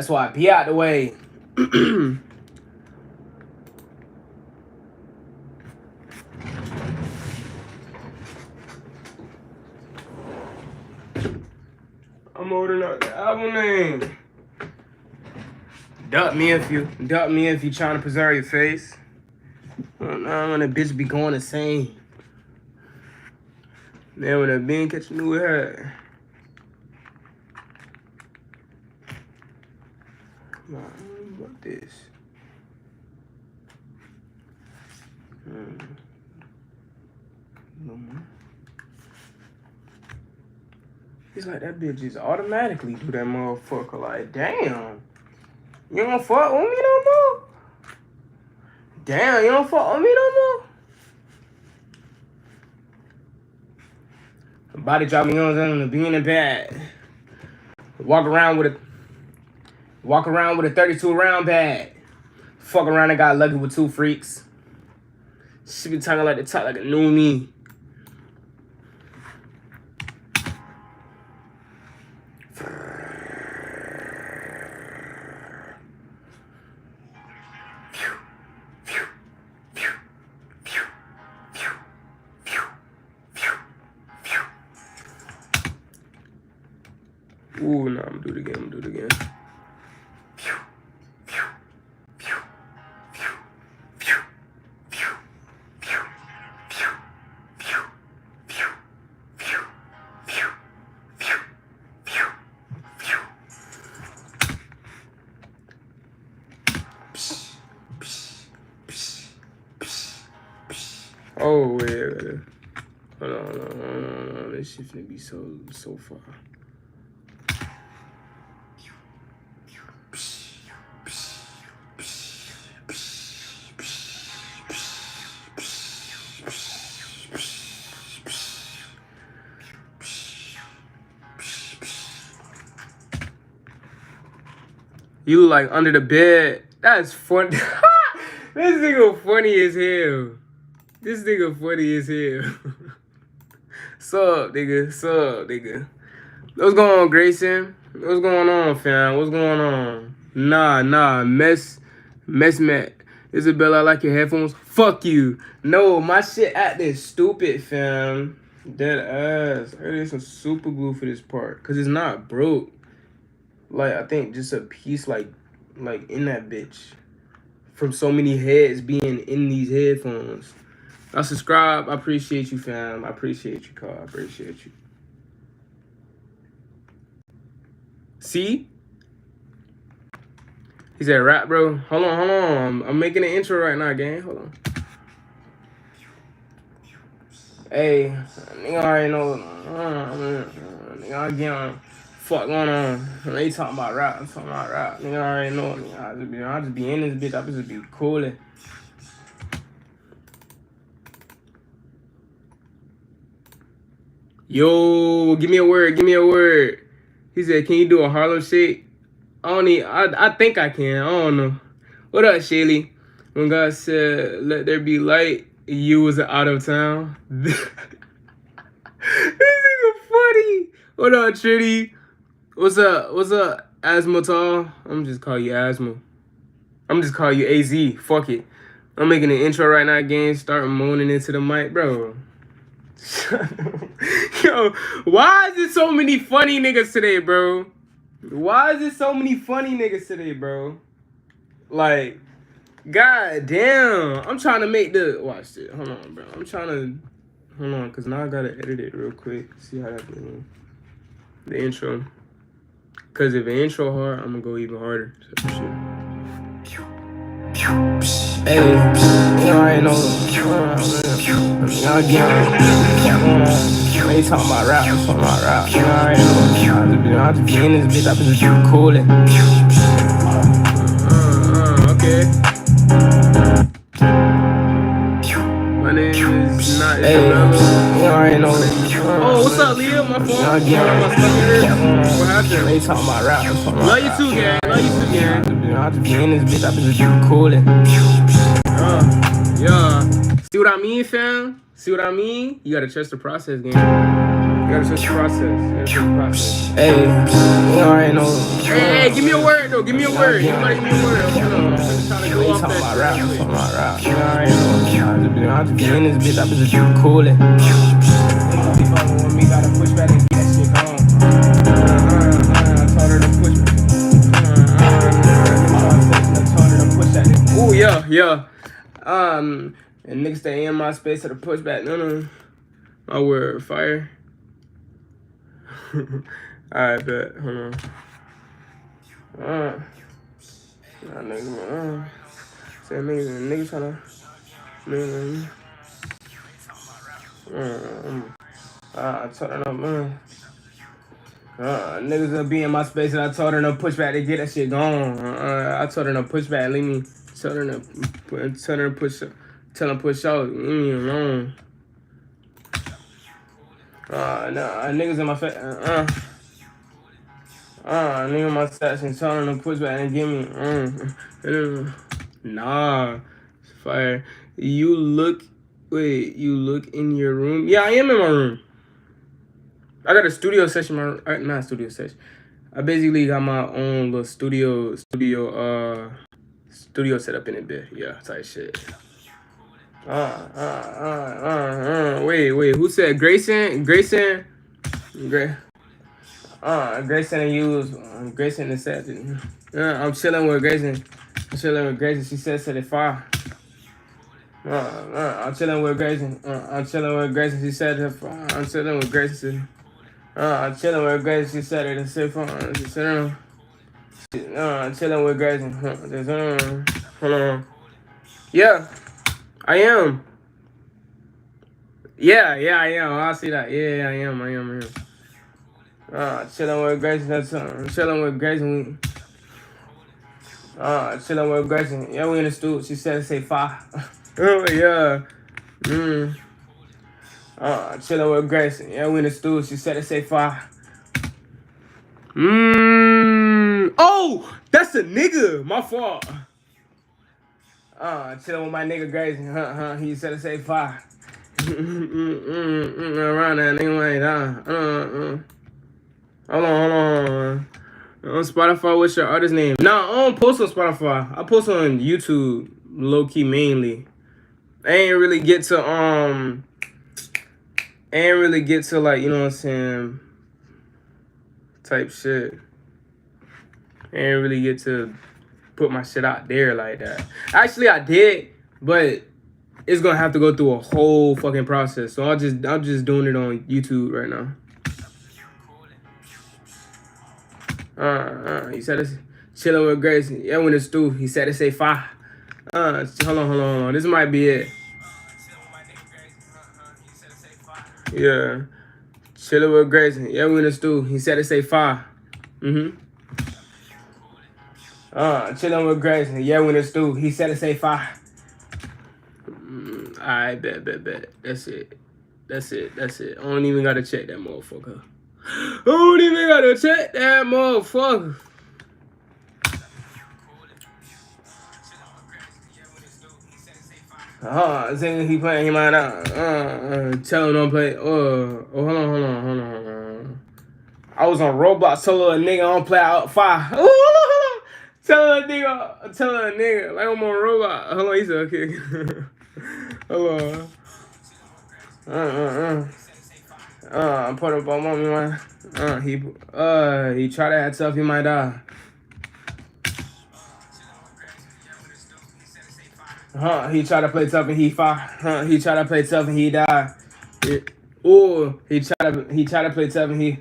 That's why I be out the way. I'm holding up the album name. Duck me if you trying to preserve your face. I'm gonna bitch be going the same. Man, when a bean catch a new hair. Nah, what this? No more. It's like that bitch just automatically do that motherfucker. Like, damn. You don't fuck with me no more? Damn, you don't fuck with me no more? Body drop me on being in bed. Walk around with a 32 round bag. Fuck around and got lucky with 2 freaks. She be talking like a new me. Ooh, nah, I'm gonna do it again. Oh, wait. Hold on. This shit finna be so far. You like under the bed. That's funny. This nigga funny as hell. Sup, nigga. What's going on, Grayson? What's going on, fam? What's going on? Nah. Mess, Matt. Isabella, I like your headphones. Fuck you. No, my shit acting stupid, fam. Dead ass. I need some super glue for this part. Cause it's not broke. Like, I think just a piece like in that bitch. From so many heads being in these headphones. I subscribe. I appreciate you, fam. I appreciate you, Carl. I appreciate you. See? He said rap, bro. Hold on. I'm making an intro right now, gang. Hold on. Hey, nigga already know. Nigga already get on. Fuck going on? They talking about rap. I'm talking about rap. Nigga already know. I just be in this bitch. I just be coolin'. Yo, give me a word. He said, can you do a Harlem Shake? I think I can. I don't know. What up, Shaylee? When God said, let there be light, you was out of town. This nigga funny. What up, Trinity? What's up, Asthma Tall? I'm just call you Asthma. I'm just call you AZ. Fuck it. I'm making an intro right now, gang. Start moaning into the mic, bro. Yo, why is there so many funny niggas today, bro? Like, god damn. I'm trying to make the... Watch this. Hold on, bro. Hold on, because now I got to edit it real quick. See how that goes. The intro. Because if the intro hard, I'm going to go even harder. So, shit. Hey, you already know. Y'all get they talking about rap. You already know. I just be in this bitch. I just be coolin'. Okay. My name is not Isabella. You already know. Oh, what's up, Leah? My phone. What happened? They talking about rap. Love you too, gang. I just be in this bitch. I just be coolin'. Yeah. See what I mean, fam? You gotta trust the process, gang. gotta trust the process. Hey, you already know. Hey, give me a word though. Give me a word. You gotta give me a word. I'm trying to go off that Rap. You already know. I just be in this bitch. I be just coolin'. Niggas be fucking with me, gotta push back and get that shit gone. I told her to push back. I told her to push that. Ooh, yeah. And niggas stay in my space to the pushback. No. My word, fire. Alright, bet. Hold on. Say niggas tryna. I told her no, man. Niggas gonna be in my space and I told her no pushback to get that shit gone. I told her no pushback, leave me. Tell her to push out, leave me alone. Niggas in my face. Nigga in my section, tell her to pushback and give me. Nah, it's fire. You look in your room? Yeah, I am in my room. I got a studio session. Not studio session. I basically got my own little studio set up in it, bit. Yeah, type shit. Wait. Who said Grayson? Grayson and you. Grayson and said. I'm chilling with Grayson. She said 75. I'm chilling with Grayson. She said I'm chilling with Grayson. I'm chilling with Grayson. She said it. She said I'm chilling with Grayson. Hold on. Yeah, I am. Yeah, I am. I see that. Yeah, I am. Chilling with Grayson. Chilling with Grayson. Chilling with Grayson. Yeah, we in the studio. She said say 5. Oh yeah. Chilling with Grayson. Yeah, we in the studio. She said say 5. Oh, that's a nigga. My fault. Chilling with my nigga Grayson. He said to say 5. Around that nigga like Hold on. On Spotify, what's your artist name? Nah, I don't post on Spotify. I post on YouTube, low key mainly. I ain't really get to like, you know what I'm saying, type shit. I ain't really get to put my shit out there like that. Actually, I did, but it's gonna have to go through a whole fucking process. So I'm just doing it on YouTube right now. He said it's chilling with Grace. Yeah, when it's through, he said it say 5. Hold on. This might be it. Yeah. Chilling with Grace. Yeah, when it's through, he said it say 5. Chilling with Grace. Yeah, when it's through, he said it say 5. Alright, bet. That's it. I don't even gotta check that motherfucker. Saying he playing, he might not. Tell him don't play. Hold on. I was on Roblox, tell a nigga don't play out 5. Tell a nigga, like I'm on Roblox. Hold on, he said okay. Hold on. I'm putting up on mommy, man. He tried to act tough, he might die. He tried to play tough and he fought. He tried to play tough and he died. He tried to play tough and he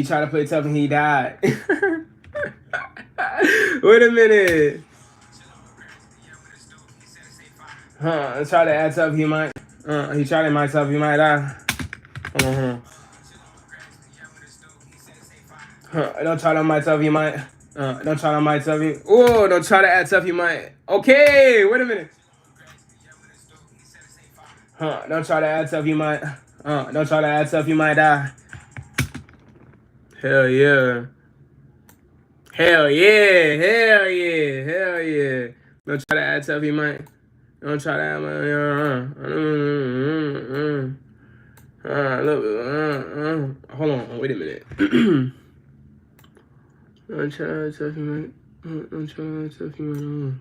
tried to play tough and he died. Wait a minute. Try to act tough, he might. He tried to act tough, he might die. Don't try to act tough, he might. Don't try to act tough, he. Oh, don't try to act tough, he might. Okay, wait a minute. Don't try to act tough, you might. Don't try to act tough, you might die. Hell yeah. Don't try to act tough, you might. Don't try to act. Hold on, wait a minute. I'm trying to tell you, man. I'm trying to tell you, man.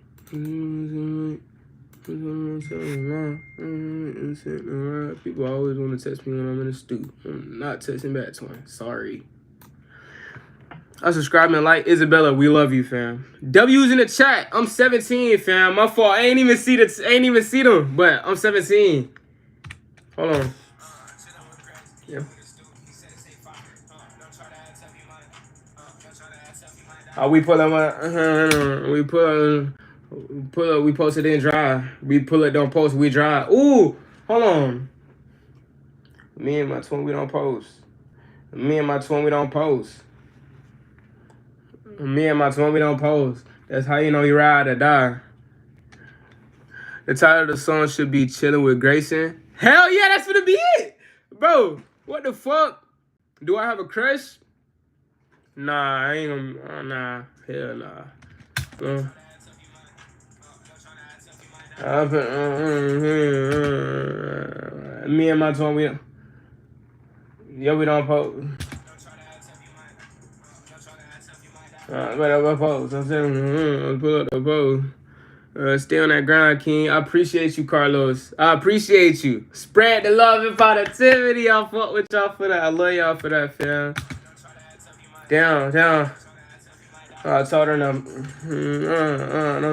People always want to text me when I'm in the stew. I'm not texting back, twin. Sorry. I subscribe and like Isabella. We love you, fam. W's in the chat. I'm 17, fam. My fault. I ain't even see them, but I'm 17. Hold on. Yeah. We pull up. We posted in dry. We pull it, don't post. We dry. Ooh, hold on. Me and my twin, we don't post. Me and my twin, we don't post. Me and my twin, we don't post. That's how you know you ride or die. The title of the song should be "Chilling with Grayson." Hell yeah, that's gonna be it, bro. What the fuck? Do I have a crush? Nah, I ain't gonna. Nah, hell nah. Me and my twin, we don't post. Whatever post. I'm saying, pull up the post. Stay on that grind, King. I appreciate you, Carlos. I appreciate you. Spread the love and positivity. I fuck with y'all for that. I love y'all for that, fam. Down. I told her, don't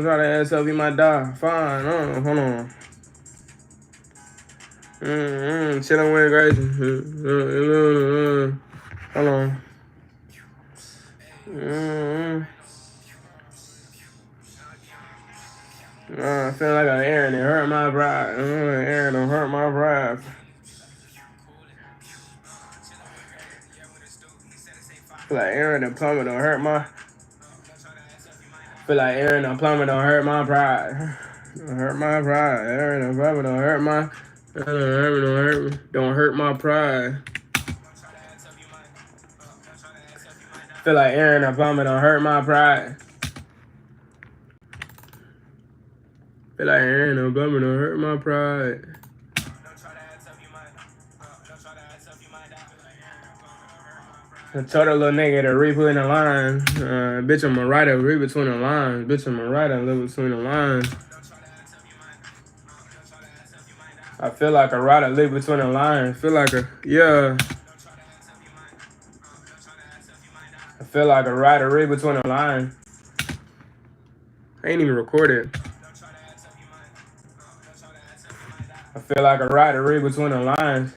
try to ass up, you might die. Fine, hold on. Chilling with Grayson. Hold on. I feel like an Aaron. It hurt my pride. Aaron don't hurt my pride. Feel like Aaron the plumber don't hurt my. Feel like Aaron the plumber don't hurt my pride. Don't hurt my pride. Aaron the plumber don't hurt my. Don't hurt my pride. Feel like Aaron the plumber don't hurt my pride. Feel like Aaron the plumber don't hurt my pride. I told a little nigga to read between the lines. Bitch, I'm a writer, read between the lines. Bitch, I'm a writer, live between the lines. I feel like a writer, live between the lines. Feel like a, yeah. I feel like a writer, read between the lines. I ain't even recorded. I feel like a writer, read between the lines.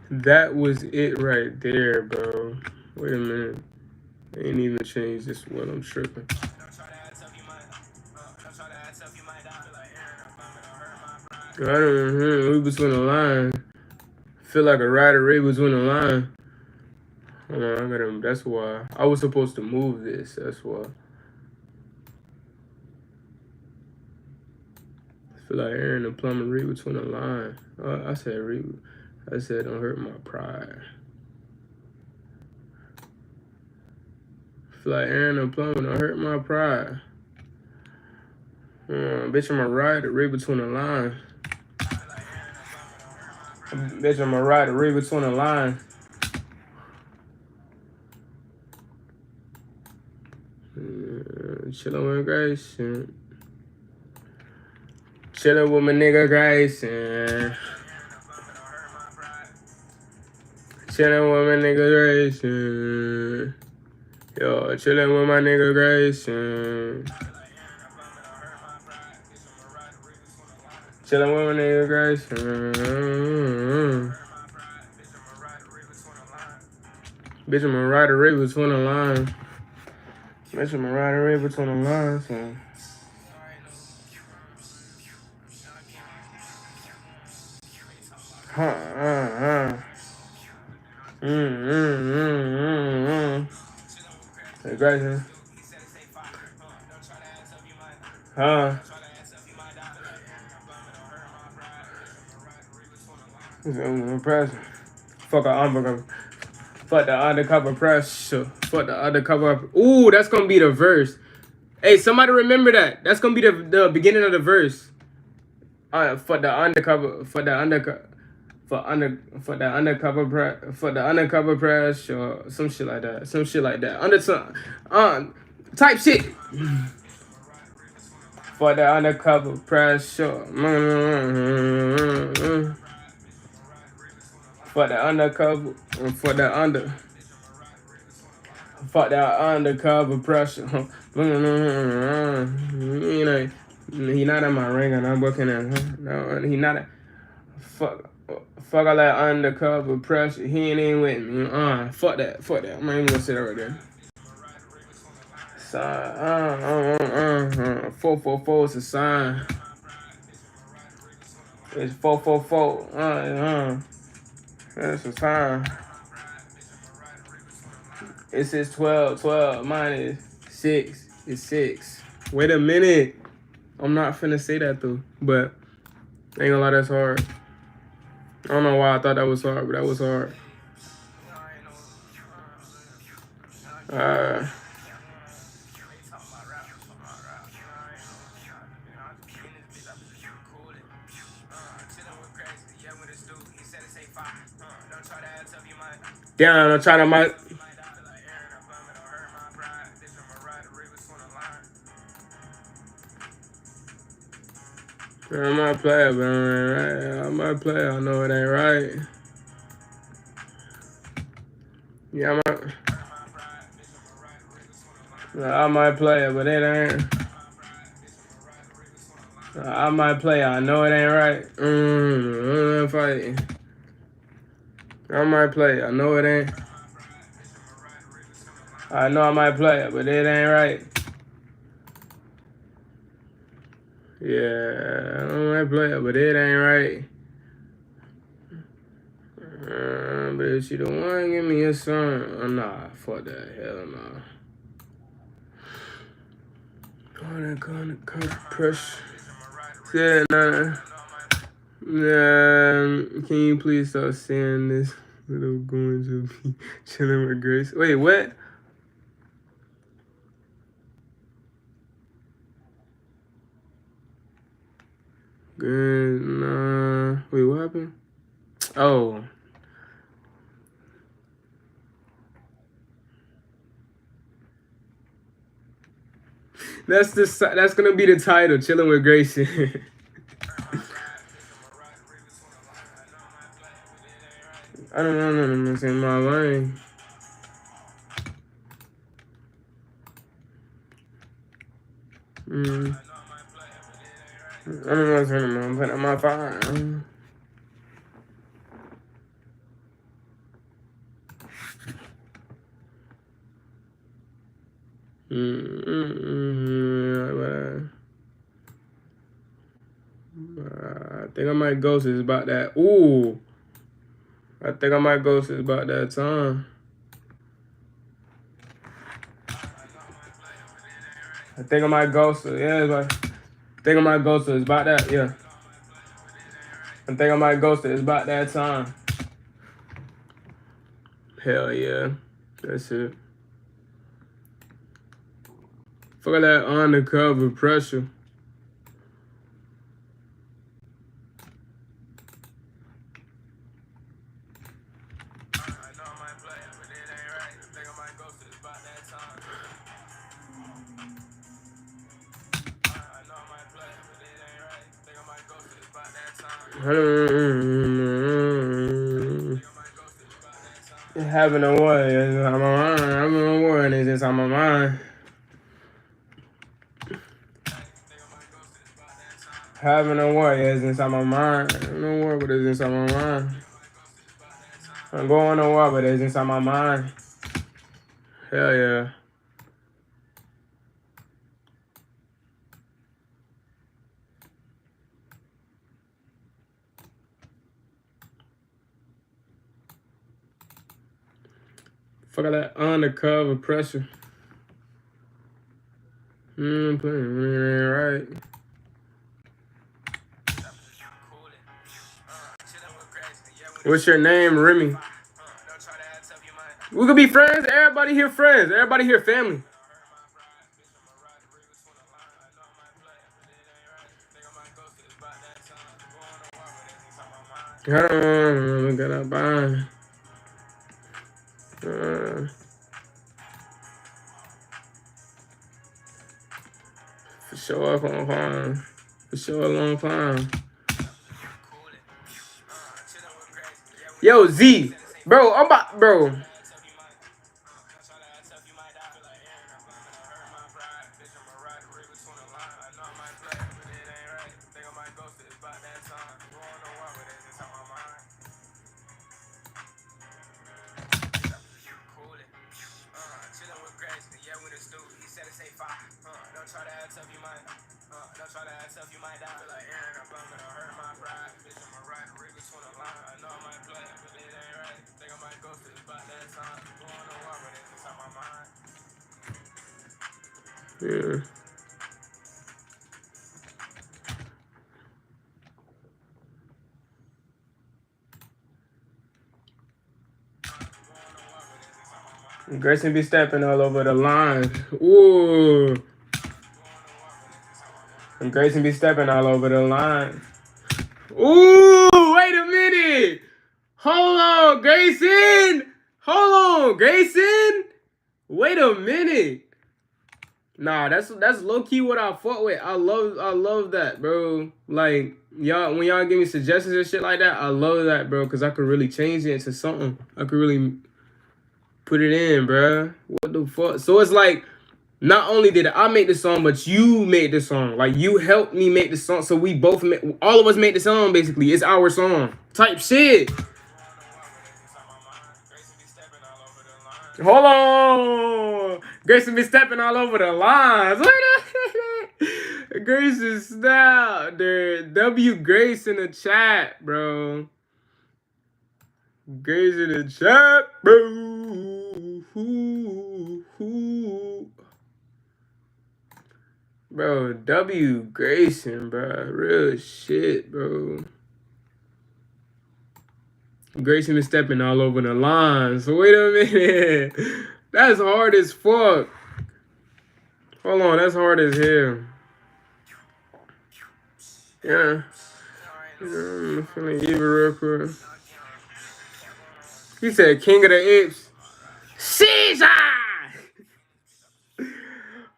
That was it right there, bro. Wait a minute. I ain't even changed this one. I'm tripping. Read between the lines. Feel like a rider, read between the lines. Hold on, I got him. That's why. I was supposed to move this. That's why. I feel like Aaron the plumber, read between the lines. I said read. I said don't hurt my pride. I feel like Aaron the plumber, don't hurt my pride. Bitch, I'm a rider, read between the lines. Bitch, I'm a rider, read between the lines. Chillin' with Grayson. Chillin' with my nigga Grayson. Chillin' with my nigga Grayson. Yo, chillin' with my nigga Grayson. Chillin' with my nigga Grayson. Bitch, I'm a rider, read between the lines. Bitch, I'm a rider, read between the lines. Hey, Grayson. I'm impressed. Fuck a hamburger. Fuck the undercover pressure. Fuck the undercover. Ooh, that's gonna be the verse. Hey, somebody remember that. That's gonna be the beginning of the verse. For the undercover. For the undercover. For the undercover press or some shit like that. Some shit like that. Type shit. For the undercover pressure. For the undercover. For the undercover pressure. You know, he not in my ring and I'm working at no, he not a fuck all that undercover pressure. He ain't even with me. Fuck that. I'm not even gonna sit right there. 444 is a sign. It's 444. That's a sign. It says 12 minus 6 is 6. Wait a minute. I'm not finna say that though, but ain't gonna lie, that's hard. I don't know why I thought that was hard, but that was hard. Damn, I'm trying to my. I might play it, but it ain't right. I might play it, I know it ain't right. Yeah, I might play it, but it ain't. I might play it, I know it ain't right. Fighting. I might play it, I know it ain't. I know I might play it, but it ain't right. Yeah, I might play it, but it ain't right. But if she the one, give me a song. Oh, nah, fuck that. Hell nah. Oh, that kind of pressure. Yeah, nah. Can you please stop saying this? That I'm going to be chilling with Grace. Wait, what? Good, nah. Wait, what happened? Oh. That's gonna be the title, chilling with Grayson. I don't know, I'm saying my line. I don't know what's I'm putting on my phone. I think I might ghost is about that. Ooh. I think I might ghost is about that time. I think I might ghost it. Yeah, it's like, I think I might ghost it. It's about that. Yeah. I think I might ghost it. It's about that time. Hell yeah. That's it. Fuck that undercover pressure. Having a war is on my mind. Having a war is just on my mind. Having a war is inside my mind. Having a war, but it's inside my mind. I'm going to war, but it's inside my mind. Hell yeah. Fuck all that undercover pressure. Playing right. What's your name, Remy? We could be friends. Everybody here friends. Everybody here family. We gotta buy. For sure, a long time. For sure, a long time. Yo, Z, bro, I'm about, bro. Yeah. Grayson be stepping all over the line. Ooh. And Grayson be stepping all over the line. Ooh, wait a minute. Hold on, Grayson. Hold on, Grayson. Wait a minute. Nah, that's low key what I fought with. I love that, bro. Like y'all, when y'all give me suggestions and shit like that, I love that, bro, because I could really change it into something. I could really put it in, bro. What the fuck? So it's like, not only did I make the song, but you made the song. Like you helped me make the song, so we both, all of us made the song. Basically, it's our song type shit. Hold on. Grayson be stepping all over the lines. Wait a minute. Grayson, stop, dude. W Grace in the chat, bro. Grace in the chat, bro. Bro, W Grayson, bro. Real shit, bro. Grayson is stepping all over the lines. So wait a minute. That's hard as fuck. Hold on, that's hard as hell. Yeah. I'm feeling evil real quick. He said King of the Apes. Caesar!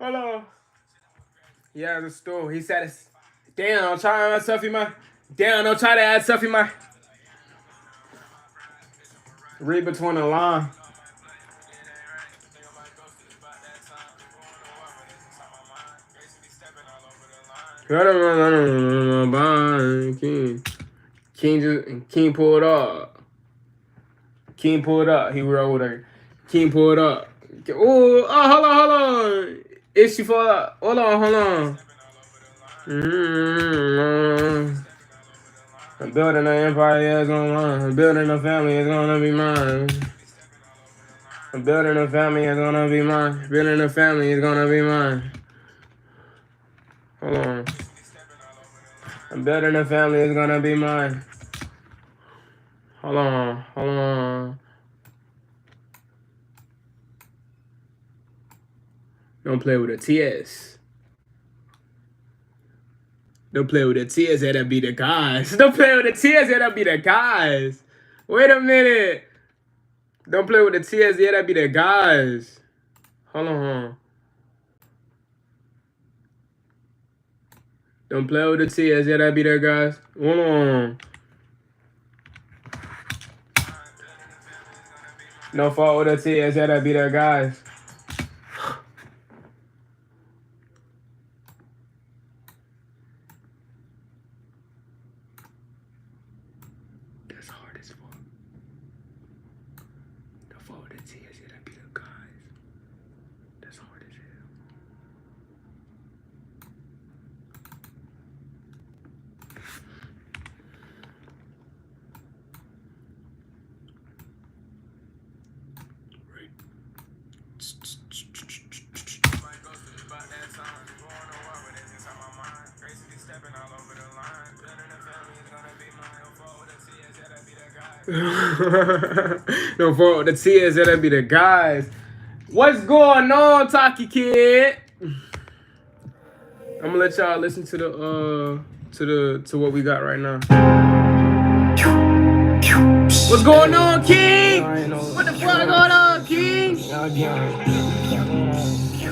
Hold on. Yeah, the store. He said it's. Damn, I'm trying to add stuff in my. Damn, I'm trying to add stuff in my. Read between the line. King pulled up. King pulled up. He rolled her. King pulled up. Oh, hold on. Is she for up? Hold on. I'm building an empire, it's gonna run. I'm building a family, it's gonna be mine. I'm building a family, it's gonna be mine. Building a family, it's gonna be mine. Hold on. I'm building a family, it's gonna be mine. Hold on. Don't play with a TS. Don't play with the TS, that'll be the guys. Don't play with the TS, that'll be the guys. Wait a minute. Don't play with the TS, that'll be the guys. Hold on. Don't play with the TS, that'll be the guys. Hold on. No fault with the TS, that'll be the guys. That's hard as fuck. No fault with the TS, that'll be the guys. That's hard as hell. Right. Don't fuck with the tears, that'll be the guys. What's going on, Taki Kid? I'm gonna let y'all listen to to what we got right now. What's going on, King? What the fuck going on, King?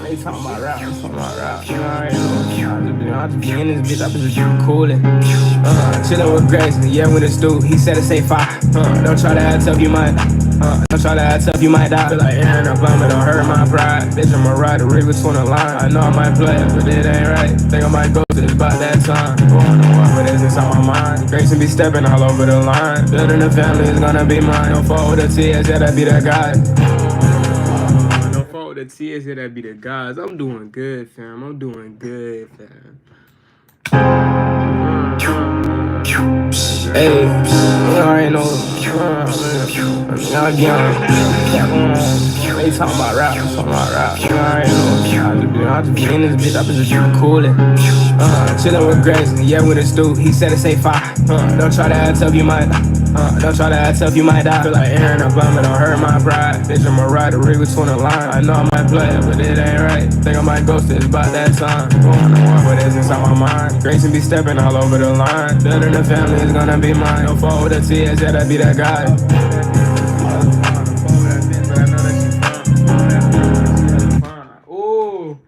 They talking about rap, talking about rap. You already know. I just be in this bitch, I be just coolin'. Chillin' with Grace, yeah, with the stew. He said to say fire. Don't try to act tough, you might. Don't try to act tough, you might die. Feel like Aaron, I'm bumming, don't hurt my pride. Bitch, I'm a rider, read between the lines. I know I might play it, but it ain't right. Think I might go to it's about that time. Going to war, but it's inside my mind. Grace and be stepping all over the line. Building a family is gonna be mine. Don't fall with the tears, yeah, that be the guy. The tears here that be the guys. I'm doing good, fam. I'm doing good, fam. Hey, you already know. Y'all they talking about rap, talking about rap. You already know. I just be in this bitch, I be just coolin'. Chillin' with Grace, yeah, with the stew. He said to say fire. Don't try to act tough, you might. Don't try to act tough, you might die. Feel like Aaron, I'm bumming, don't hurt my pride. Bitch, I'm a rider, read between the lines. I know I might play it, but it ain't right. Think I might ghost it, it's about that time. Going to war, but it's inside my mind. Grace and be stepping all over the line. Building a family is gonna be mine. Don't fall with the tears, yeah, that be that guy. Ooh.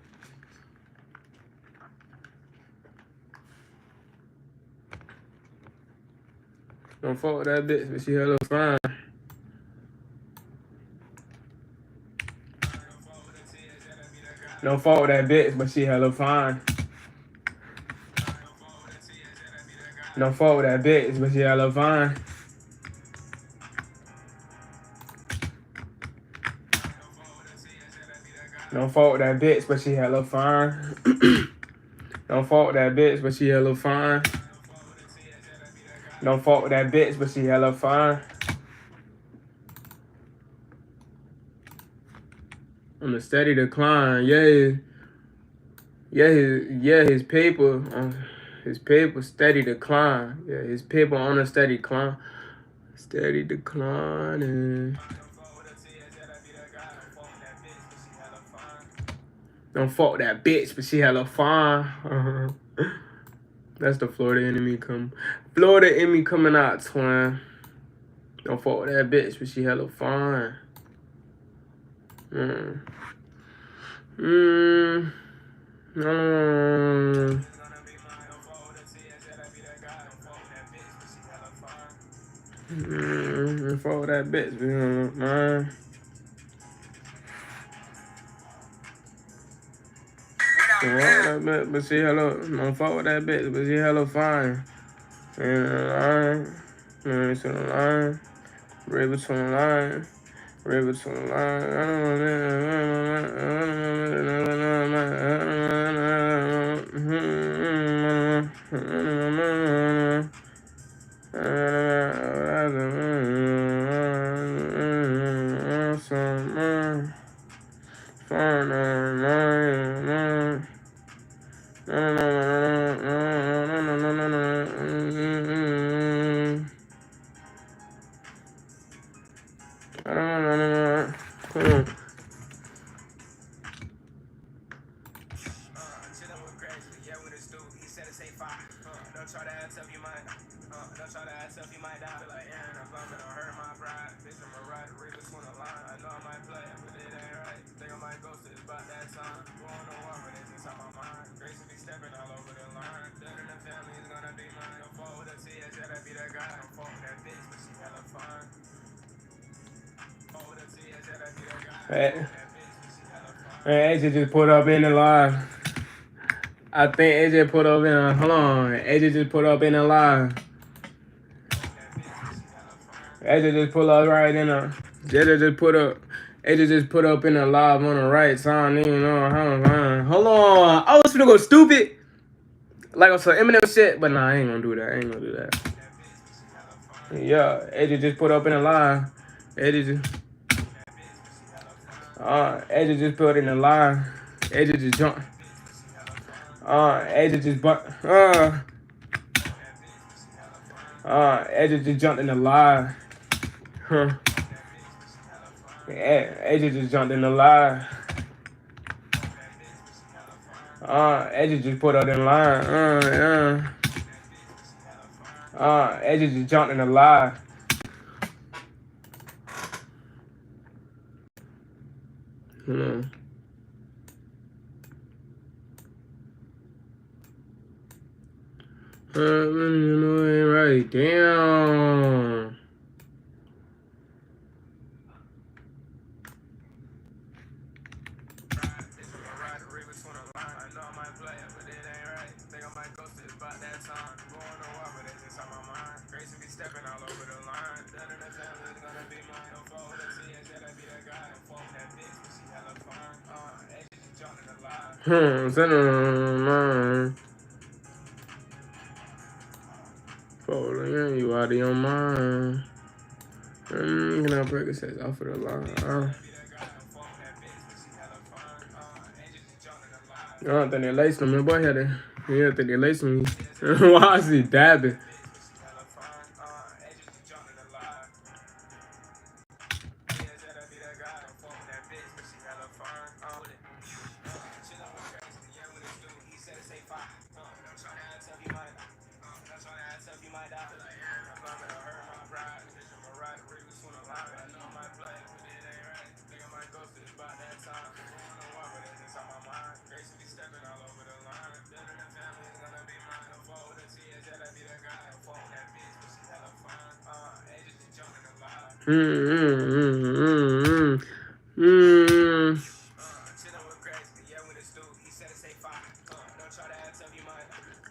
Don't fuck with that bitch, but she hella fine. Don't fuck with that bitch, but she hella fine. Don't fuck with that bitch, but she hella fine. Don't fuck with that bitch, but she hella fine. Don't fuck with that bitch, but she hella fine. Don't fuck with that bitch, but she hella fine. On a steady decline, his paper steady decline. Yeah, his paper on a steady climb. Steady declining. Don't fuck with that bitch, but she hella fine. That's the Florida enemy coming out, twin. Don't fuck with that bitch, but she hella fine. Don't fuck with that bitch, man. But she hella, don't fuck with that bitch, but she hella fine. Read between the line, read between the line, read between the Don't try to act tough, you might. Don't try to act tough, you might die. Feel like Aaron, I'm bumming, don't hurt my pride. Bitch, I'm a rider, read between the lines. I know I might play it, but it ain't right. Think I might ghost it, it's about that time. Going to war, but it's inside my mind. Grace will be stepping all over the line. Building a family is gonna be mine. Don't fall with the tears, yeah, that be that guy. Don't fall with that bitch, but she hella fine. Fall with the tears, yeah, that be that guy. Hey, AJ just put up in the live. I think AJ put up in a, hold on. AJ just put up in a live. AJ just put up right in a, AJ just put up in a live on the right, so I don't even know how. Hold on. I was finna go stupid. Like on some Eminem shit, but nah, I ain't gonna do that. Yeah, AJ just put up in a live. AJ just put in a live. AJ just jumped. AJ just jumped in the live. Huh. AJ just jumped in the line. AJ just put out in line. AJ just jumped in the line. You know, ain't right. Damn. Send on you out of your mind. Can I break a set off of the line? I don't think they laced him. My boy had it. He don't think they laced him. Why is he dabbing?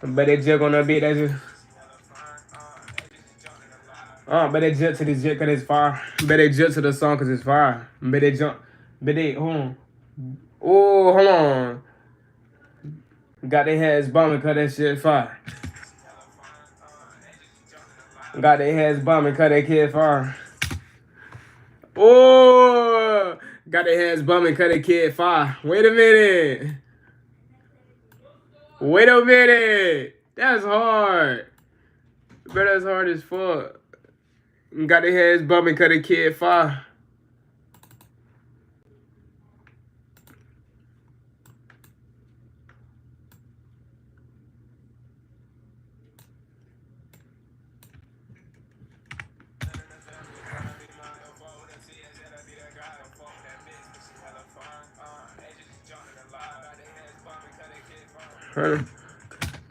But they just gonna beat that just. But they jump to this jet cause it's fire. But they jump to the song cause it's fire. But they jump. But they hold on. Oh, hold on. Got their heads bumming cause that shit fire. Got their heads bumming cause that kid fire. Oh, got their heads bumming cause that kid fire. Wait a minute. Wait a minute. That's hard. But that's hard as fuck. Got their heads bumming cause the kid fire.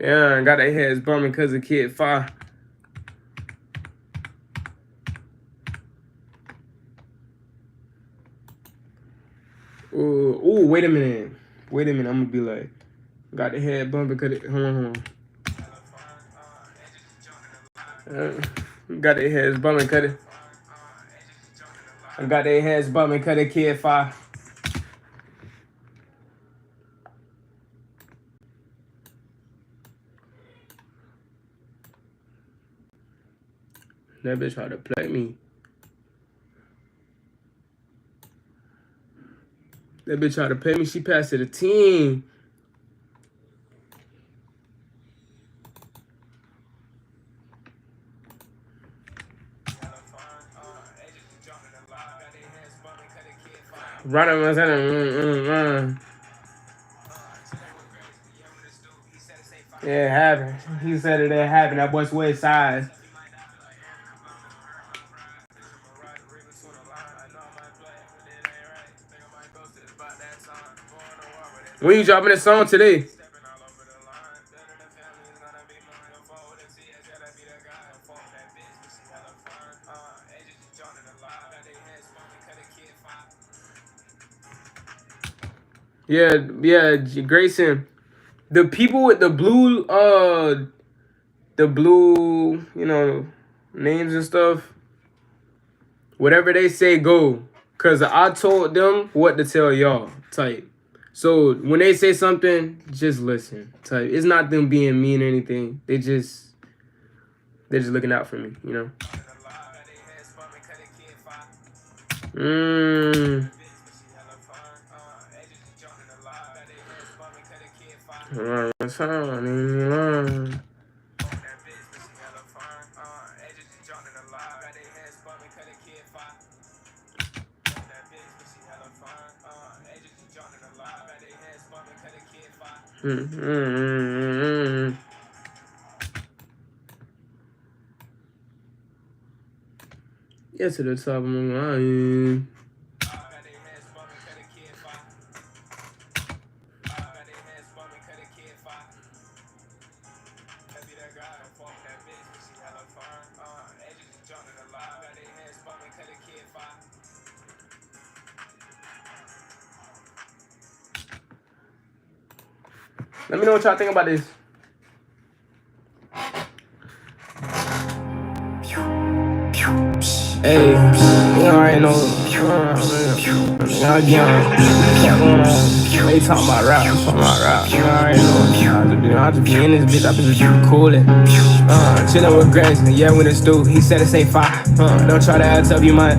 Yeah, got their heads bumming cause the kid fire. Ooh, wait a minute. Wait a minute, I'm gonna be like, got the head bumping cause it, hold on. Got their heads bumming cause it. I got their heads bumming cause the kid fire. That bitch tried to play me. That bitch tried to play me. She passed to the team. Running my center. Yeah, it happened. He said it happened. That boy's way size. When you dropping this song today? Yeah, Grayson. The people with the blue, you know, names and stuff. Whatever they say, go. Cause I told them what to tell y'all. Type. So when they say something, just listen. Type. It's not them being mean or anything. They're just looking out for me, you know. Get to the top of my mind. Let me know what y'all think about this. Hey, you already know. Y'all young. They talking about rap, I'm talking about rap. You already know. I just be in this bitch, I be just coolin'. Chillin' with Grayson, yeah, when it's due. He said it's A5. Don't try to act tough, you might.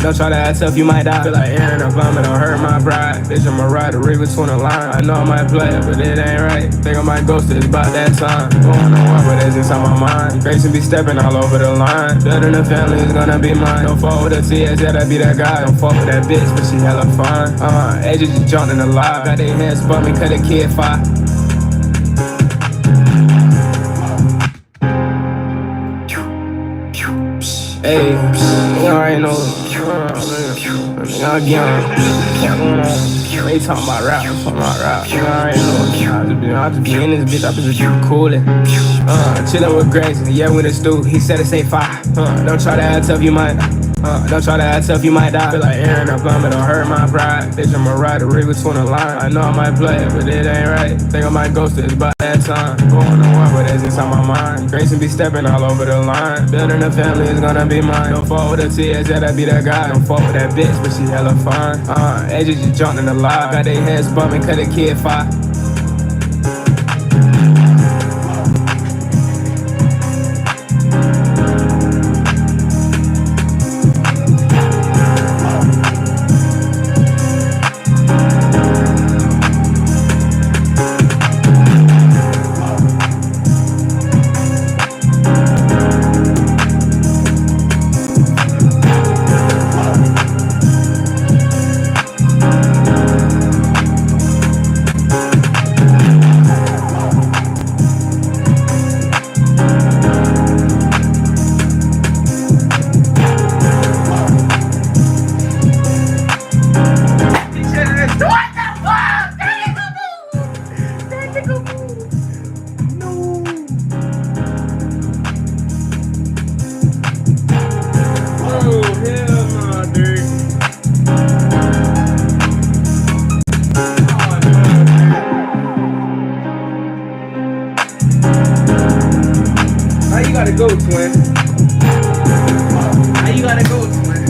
Don't try to act tough, you might die. Feel like Aaron Obama, don't hurt my pride. Bitch, I'ma ride the rig between the line. I know I might play it, but it ain't right. Think I might ghost it, it's about that time. Going on what, but that's inside my mind. Grayson be stepping all over the line. Building a family is gonna be mine. Don't fuck with the TS, yeah, that be that guy. Don't fuck with that bitch, but she hella fine. Edges just jumped in the live. Got their hands spun me, cut a kid 5. Hey, you already know. Y'all young. They talking about rap, I'm talking about rap. You already know. I just be in this bitch, I be just coolin'. Chillin' with Grayson, yeah, when it's due. He said it's A5. Don't try to act tough, you might. Don't try to act tough, you might die. Feel like Aaron Obama, don't hurt my pride. Bitch, I'ma ride the rig between the line. I know I might play it, but it ain't right. Think I might ghost it, it's about that time. Going on what, but that's inside my mind. Grayson be stepping all over the line. Building a family is gonna be mine. Don't fuck with the TS, yeah, that be that guy. Don't fuck with that bitch, but she hella fine. Edges just jumped in the live. Got their heads bumping, cut a kid 5. Go, twin. How you gotta go, twin?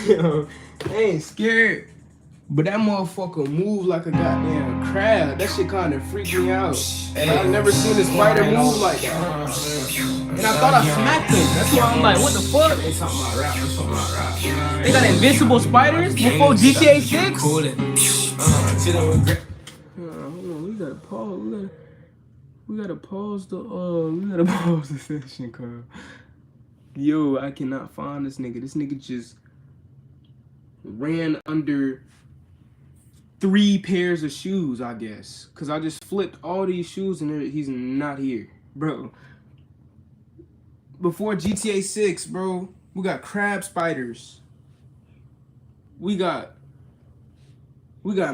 Yo, I ain't scared, but that motherfucker move like a goddamn crab. That shit kinda freaked me out. I've never seen a spider move like that. And I thought I smacked him. That's why I'm like, what the fuck? They talking about rap, they talking about rap. They got invincible spiders before GTA 6? Hold on, we gotta pause. We gotta pause the session, Carl. Yo, I cannot find this nigga. This nigga just ran under 3 pairs of shoes, I guess. Cause I just flipped all these shoes and he's not here. Bro. Before GTA 6, bro, we got crab spiders. We got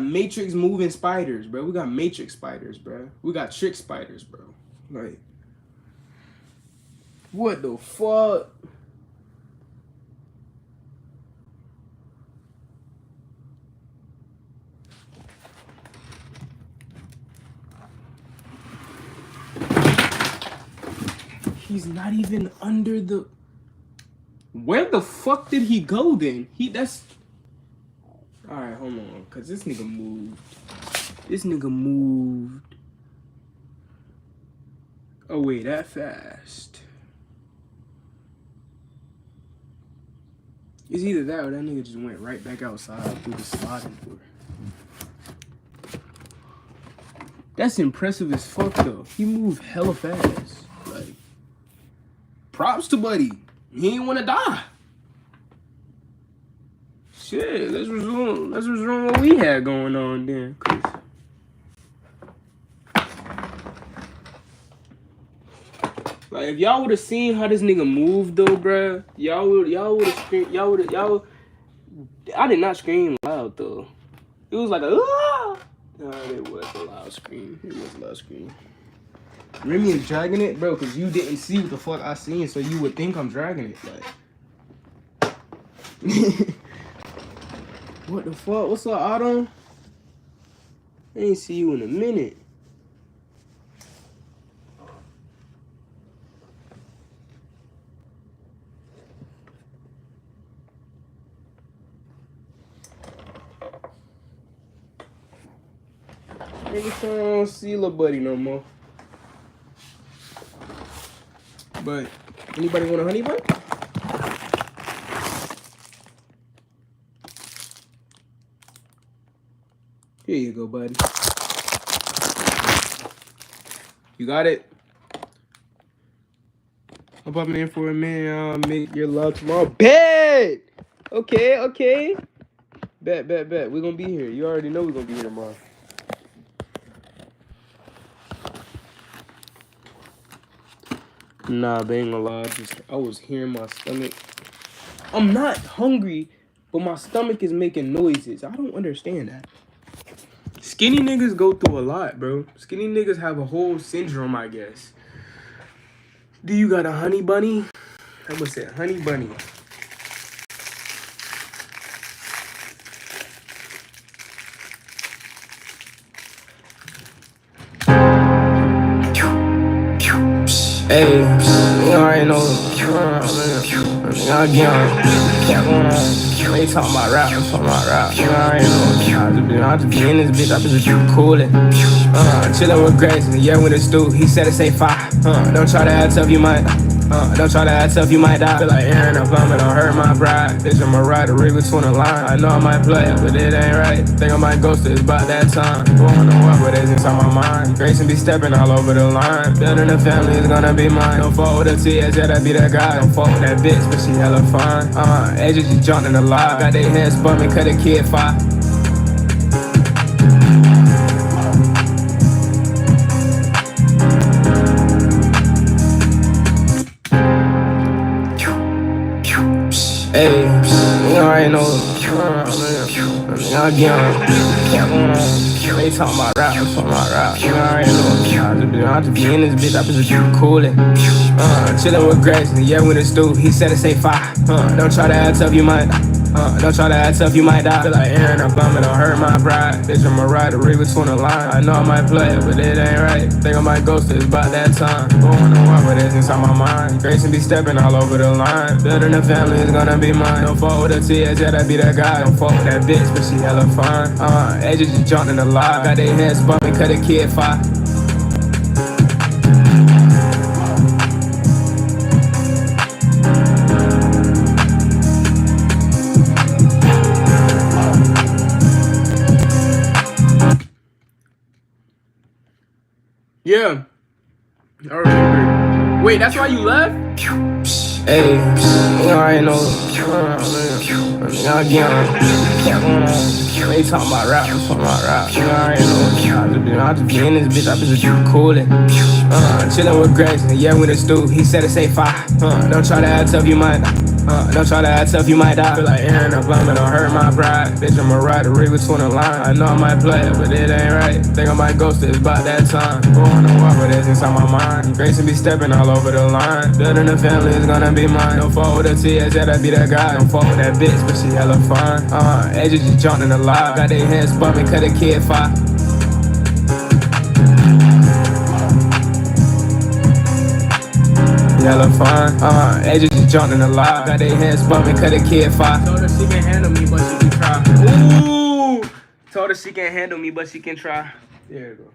matrix moving spiders, bro. We got matrix spiders, bro. We got trick spiders, bro. Like, what the fuck? He's not even under the... Where the fuck did he go then? That's... Alright, hold on. Because this nigga moved. This nigga moved. Oh, wait, that fast. It's either that or that nigga just went right back outside through the sliding door. That's impressive as fuck, though. He moved hella fast. Like, props to Buddy. He ain't want to die. Shit, let's resume what we had going on then. Like, if y'all would have seen how this nigga moved though, bruh, y'all would have screamed. I did not scream loud though. It was like a ah! No, it was a loud scream. It was a loud scream. Remy is dragging it, bro, because you didn't see what the fuck I seen, so you would think I'm dragging it. Like, what the fuck? What's up, Otto? I ain't see you in a minute. Nigga, I don't see Lil Buddy no more. But anybody want a honey bun? Here you go, buddy. You got it? I'm popping in for a minute. I'll make your love tomorrow. Bet! Okay. Bet. We're gonna be here. You already know we're gonna be here tomorrow. Nah, but ain't gonna lie. I was hearing my stomach. I'm not hungry, but my stomach is making noises. I don't understand that. Skinny niggas go through a lot, bro. Skinny niggas have a whole syndrome, I guess. Do you got a honey bunny? I would say honey bunny. Hey, you already know. They talking about rap, I'm talking about rap. You already know. I just be in this bitch, I just be coolin'. Chillin' with Grace, yeah, with his dude. He said it's A5. Don't try to act tough, you might. Don't try to act tough, you might die. Feel like Aaron, I'm vomit, don't hurt my pride. Bitch, I'm a rider, read between the lines. I know I might play it, but it ain't right. Think I might ghost it, it's about that time. Going on what, but it's inside my mind. Grace and be stepping all over the line. Building a family is gonna be mine. Don't fuck with a TS, yeah, that be that guy. Don't fuck with that bitch, but she hella fine. Edges just jumped in the live. Got their head spun me, cut a kid 5. Hey, you already know. They talking about rap, I'm talking about rap. You already know. I just be in this bitch, I just be coolin'. Chillin' with Grace, yeah, with his dude. He said it's A5. Don't try to act tough, you might. Don't try to act tough, you might die. Feel like Aaron, I'm vomit, don't hurt my pride. Bitch, I'm a rider, read between the lines. I know I might play it, but it ain't right. Think I might ghost it, it's about that time. Going on what, but it's inside my mind. Grace and be stepping all over the line. Building a family is gonna be mine. Don't fuck with a TS, yeah, that be that guy. Don't fuck with that bitch, but she hella fine. Edges just jumped in the live. Got their head spun me, cut a kid 5. Yeah. I remember. Wait, that's why you left? Hey, you already know. They talking about rap, I'm talking about rap. You already know. I just be in this bitch, I just be coolin'. Chillin' with Grayson, yeah, with a stew. He said it say fire. Don't try to act tough, you might. Don't try to act tough, you might die. Feel like Aaron, I'm blunt, don't hurt my pride. Bitch, I'm a rider, rig between the line. I know I might play it, but it ain't right. Think I might ghost it, it's about that time. Going to war, but it's inside my mind. Grayson be stepping all over the line. Building a family is gonna be mine. Don't fall with a TS, yeah, that be that guy. Don't fall with that bitch, but she hella fine. Edges just jumped in the live. Got their hands bumping, cut a kid fire. Hella fine. Edges just jumped in the live. Got their hands bumping, cut a kid fire. Told her she can handle me, but she can try. Ooh! Told her she can't handle me, but she can try. There you go.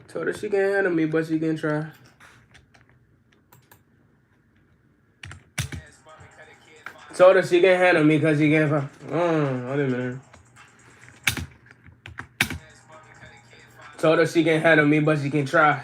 Told her she can't handle me, but she can try. Told her she can't handle me because she can't find. Wait a minute. Told her she can't handle me, but she can try.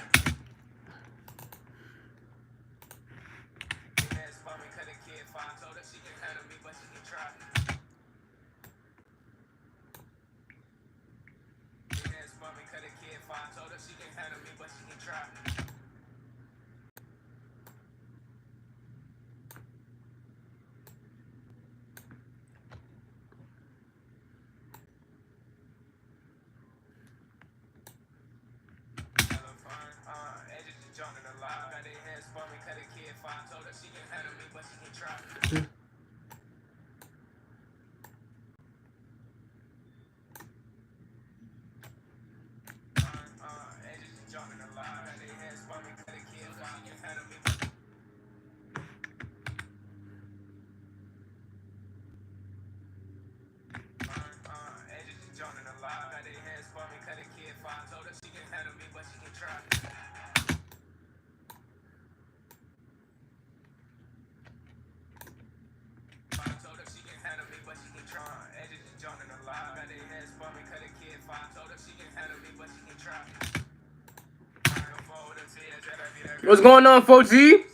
What's going on, 4G?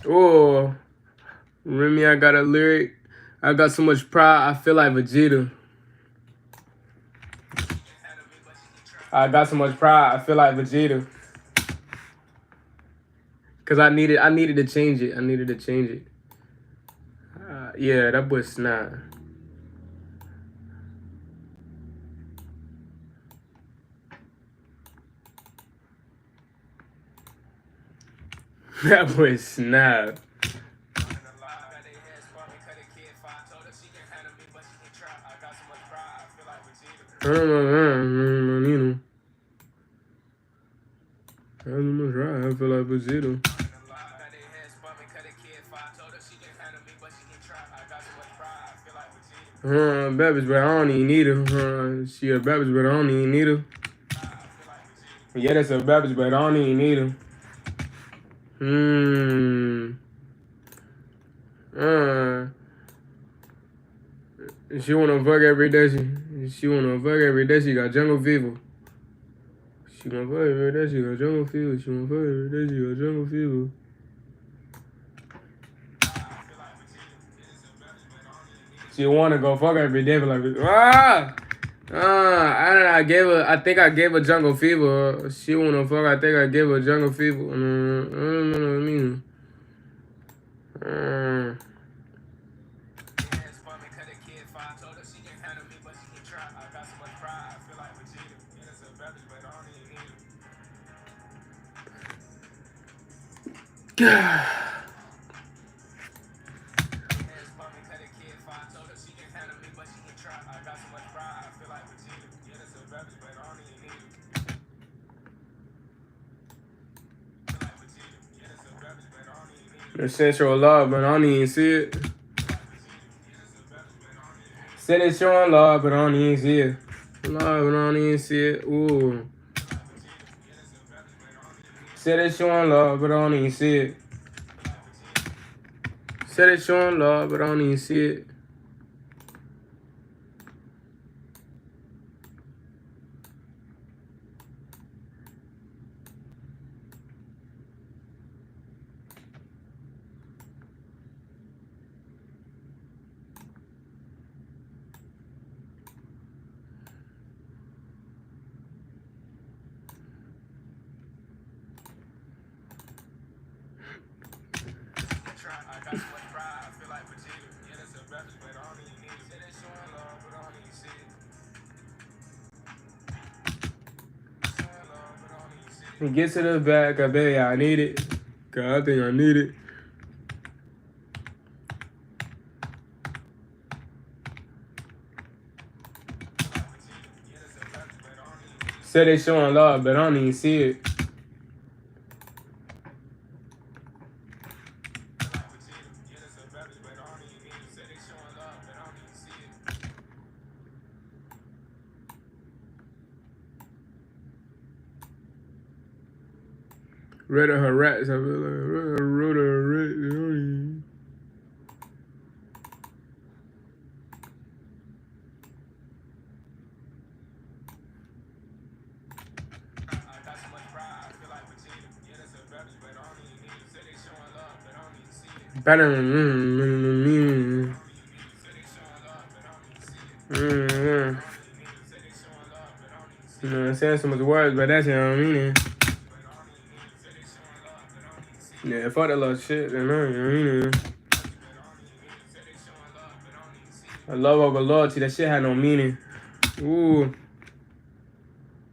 Oh, Remy, I got a lyric. I got so much pride, I feel like Vegeta. I got so much pride, I feel like Vegeta. Cause I needed to change it. I needed to change it. Yeah, that boy snap. That boy snap. I feel like Vegeta. Babbage, but I don't even need her. She a Babbage, but I don't even need her. Yeah, that's a Babbage, but I don't even need her. She wanna fuck every day. She wanna fuck every day. She got jungle fever. She wanna fuck every day. She got jungle fever. She wanna fuck every day. She got jungle fever. She wanna go fuck every day, but like I gave her. I think I gave her jungle fever. She wanna fuck. I think I gave her jungle fever. I don't know what I mean. The sensual love, but I don't even see it. Said it's showing love, but I don't even see it. Love, but I don't even see it. Ooh. Said it's showing love, but I don't even see it. Said it's showing love, but I don't even see it. Get to the back, I bet I need it. God, I think I need it. Said they showing love, but I don't even see it. Rid of her rats, I feel like rid of her rats. Better than me. You know, I'm saying so much words, but that's what I mean. Yeah, fuck that little shit, you know what I mean? Love over loyalty, that shit had no meaning. Ooh.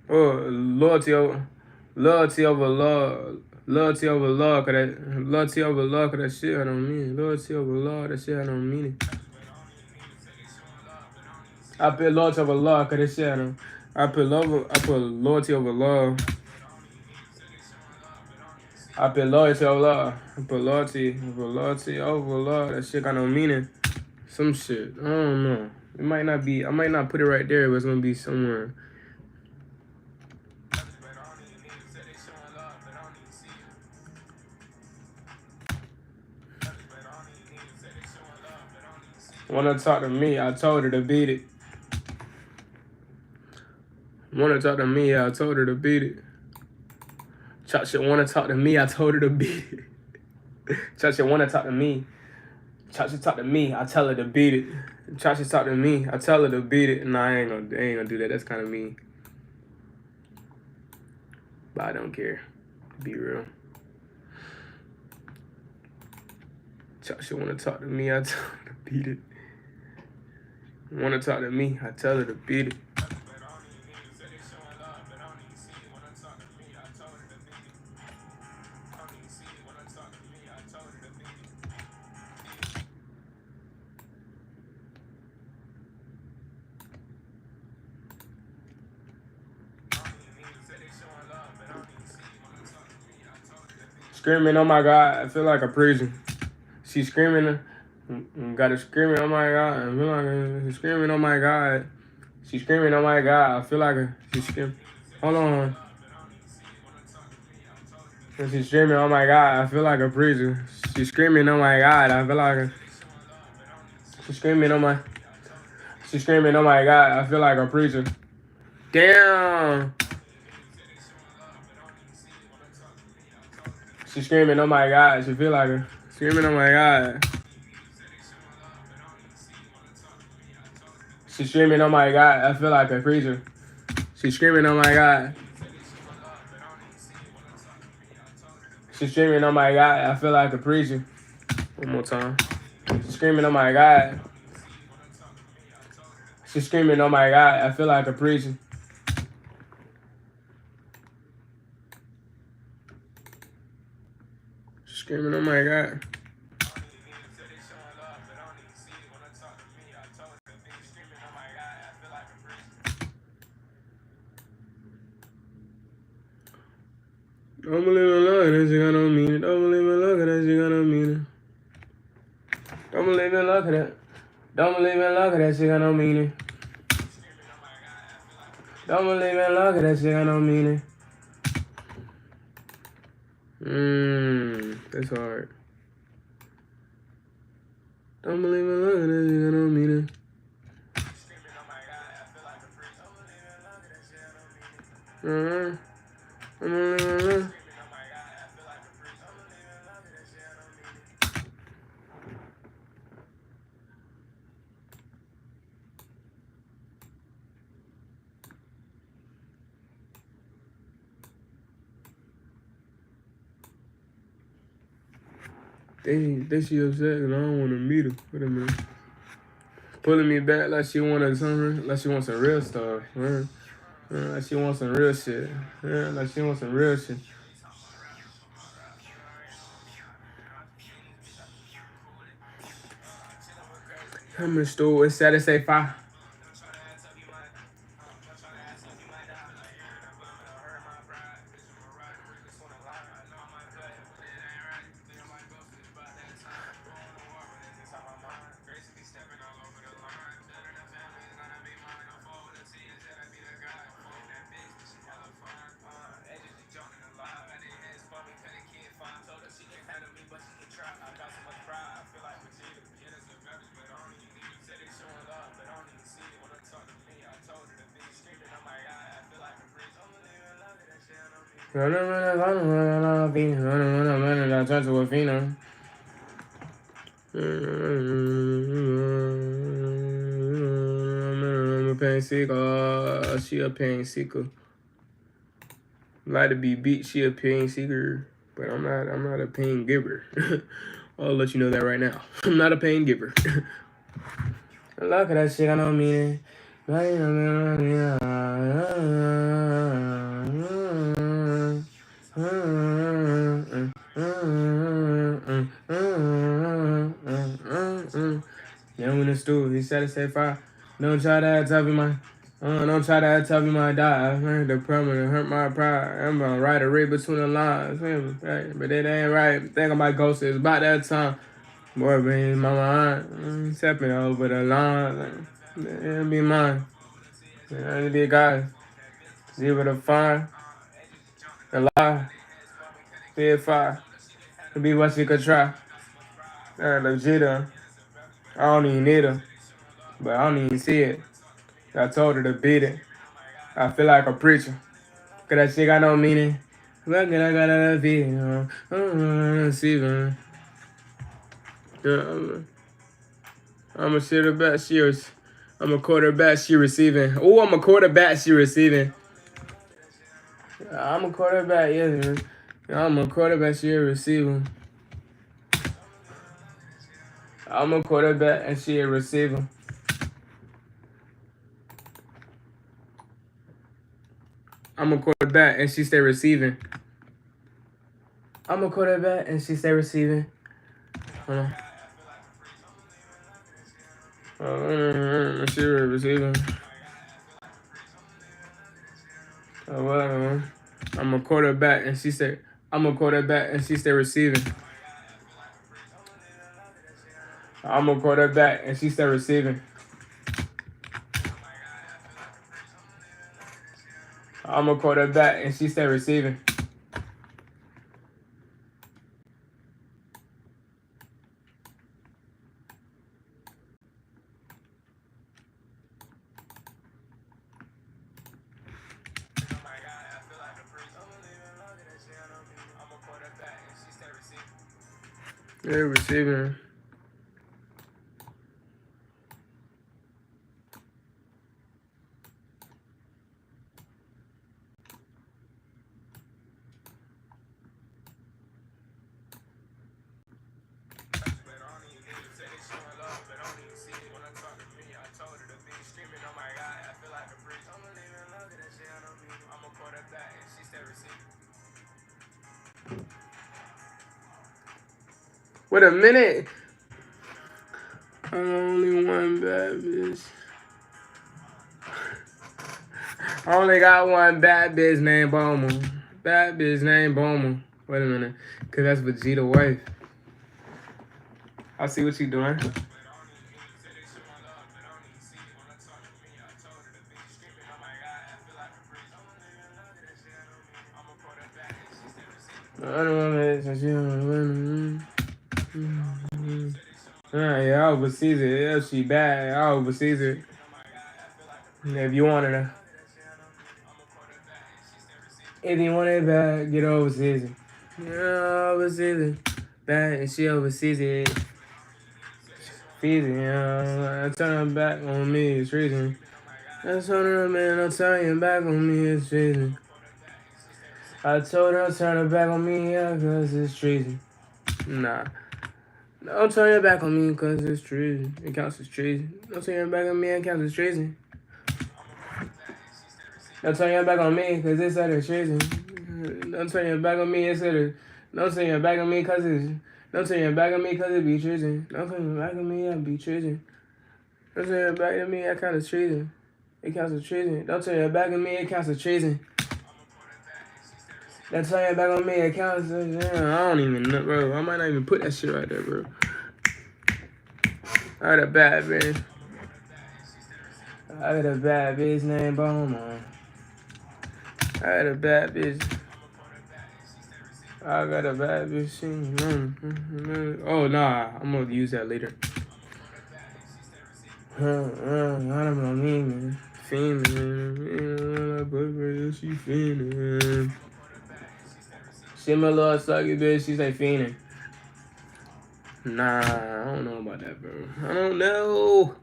Oh, loyalty over love. Loyalty over love, cause that shit had no meaning. Loyalty over love, that shit had no meaning. I put loyalty over love, cause that shit had no. I put loyalty over love. I put loyalty over love. I put loyalty over love. That shit got no meaning. Some shit. I don't know. It might not be. I might not put it right there, but it's gonna be somewhere. Wanna talk to me? I told her to beat it. Wanna talk to me? I told her to beat it. Chacha wanna talk to me? I told her to beat it. Chacha wanna talk to me? Chacha talk to me? I tell her to beat it. Chacha talk to me? I tell her to beat it. Nah, I ain't gonna do that. That's kind of mean. But I don't care. To be real. Chacha wanna talk to me? I tell her to beat it. Wanna talk to me? I tell her to beat it. Screaming, oh my God, I feel like a prison. She's screaming, got her screaming, oh my God, I feel like she's screaming, oh my God. She's screaming, oh my God, I feel like she's screaming. Hold on. She's screaming, oh my God, I feel like a prison. She's screaming, oh my God, I feel like she's screaming, oh my God, I feel like a preacher. Damn. She's screaming, oh my God. She feel like her. Screaming, oh my God. She's screaming, oh my God. I feel like a preacher. She's screaming, oh my God. She's screaming, oh my God. I feel like a preacher. One more time. She's screaming, oh my God. She's screaming, oh my God. I feel like a preacher. Screaming, oh my God. Don't believe in love, that shit got no meaning. Don't believe in love, that shit got no meaning. Don't believe in love, that. Don't believe in love, that shit got no meaning. Don't believe in love, that shit got no meaning. That's hard. Don't believe in love, I don't mean it. They she upset and I don't want to meet her. Wait a minute. Pulling me back like she wanted something, like she wants some real stuff. Like she wants some real shit. Like she wants some real shit. I'm in the store. It's Saturday, say 5. I turn to a phenom. I'm a pain seeker. She a pain seeker. Like to be beat. She a pain seeker, but I'm not a pain giver. I'll let you know that right now. I'm not a pain giver. I love that shit. I don't mean it. Yeah, I'm in the stool. He said to say 5. Don't try to tell me my. Don't try to tell me my die. I heard the permanent hurt my pride. I'm gonna write a read between the lines. But it ain't right. Think about ghosts. It's about that time. Boy, bring my mind. Stepping over the line. It'll be mine. It'll be a guy. 0 to 5. A lie. Be a 5. It'll be what she could try. Legit. I don't even need her. But I don't even see it. I told her to beat it. I feel like a preacher. Cause that shit got no meaning. Look at I got a feeling. Steven. I'm a quarterback. I'm a quarterback. She receiving. Oh, I'm a quarterback. She receiving. I'm a quarterback. Yeah, I'm a quarterback. She receiving. I'm a quarterback and she a receiver. I'm a quarterback and she stay receiving. I'm a quarterback and she stay receiving. Hold on. She receiving. Whatever. I'm a quarterback and she stay. I'm a quarterback and she stay receiving. I'm a quarterback and she stay receiving. I'm a quarterback and she stay receiving. Yeah, receiving. Wait a minute. I'm only one bad bitch. I only got one bad bitch named Bowman. Bad bitch named Bowman. Wait a minute. Cause that's Vegeta wife. I see what you doing. Yeah, I overseas it. Yeah, she bad. I overseas it. If you wanted her. If you want it bad, get overseas it. Yeah, overseas it. Bad, and she overseas it. Feezy, yeah. I turn her back on me, it's treason. I told her, man, don't turn your back on me, it's treason. I told her, turn her back on me, yeah, cause it's treason. Nah. Don't turn your back on me, cause it's treason. It counts as treason. Don't turn your back on me, it counts as treason. Don't turn your back on me, cause it's at a treason. Don't turn your back on me, it's at a... Don't turn your back on me, cause it's... Don't turn your back on me, cause it be treason. Don't turn your back on me, it be treason. Don't turn your back on me, it counts as treason. It counts as treason. Don't turn your back on me, it counts as treason. Don't turn your back on me, it counts as... I don't even know, bro. I might not even put that shit right there, bro. I had a bad bitch. I had a bad bitch named Bowman. I had a bad bitch. I got a bad bitch. Oh, nah. I'm gonna use that later. I don't know me, man. Fiendin'. She fiendin'. She my little sucky bitch. She say fiendin'. Nah, I don't know about that, bro. I don't know.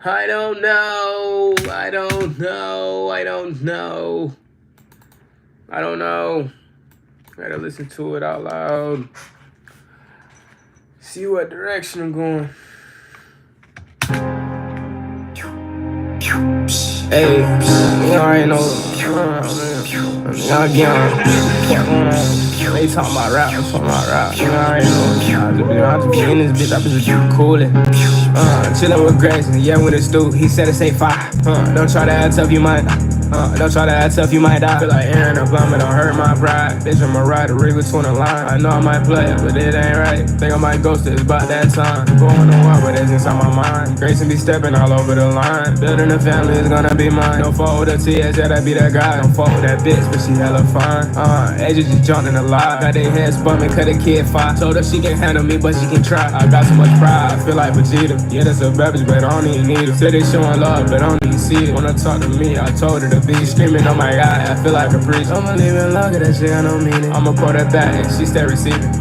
I don't know. I don't know. I don't know. I don't know. Gotta listen to it out loud. See what direction I'm going. Hey, you already know. Y'all they talking about rap, I'm talking about rap. You already know. I just be in this bitch, I just coolin'. Chillin' with Grayson, yeah, with his dude. He said it say 5. Don't try to act tough, you might. Don't try to act tough, you might die. Feel like Aaron or Plummet, don't hurt my pride. Bitch, I'm a rider, rig between the line. I know I might play it, but it ain't right. Think I might ghost it, it's about that time. Going to war, but it's inside my mind. Grayson be stepping all over the line. Building a family is gonna be mine. Don't fuck with the TS, yeah, that be that guy. Don't fuck with that bitch, but she hella fine. Edges just jumped in the lie. Got their head spun me, cut a kid 5. Told her she can handle me, but she can try. I got so much pride, I feel like Vegeta. Yeah, that's a bad bitch, but I don't even need her. Said they showing love, but I don't even see it. Wanna talk to me, I told her to be screaming, oh my god, I feel like a priest. I'ma leave it long, that shit, I don't mean it. I'ma pour that back, and she stay receiving.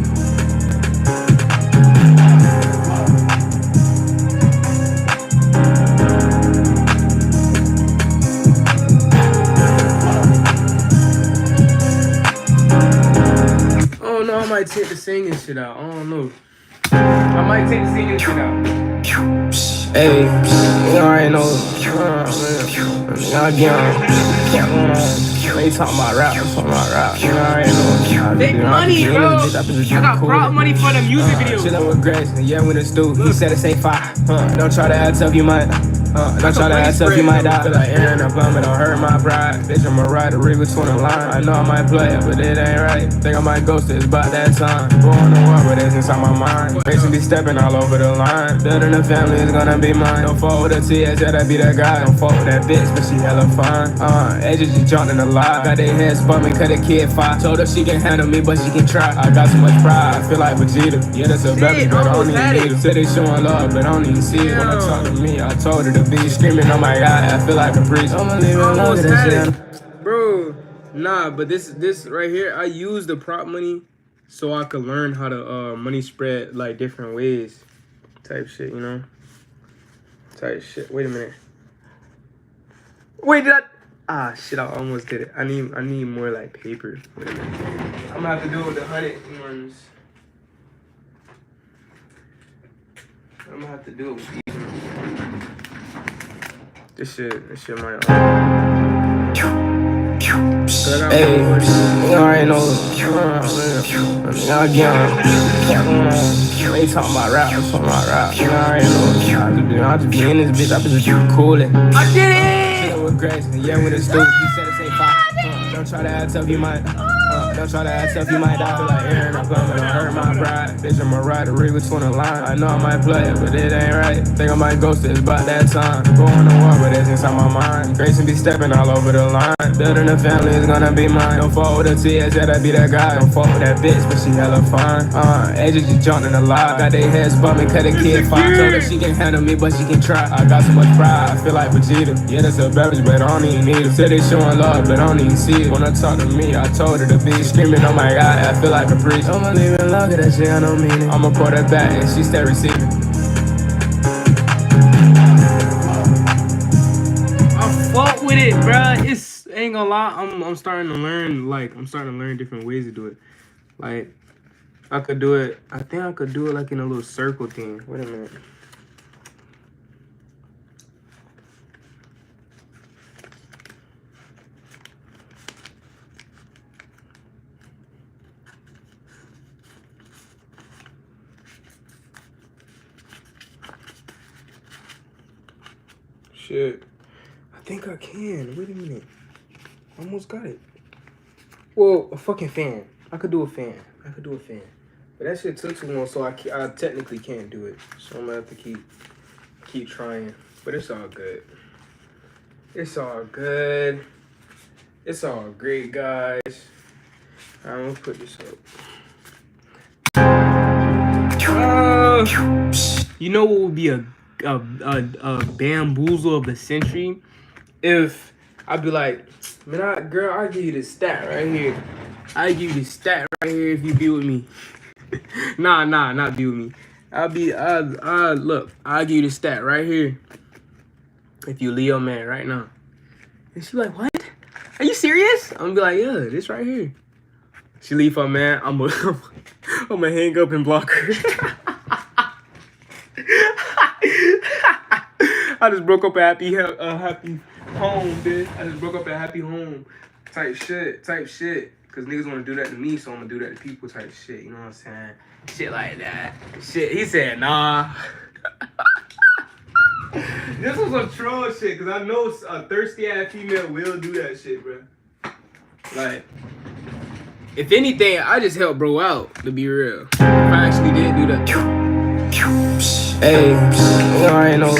Oh no, I might take the singing shit out. I don't know. I might take the singing shit out. Hey, you already know. Y'all they talking about rap, I'm talking about rap. You already know. Make money, bro. I got prop money for the music video. Chillin' with Grayson, yeah, with his dude. He said it say 5. Don't try to act tough, you might. Don't try to act tough, you might die. Feel like Aaron or Plummet, don't hurt my pride. Bitch, I'm a rider, rig between the line. I know I might play it, but it ain't right. Think I might ghost it, it's about that time. Going to war, but it's inside my mind. Grayson be stepping all over the line. Building a family is gonna be mine. Don't fuck with the TS, yeah, that be that guy. Don't fuck with that bitch, but she hella fine. Edges just jumped in the lie. Got their head spun me, cut a kid 5. Told her she can handle me, but she can try. I got so much pride, I feel like Vegeta. Yeah, that's a baby, but I don't even need it. Said they showing love, but I don't even see it. When I talk to me, I told her to be screaming, oh my god, I feel like a priest. I'ma leave it alone, that shit. Bro, nah, but this right here, I use the prop money so I could learn how to money spread like different ways. Type shit, you know? Type shit. Wait a minute. Wait, did I? Ah, shit, I almost did it. I need more like paper. Wait a minute. I'm gonna have to do it with the 100 ones. I'm gonna have to do it with these ones. This shit might. Hey, you already know. Y'all they talking about rap, I'm talking about rap. You already know. I just be in this bitch, I just coolin'. I did it! With Grayson, yeah, with his dude. He said it say 5. Don't try to act tough, you might. Don't try to act tough, you might die. Feel like Aaron, I'm coming, don't hurt my pride. Bitch, I'm a rider, read between the lines. I know I might play it, but it ain't right. Think I might ghost it, it's about that time. Going to war, but it's inside my mind. Grayson be stepping all over the line. Building a family is gonna be mine. Don't fall with a TS, yeah, that be that guy. Don't fall with that bitch, but she hella fine. Edges just jumping alive. Got they heads bumping, cut a kid fine. Told her she can handle me, but she can try. I got so much pride, I feel like Vegeta. Yeah, that's a beverage, but I don't even need it. Said they showing love, but I don't even see it. Wanna talk to me, I told her to be screaming, oh my god, I feel like a priest. Don't believe in love, that shit, I don't mean it. I'ma pour that back, and she stay receiving. I fuck with it, bruh. It's ain't gonna lie. I'm starting to learn. Like I'm starting to learn different ways to do it. Like I could do it. I think I could do it like in a little circle thing. Wait a minute. Shit. I think I can. Wait a minute. Almost got it. Well, a fucking fan. I could do a fan. But that shit took too long, so I technically can't do it. So I'm gonna have to keep trying. But it's all good. It's all good. It's all great, guys. I'm gonna put this up. You know what would be a bamboozle of the century? If I'd be like, man, I'll give you this stat right here. I'll give you this stat right here if you be with me. Nah, not be with me. Look, I'll give you this stat right here. If you Leo man right now. And she like, what? Are you serious? I'm gonna be like, yeah, this right here. She leave her man, I'm gonna hang up and block her. I just broke up a happy home, bitch. I just broke up a happy home type shit. Cause niggas wanna do that to me, so I'm gonna do that to people type shit. You know what I'm saying? Shit like that. Shit, he said, nah. This was some troll shit, cause I know a thirsty ass female will do that shit, bro. Like, if anything, I just helped bro out, to be real. If I actually did do that. Hey, I ain't know.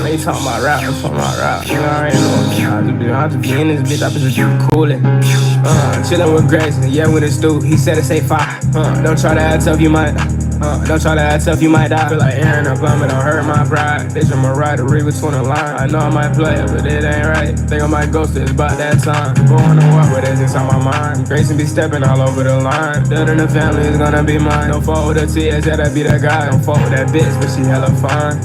They talking about rap, I ain't know. I just be in this bitch, I just coolin'. Chillin' with Grayson, yeah, with his dude. He said it say 5. Don't try to act tough, you might. Don't try to act tough, you might die. Feel like Aaron, I'm coming, don't hurt my pride. Bitch, I'm a rider, read between the lines. I know I might play it, but it ain't right. Think I might ghost it, it's about that time. Going to war, but it's inside my mind. Grayson be stepping all over the line. Building a family is gonna be mine. Don't fall with a TS, yeah, that be that guy. Don't fall with that bitch, but she hella fine.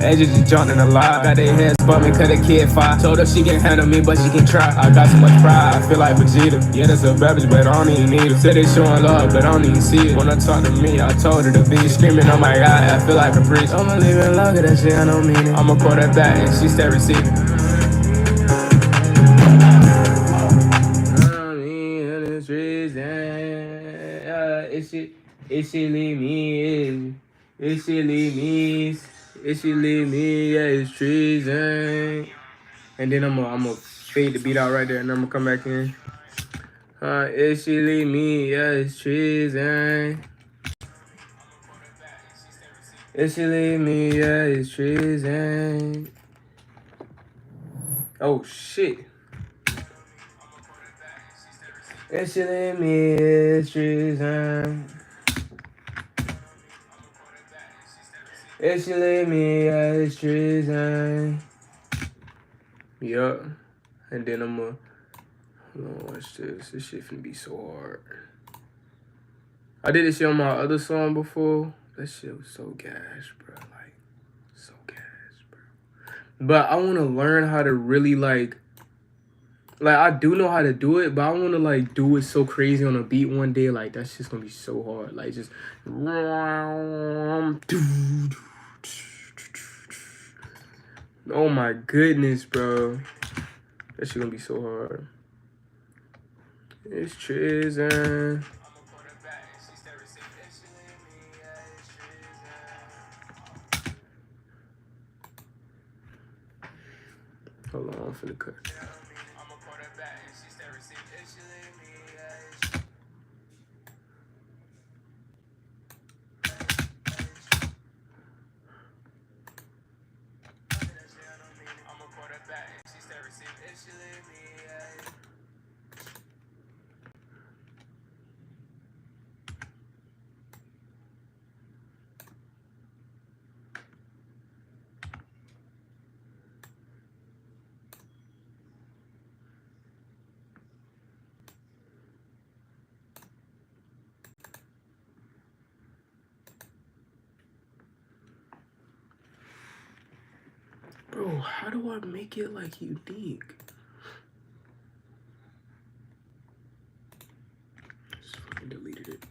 Edges just jumping alive. Got they heads bumping, cut a kid fine. Told her she can handle me, but she can try. I got so much pride, I feel like Vegeta. Yeah, that's a beverage, but I don't even need it. Said they showing love, but I don't even see it. Wanna talk to me, I told her to be screaming, oh my god, I feel like a priest. Don't believe in love, that shit, I don't mean it. I'ma pour that back, and she stay receiving. If she leave me, yeah, it's treason. And then I'm fade the beat out right there, and I'm gonna come back in. If she leave me, yeah, it's treason. If she leave me, yeah, it's treason. Oh shit. If she leave me, it's treason. If she leave me, yeah, it's treason. Yup. And then I'm gonna watch this. This shit finna be so hard. I did this shit on my other song before. That shit was so gas, bro. Like, so gas, bro. But I wanna learn how to really like I do know how to do it, but I wanna like do it so crazy on a beat one day. Like that's just gonna be so hard. Like just oh my goodness, bro. That shit gonna be so hard. It's treason. Hold on, I'm finna cut. Bro, how do I make it like unique? Just fucking deleted it.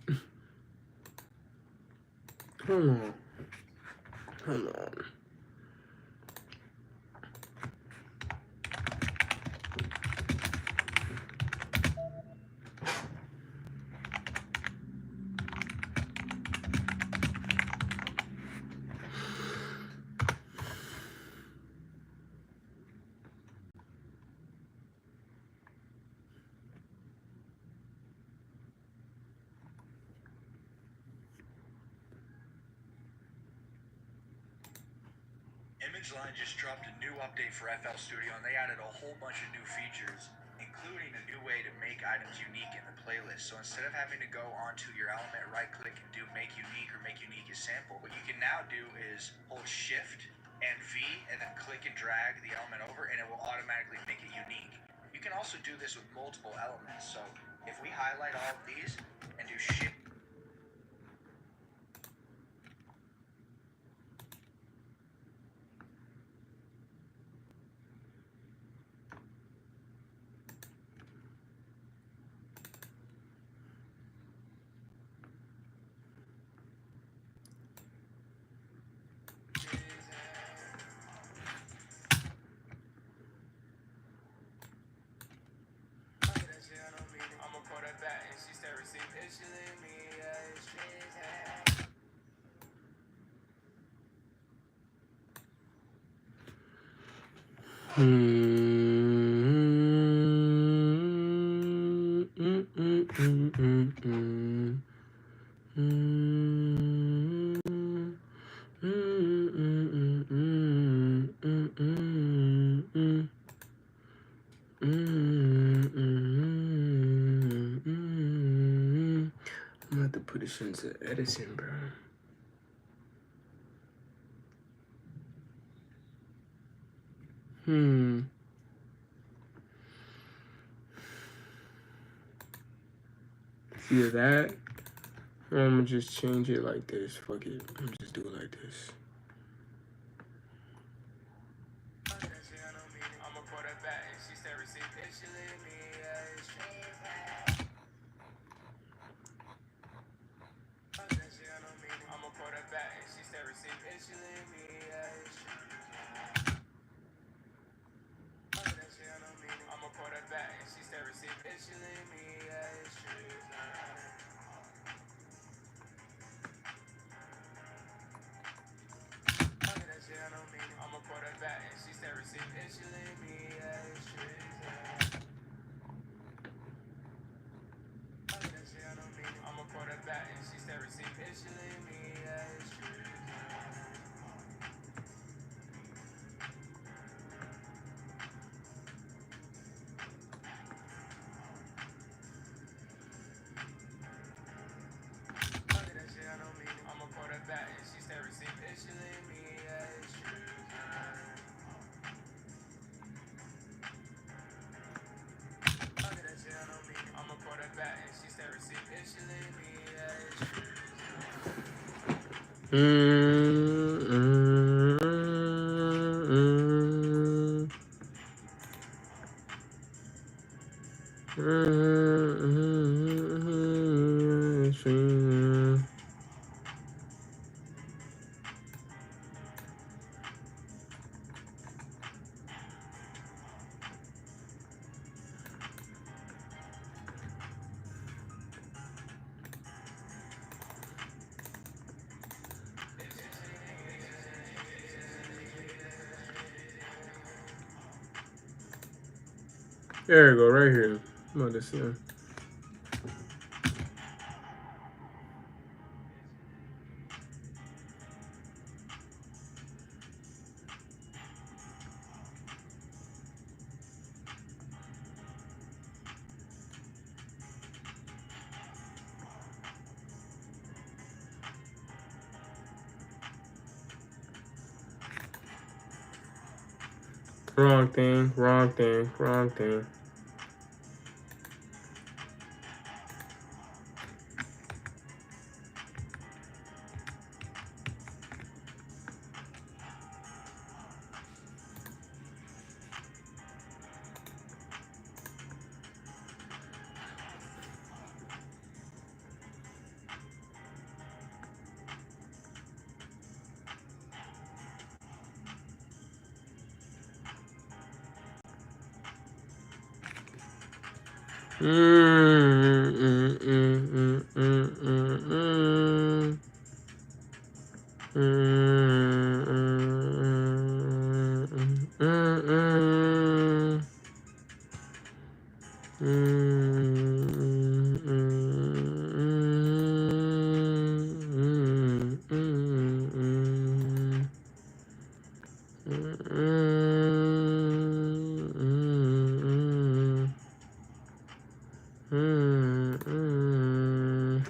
Hold on. Hold on. ImageLine just dropped a new update for FL Studio, and they added a whole bunch of new features, including a new way to make items unique in the playlist. So instead of having to go onto your element, right-click, and do Make Unique or Make Unique as Sample, what you can now do is hold Shift and V, and then click and drag the element over, and it will automatically make it unique. You can also do this with multiple elements. So if we highlight all of these and do Shift, I'm gonna have to put this into editing, bro. Either that, or I'm gonna just change it like this. Fuck it. I'm gonna just do it like this. There we go, right here. I'm about to see him. Wrong thing, wrong thing, wrong thing.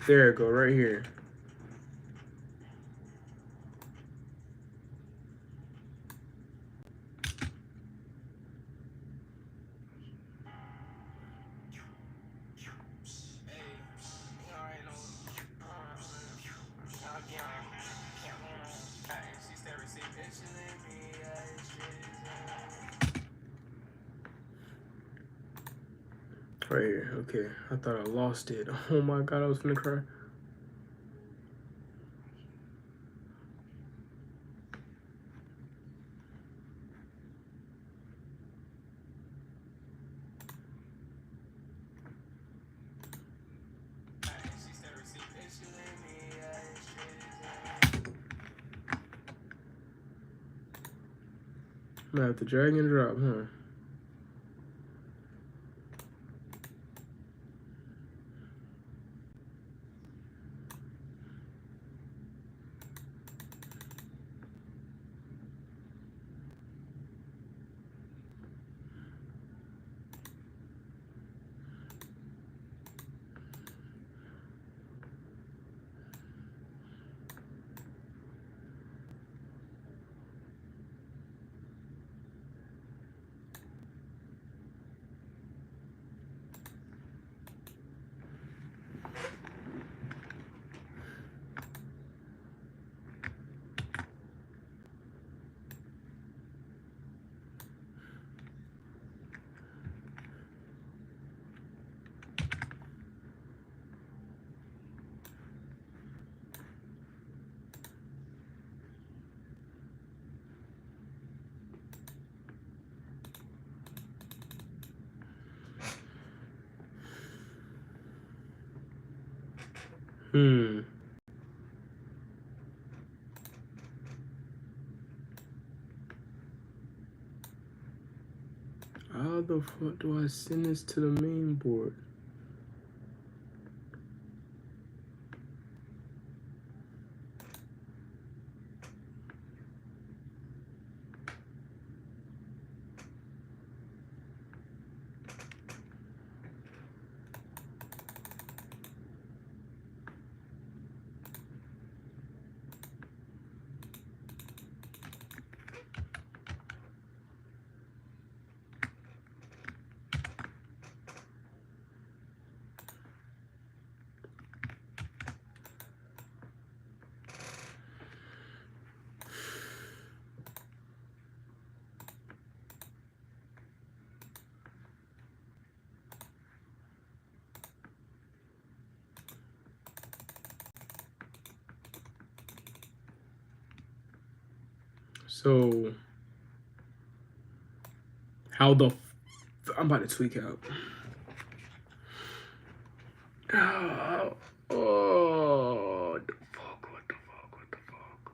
There it go, right here. Right here, okay. I thought I lost it. Oh my god, I was gonna cry. I'm gonna have to drag and drop, huh? How the fuck do I send this to the main board? So, how the I'm about to tweak out. Oh, what the fuck, what the fuck, what the fuck?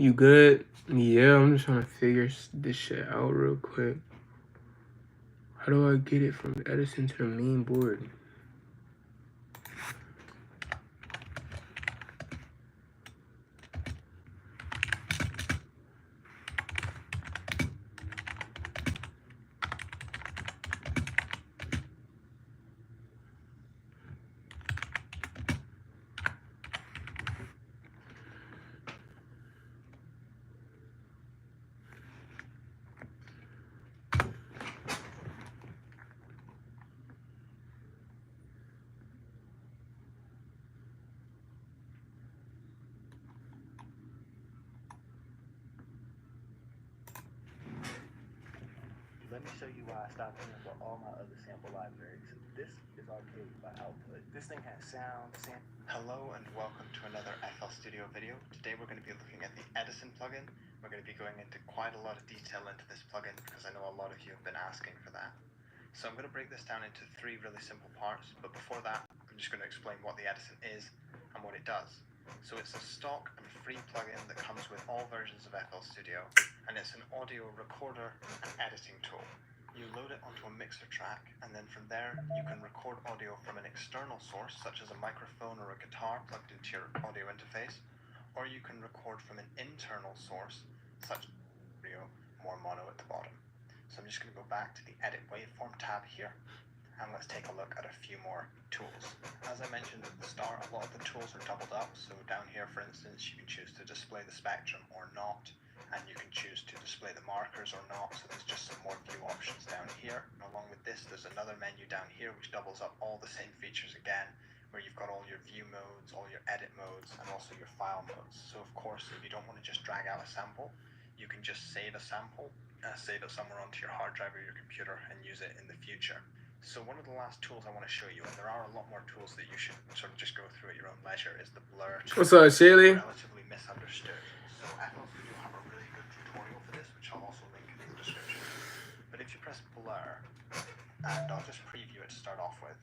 You good? Yeah, I'm just trying to figure this shit out real quick. How do I get it from Edison to the main board? Let me show you why I stopped paying for all my other sample libraries. This is Arcade by Output. This thing has sound, Hello and welcome to another FL Studio video. Today we're going to be looking at the Edison plugin. We're going to be going into quite a lot of detail into this plugin because I know a lot of you have been asking for that. So I'm going to break this down into 3 really simple parts, but before that, I'm just going to explain what the Edison is and what it does. So it's a stock and free plugin that comes with all versions of FL Studio, and it's an audio recorder and editing tool. You load it onto a mixer track, and then from there you can record audio from an external source, such as a microphone or a guitar plugged into your audio interface, or you can record from an internal source, such as audio, more mono at the bottom. So I'm just going to go back to the Edit Waveform tab here, and let's take a look at a few more tools. As I mentioned at the start, a lot of the tools are doubled up, so down here for instance you can choose to display the spectrum or not, and you can choose to display the markers or not, so there's just some more view options down here. And along with this there's another menu down here which doubles up all the same features again, where you've got all your view modes, all your edit modes, and also your file modes. So of course if you don't want to just drag out a sample, you can just save a sample, save it somewhere onto your hard drive or your computer and use it in the future. So one of the last tools I want to show you, and there are a lot more tools that you should sort of just go through at your own leisure, is the blur tool. What's up, Shaley? Relatively misunderstood. So FL Studio have a really good tutorial for this, which I'll also link in the description. But if you press blur, and I'll just preview it to start off with,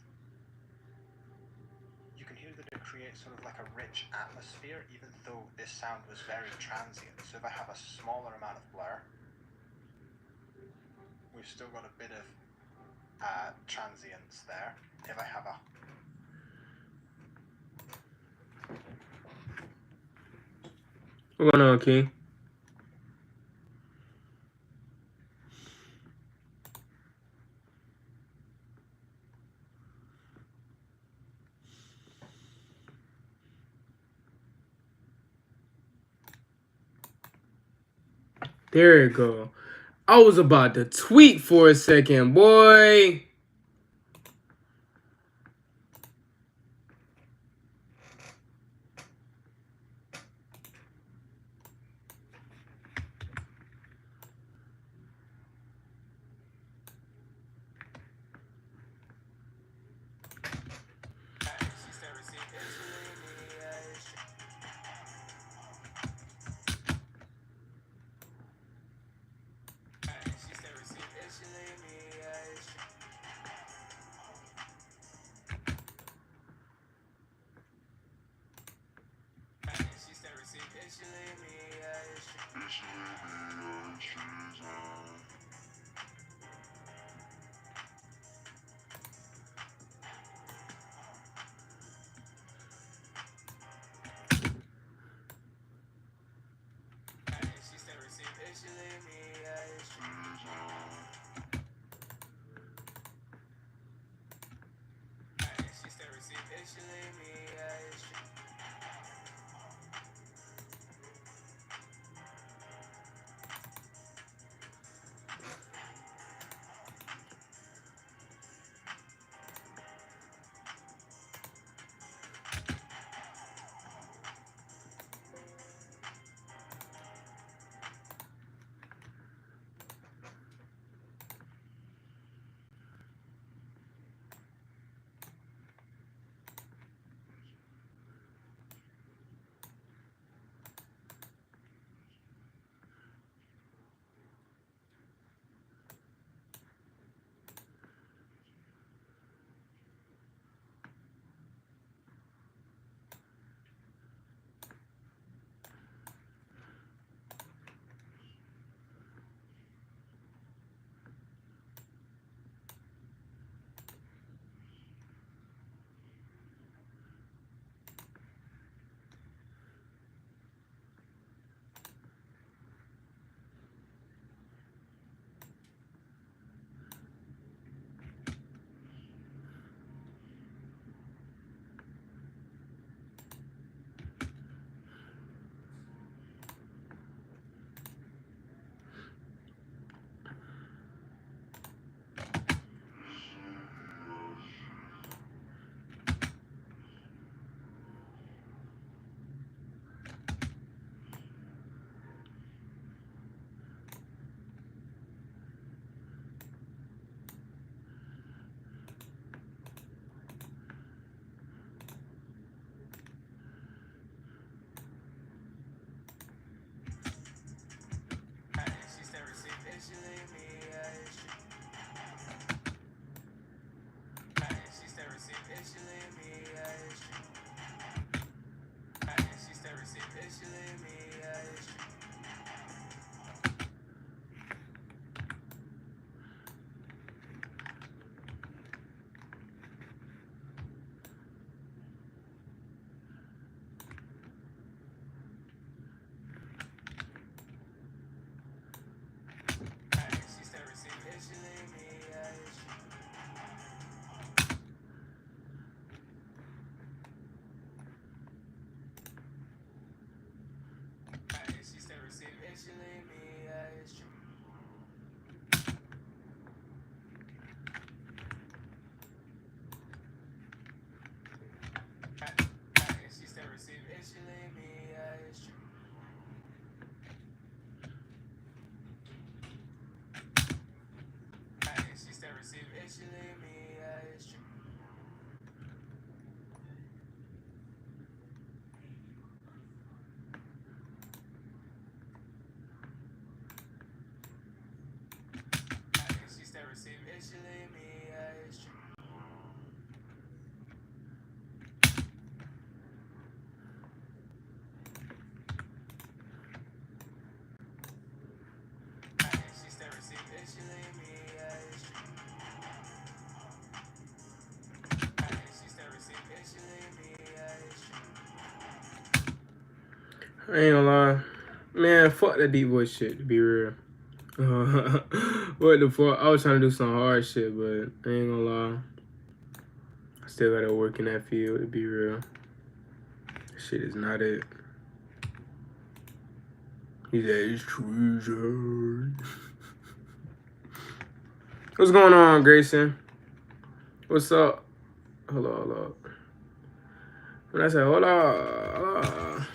you can hear that it creates sort of like a rich atmosphere, even though this sound was very transient. So if I have a smaller amount of blur, we've still got a bit of transients there. If I have a What's going on, King? There you go. I was about to tweet for a second, boy. I ain't gonna lie. Man, fuck that deep voice shit, to be real. What the fuck? I was trying to do some hard shit, but I ain't gonna lie. I still gotta work in that field, to be real. Shit is not it. He said it's treason. What's going on, Grayson? What's up? Hold on. When I say hold on.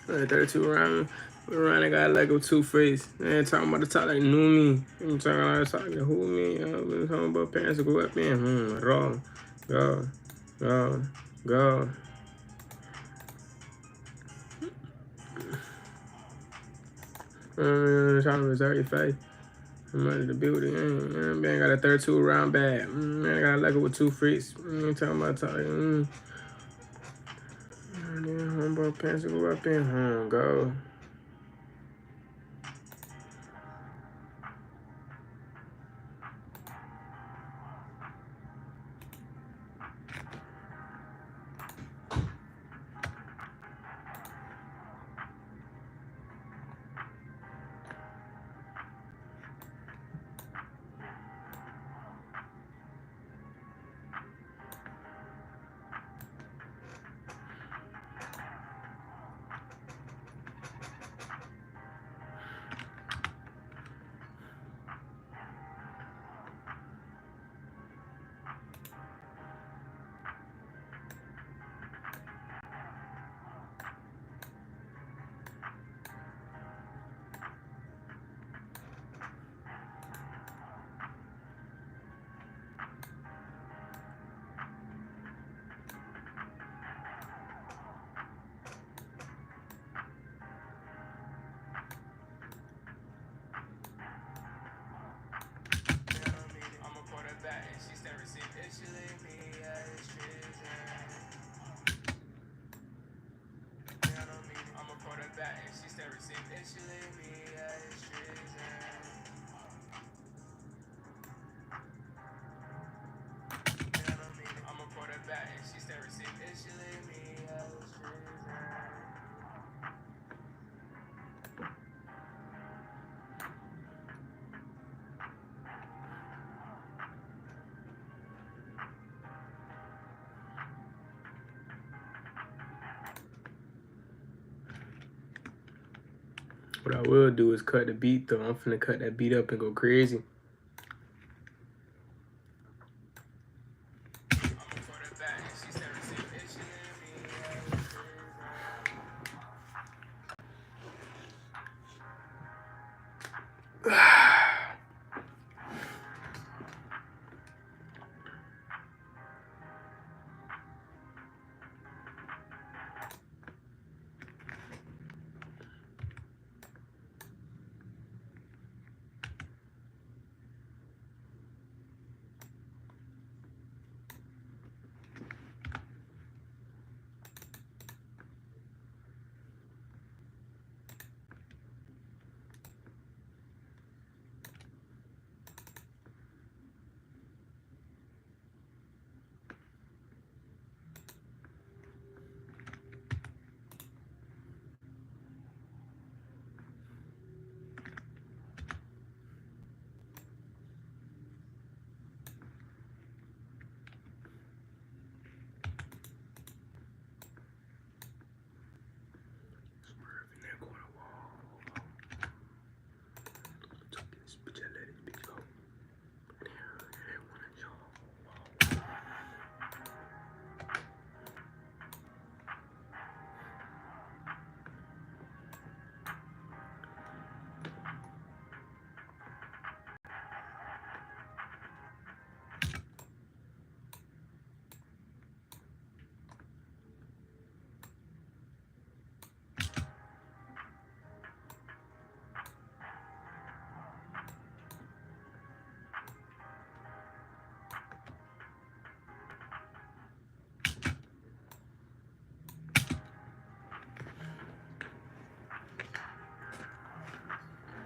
Like 32 round. Around I got like a two-face. They ain't talking about the talk like knew me. I'm talking about the talk like who me. I've been talking about parents to go up in. Wrong. Go. Trying to reserve your face. I'm under the building. Man, got a 32 round bag. Man, I got like it with two freaks. Talking about talking. Homeboy parents to go up in. Go. What I will do is cut the beat though. I'm finna cut that beat up and go crazy.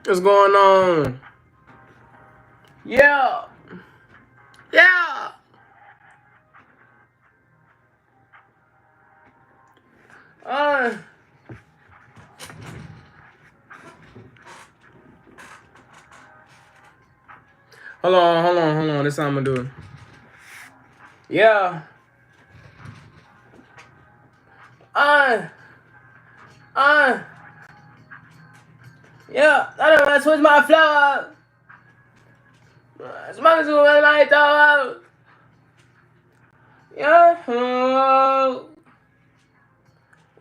What's going on? Yeah. Yeah. Hold on. This how I'm gonna do it. Yeah. Yeah. I don't want to switch my flow up. Smoke to my light up. Yeah.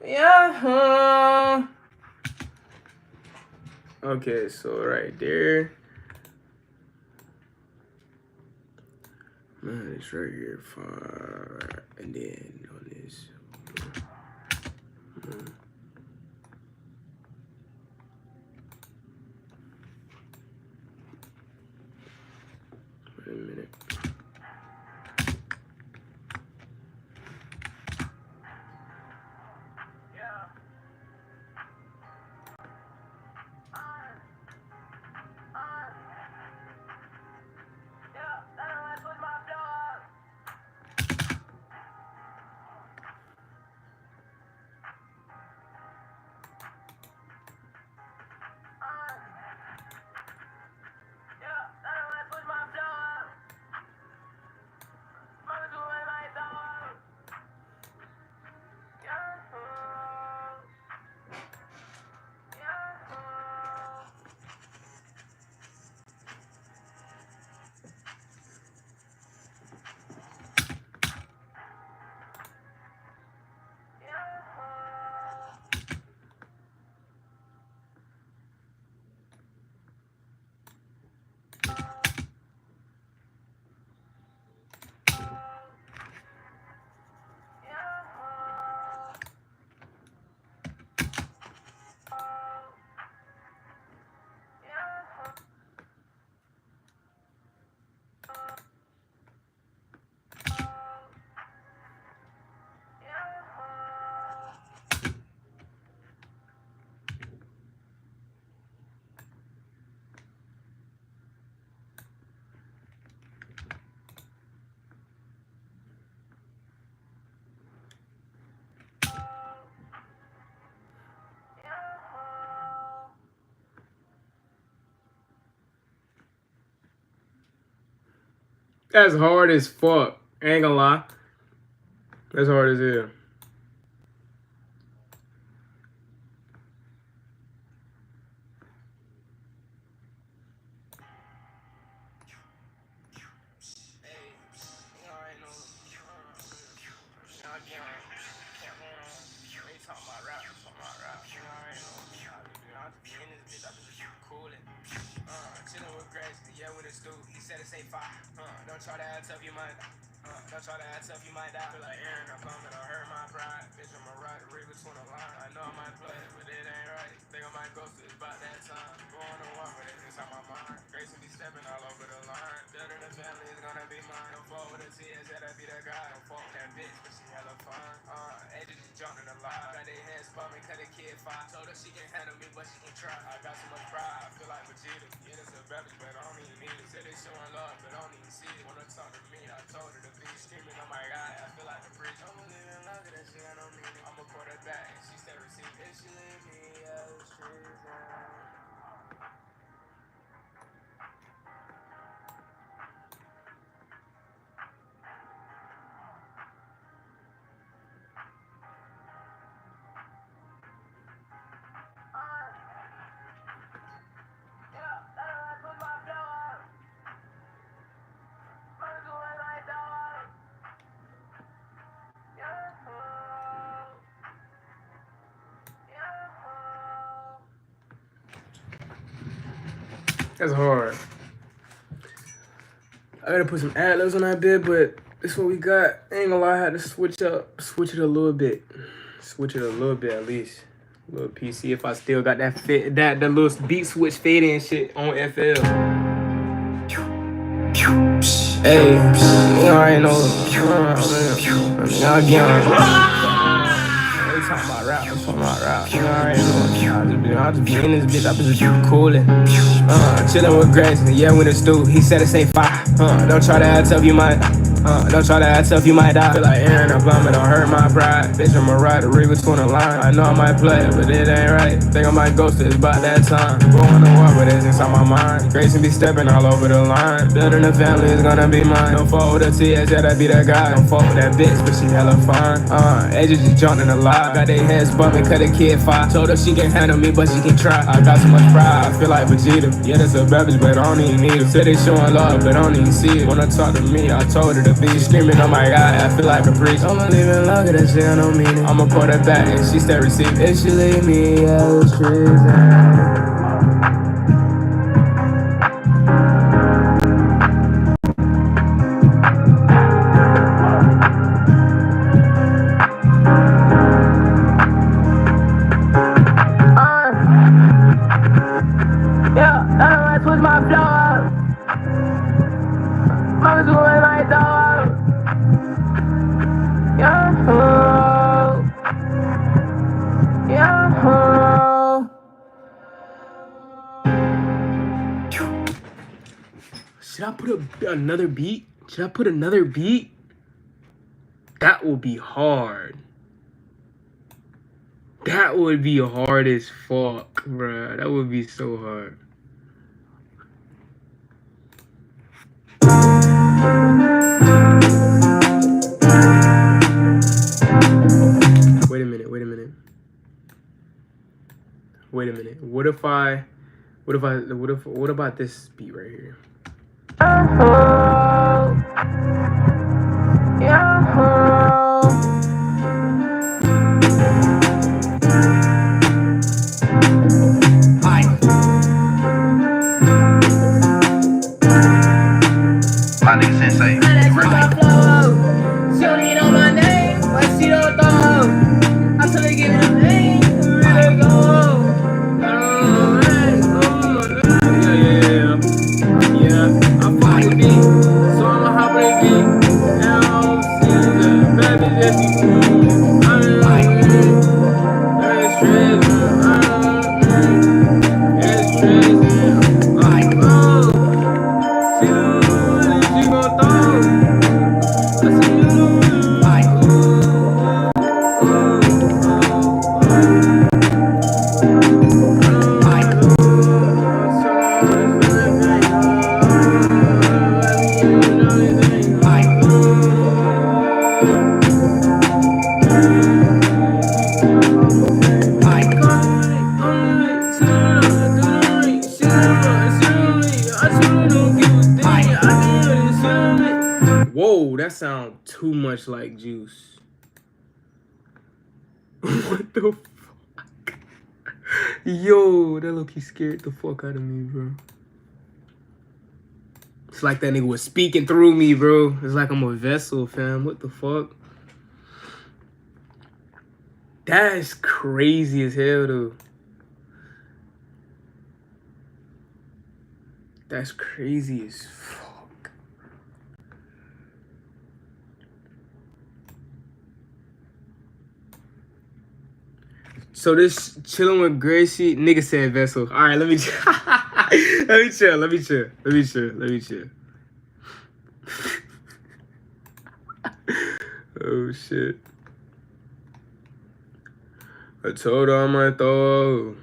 Yeah. Okay, so right there. It's right here, far, and then on this. Wait a minute. That's hard as fuck. Ain't gonna lie. That's hard as hell. act tough, you might. Don't try to act tough, you might die. Feel like Aaron, I'm coming, don't hurt my pride. Bitch, I'm a rider, read between the lines. I know I might play it, but it ain't right. Think I might ghost it, it's about that time. Going to war, but it's inside my mind. Grace will be stepping all over the line. Building a family is gonna be mine. Don't fall with the tears, that'll be the guy. Don't fall with that bitch, but she hella fine. Edges just jumping a lot. Got their head spot me, cut a kid 5. Told her she can handle me, but she can try. I got so much pride, I feel like Vegeta. Yeah, that's a beverage, but I don't even need it. Said they showing love, but I don't even see it. Wanna talk to me, I told her to be screaming, oh my god, I feel like the bridge. I'm living love, that shit, I don't mean it. I'm a quarterback, and she said receive it. She leave me out the streets now. That's hard. I gotta put some ad-libs on that bit, but this is what we got. Ain't gonna lie, I had to switch it a little bit. Switch it a little bit at least. A little PC if I still got that fit, that little beat switch fade in shit on FL. Hey, you already know. Y'all get on. They talking about rap, I'm talking about rap. You already know. I just be in this bitch, I just be coolin'. Chillin' with Grayson, yeah, with the stew. He said it's A5. Don't try to act tough, you might. Don't try to act tough, you might die. Feel like Aaron, I'm blumming, don't hurt my pride. Bitch, I'm a rider, read between the lines. I know I might play it, but it ain't right. Think I might ghost it, it's about that time. Going to war, but it's inside my mind. Grayson be stepping all over the line. Building a family is gonna be mine. Don't fall with the TS, yeah, that be that guy. Don't fall with that bitch, but she hella fine. Edges just jumping a lot. Got their heads bumping, cut a kid 5. Told her she can handle me, but she can try. I got so much pride, I feel like Vegeta. Yeah, that's a beverage, but I don't even need it. Said they showing love, but I don't even see it. Wanna talk to me, I told her to be screaming, oh my god, I feel like a priest. I'm gonna leave it love, that shit, I don't mean it. I'm a quarterback, and she said receive. If she leave me out the streets now. Should I put another beat? Should I put another beat? That would be hard. That would be hard as fuck, bruh. That would be so hard. Wait a minute. What about this beat right here? My nigga Sensei. She don't even know my name, but she don't know. I told her give me the name, really go. Yeah, I'm fucking beat, so I'ma hop on the beat. Now I'm seeing the baby that be cool. I'm like, it's crazy. It's crazy. She gon' throw. I see you. Whoa, that sound too much like Juice. What the fuck? Yo, that look, he scared the fuck out of me, bro. It's like that nigga was speaking through me, bro. It's like I'm a vessel, fam. What the fuck? That's crazy as hell, though. That's crazy as fuck. So this chilling with Gracie, nigga said vessel. All right, let me let me chill. Let me chill. Let me chill. Let me chill. Oh shit. I told her I'm gonna throw.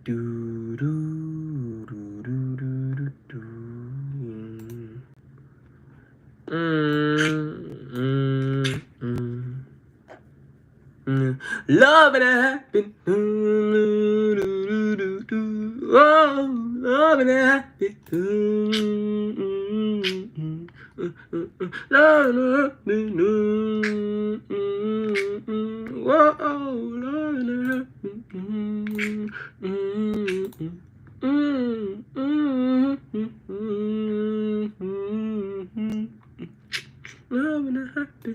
Do do do do do do do. Love and happen. Oh, love and happen. Love and happen. Whoa, love and happen. Love and happy.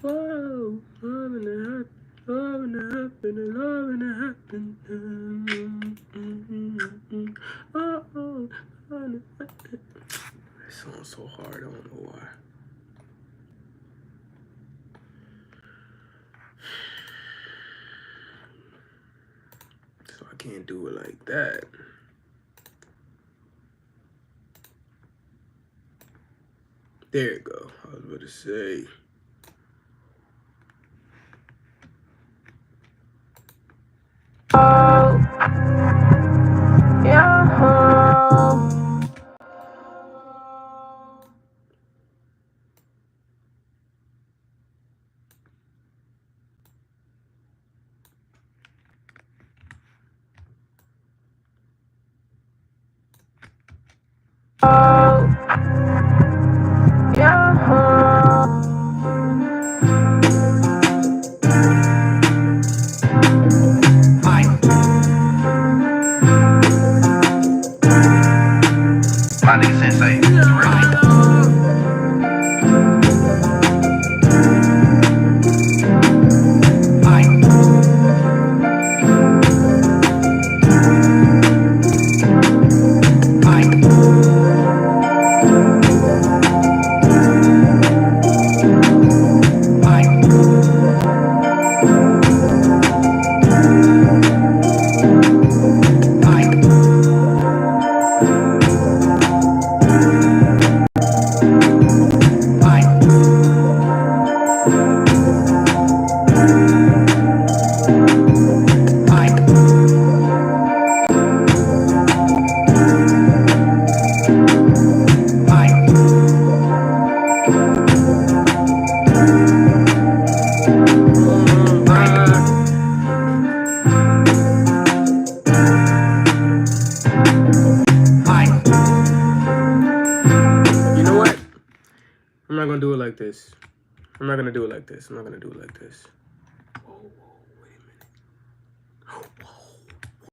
Whoa, love and happy. Love and happy. Love and happy. Oh, love and happy. This song's so hard. I don't know why. So I can't do it like that. There you go. I was about to say. My nigga Sensei. I'm not gonna do it like this. I'm not gonna do it like this. I'm not gonna do it like this. Whoa, wait a minute.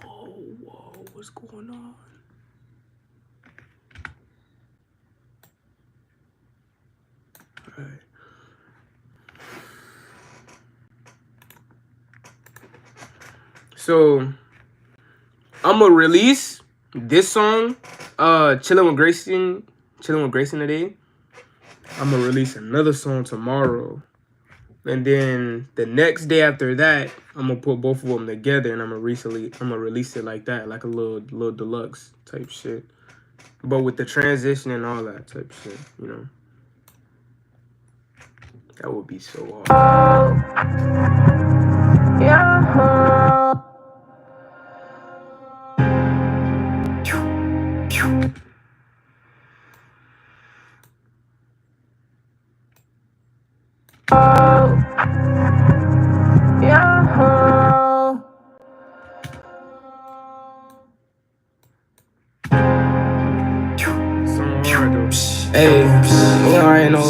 Whoa, what's going on? All right. So I'm gonna release this song, chilling with Grayson today. I'm gonna release another song tomorrow, and then the next day after that, I'm gonna put both of them together, and I'm gonna release it like that, like a little deluxe type shit, but with the transition and all that type shit, you know. That would be so hard. Hey, you already know.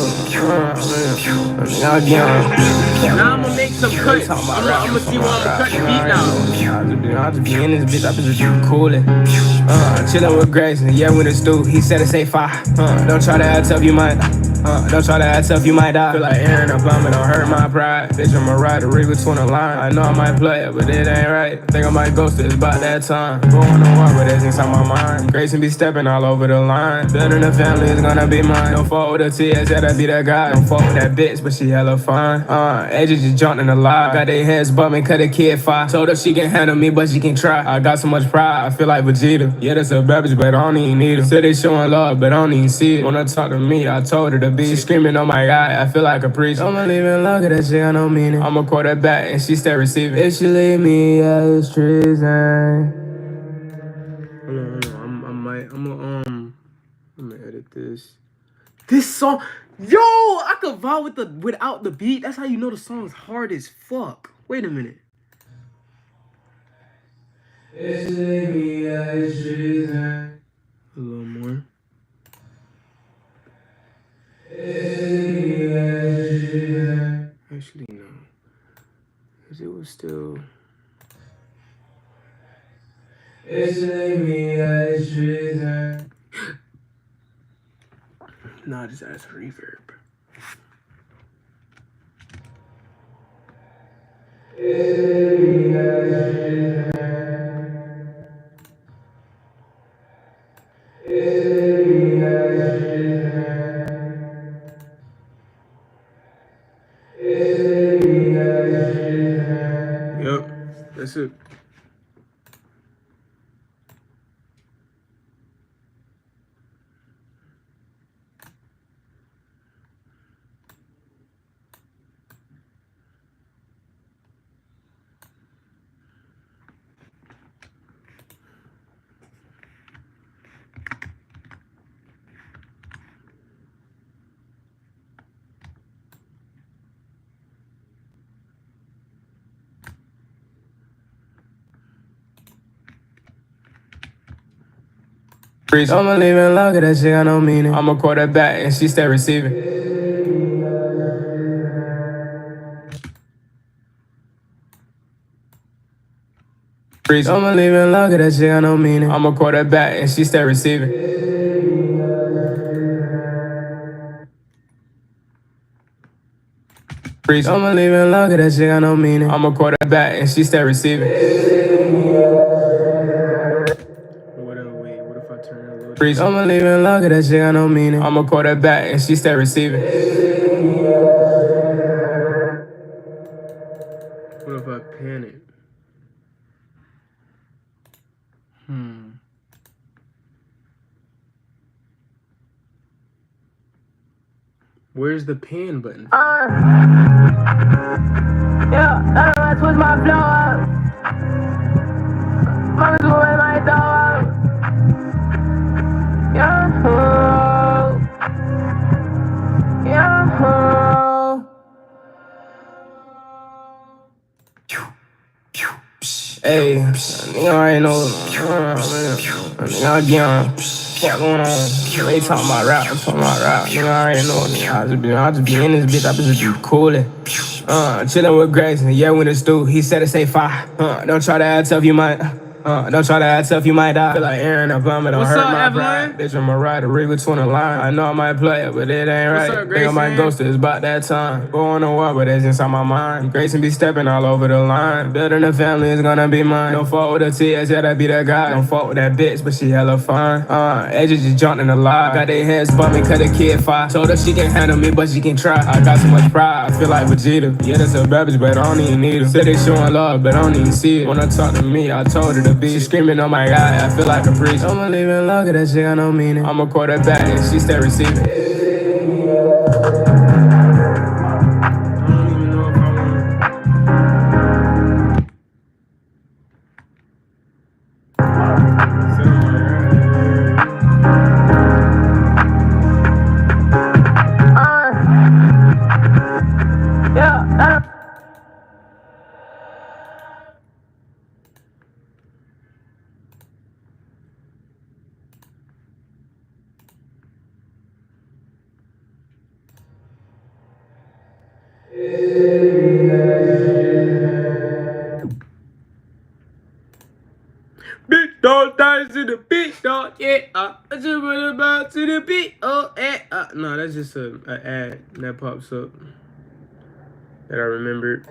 Nigga, again. Now I'ma make some cuts. I'ma see where I'ma cut the beat now. I just be in this bitch, I just be coolin'. Chillin' with Grayson, yeah, with his dude. He said it's A5. Don't try to act tough, you might. Don't try to act tough, you might die. Feel like Aaron, I'm plumbing, don't hurt my pride. Bitch, I'ma ride the rig between the line. I know I might play it, but it ain't right. Think I might ghost it, it's about that time. Going to war, but it's inside my mind. Grayson be stepping all over the line. Building a family is gonna be mine. Don't fuck with the TS, yeah, that be that guy. Don't fuck with that bitch, but she hella fine. Edges just jumped in the lie. Got their heads bumping, cut a kid fire. Told her she can handle me, but she can try. I got so much pride, I feel like Vegeta. Yeah, that's a beverage, but I don't even need her. Said they showing love, but I don't even see it. Wanna talk to me, I told her to be. She screaming on my guy, I feel like a preacher. I'ma leave it look at that shit, I don't mean it. I'ma quarterback and she stay receiving. If she leave me, yeah, it's treason. Hold on. I'm gonna edit this. This song, yo, I could vibe without the beat. That's how you know the song's hard as fuck. Wait a minute. If she leave me, yeah, it's treason. A little more. Actually, no. Cause it was still. Nah, just add some reverb. Yep, that's it. I'ma leave it look at that shit, I don't mean it. I'ma quarterback and she stay receiving. I'ma leave it look at that shit, I don't mean it. I'ma quarterback and she stay receiving. I'ma leave it look at that shit, I don't mean it. I'ma quarterback and she stay receiving. Wait, what if I turn it a little? I'ma leave it look at that shit, I don't mean it. I'ma quarterback and she stay receiving. What if I pan it? Where's the pan button? Yeah, I switch my flow up. Mama's away my throw up. Yeah, yeah. Hey, nigga already know. Nigga again. What's going on? They talking about rap. Nigga already know. Nigga, I just be in this bitch. I just be coolin'. Chillin' with Grayson, yeah, with his dude. He said it's A5. Don't try to act tough, you might. Don't try to act tough, you might die. Feel like Aaron, I'm plumbing, don't hurt my pride. Bitch, I'ma ride the rig between the line. I know I might play it, but it ain't right. Think I might ghost it, it's about that time. Going to war, but it's inside my mind. Grayson be stepping all over the line. Building a family is gonna be mine. Don't fuck with the TS, yeah, that be that guy. Don't fuck with that bitch, but she hella fine. Edges just jumped in the lie. Got their heads bumping, cut a kid fire. Told her she can handle me, but she can try. I got so much pride, I feel like Vegeta. Yeah, that's a beverage, but I don't even need her. Said they showing love, but I don't even see it. Wanna talk to me, I told her to be. She screaming on my guy, I feel like a preacher. I'ma leave it look at that shit, I don't mean it. I'ma quarterback and she stay receiving. Big dog dies to the big dog, yeah. I just went about to the beat, oh, yeah. No, that's just a ad that pops up that I remembered.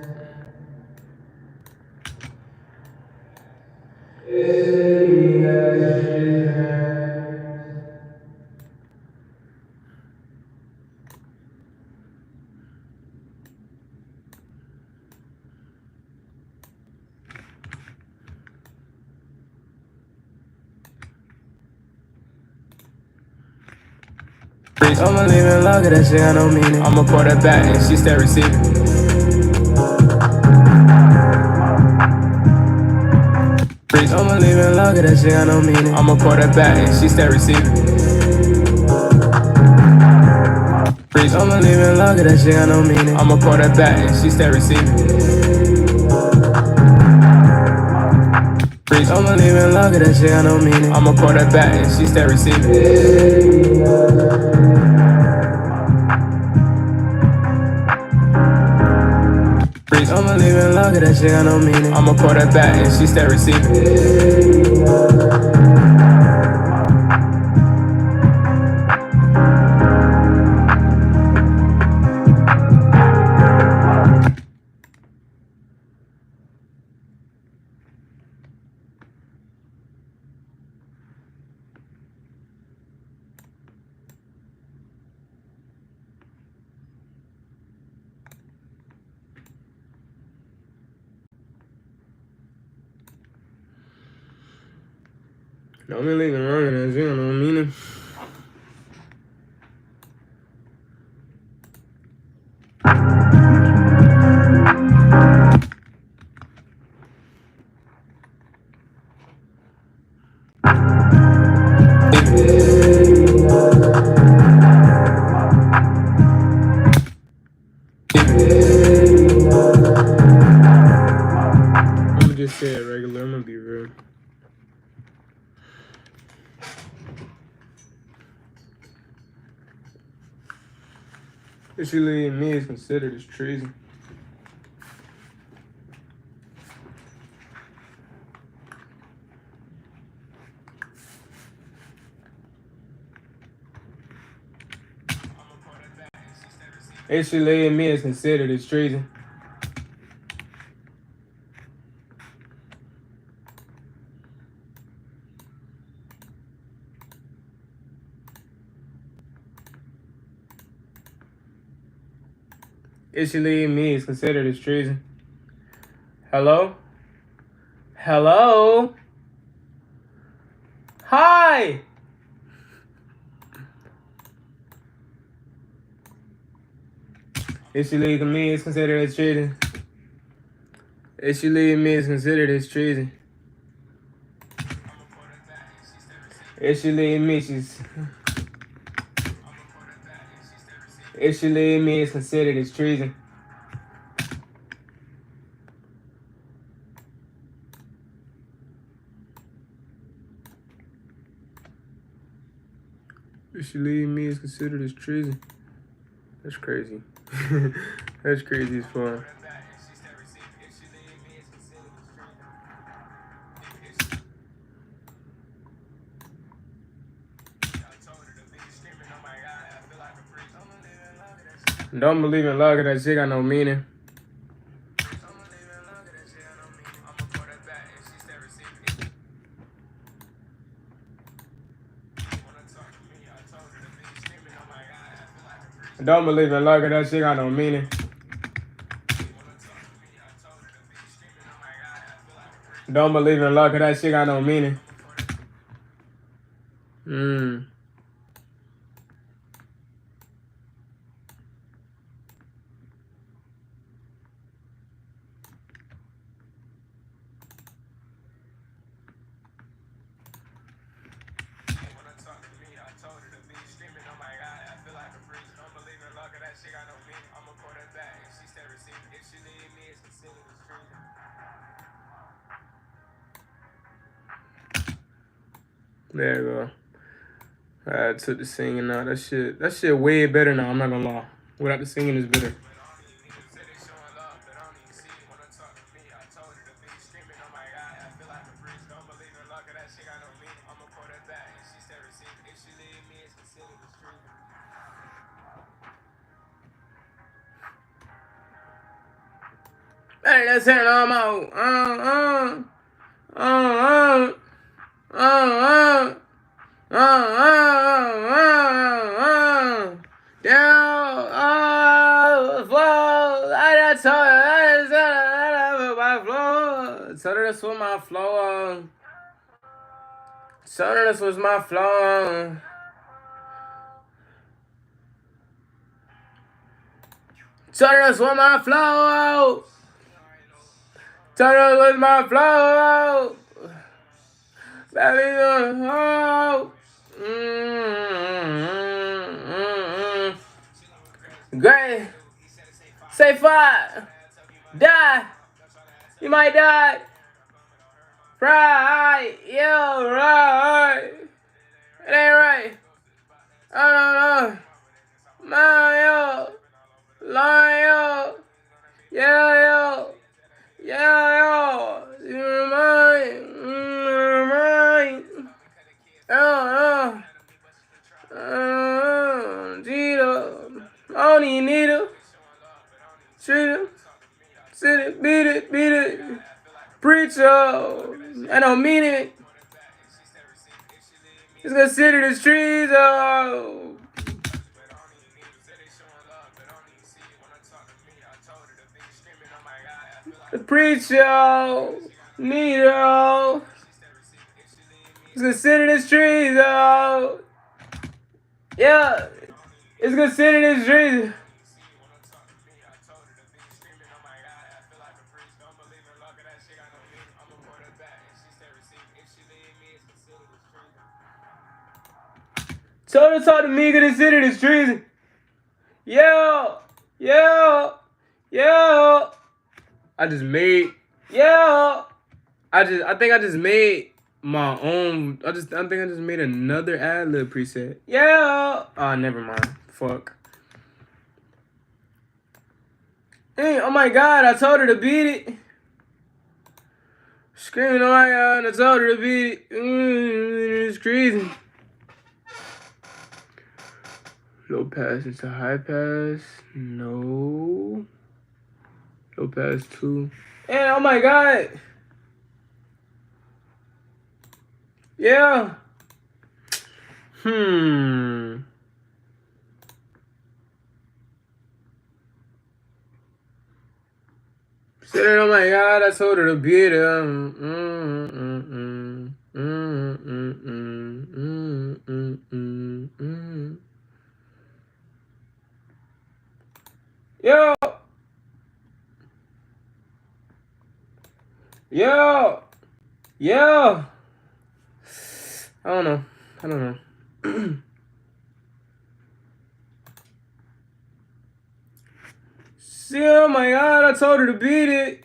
I'ma leave it long, that shit got no meaning. I'ma pour that back and she stay receiving. I'ma leave it long, that shit got no meaning. I'ma pour that back and she stay receiving. I'ma leave it long, that shit got no meaning. I'ma pour that back and she stay receiving. I'ma leave it long, that shit got no meaning. I'ma pour that back and she stay receiving. I'ma leave it long, that shit got no meaning. I'ma pour that back and she stay receiving. No, I'm leaving running as you know what I mean. I'm gonna just say it regular, I'm gonna be real. Issue me is considered as treason. Issue me is considered as treason. Issue me is considered as treason. Hello? Hello? Hi! Issue me is considered as treason. Issue me is considered as treason. Issue me, she's. Issue me is considered as treason. Issue me is considered as treason. That's crazy. That's crazy as fuck. Don't believe in love, 'cause that shit got no meaning. Don't believe in love, 'cause that shit got no meaning. Don't believe in love, 'cause that shit got no meaning. There you go. I took the singing out. That shit way better now, I'm not gonna lie. Without the singing is better. Hey, let's hit on my down, flow. I told her, my flow. Told her this was my flow. Told her this was my flow. Told her this was my flow. Told her this was my flow. Baby, oh. Great. Say 5. Die. You might die. Right. Yo, right. It ain't right. I don't know. Mario. Lion. Yeah, yo. Yeah, yo. You're mine. Mine. Gita. I don't even need her. Treat her. Sit it, beat it, beat it. Preach I don't mean it. Just consider the trees, The preacher, needle. Just consider the trees, Yeah, it's consider the trees. Told her talk to me, consider the trees. Yeah. I just made. Yeah. I think I just made my own. I think I just made another ad-lib preset. Yeah. Oh, never mind. Fuck. Hey, oh my god, I told her to beat it. Screaming, oh my god, I told her to beat it. It's crazy. Low pass into high pass. No. Low pass 2. And oh my god. Yeah. Said, oh my god, I told her to beat it. Yo. I don't know. See, oh my god, I told her to beat it.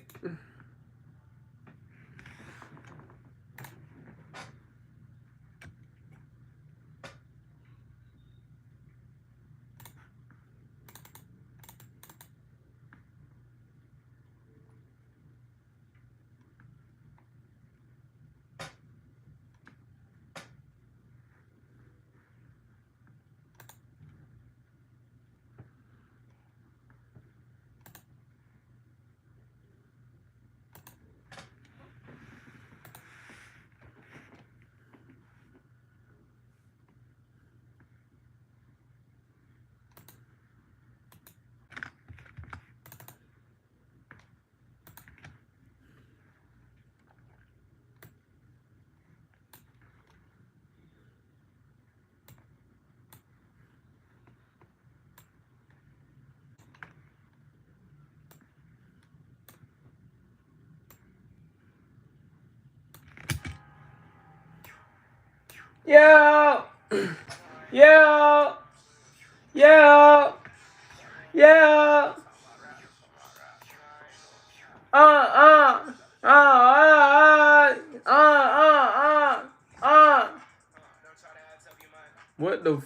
Yeah. What the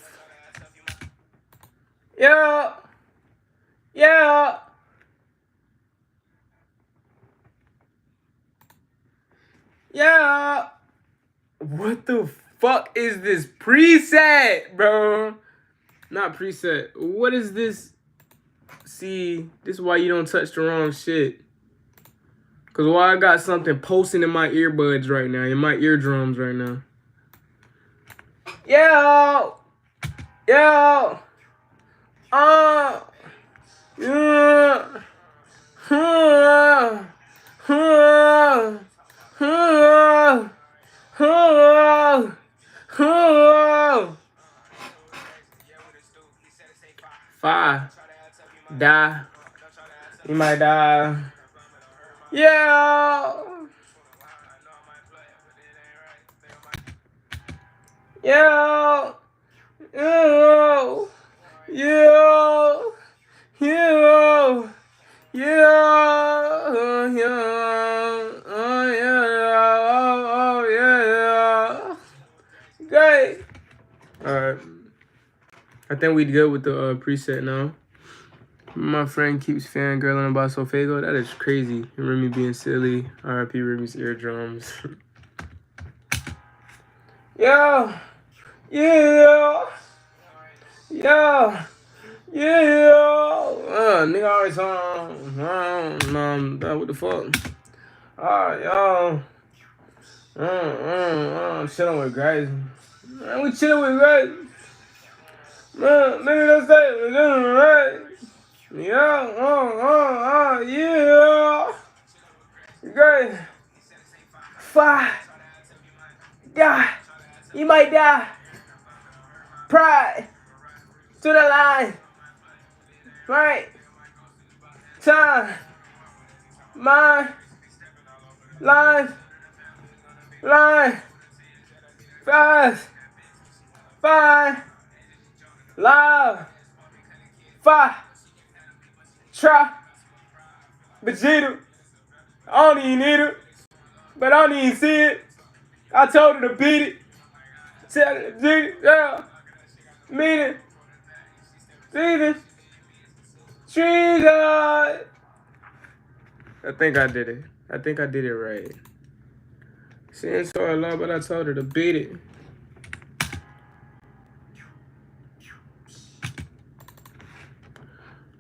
Yeah. What the fuck is this preset, bro? Not preset. What is this? See, this is why you don't touch the wrong shit. Cause why I got something pulsing in my earbuds right now, in my eardrums right now. Yo! Yo! Yeah! Five. Die. You might die. Yeah. Yeah. Yeah. Yeah. Yeah. Yeah. Yeah. Oh yeah. Oh yeah. Great. Alright. I think we good with the preset now. My friend keeps fangirling about Sofago. That is crazy. Remy being silly. R.I.P. Remy's eardrums. Yeah. Yeah. Yeah. Yeah. Nigga always on. What the fuck? Alright, yo. Chilling with Grace. Man, we chilling with Grace. Man, nigga, that's that. We're doing right. Yeah, yeah. Great. 5. Die. You might die. Pride. To the line. Right. Time. Mind. Line. Line. Fast. 5. Love. 5. Try. Vegeta. I don't even need her. But I don't even see it. I told her to beat it. Tell her to beat it. Yeah. Mean it. Steven. Trigger. I think I did it. I think I did it right. She ain't so in love, but I told her to beat it.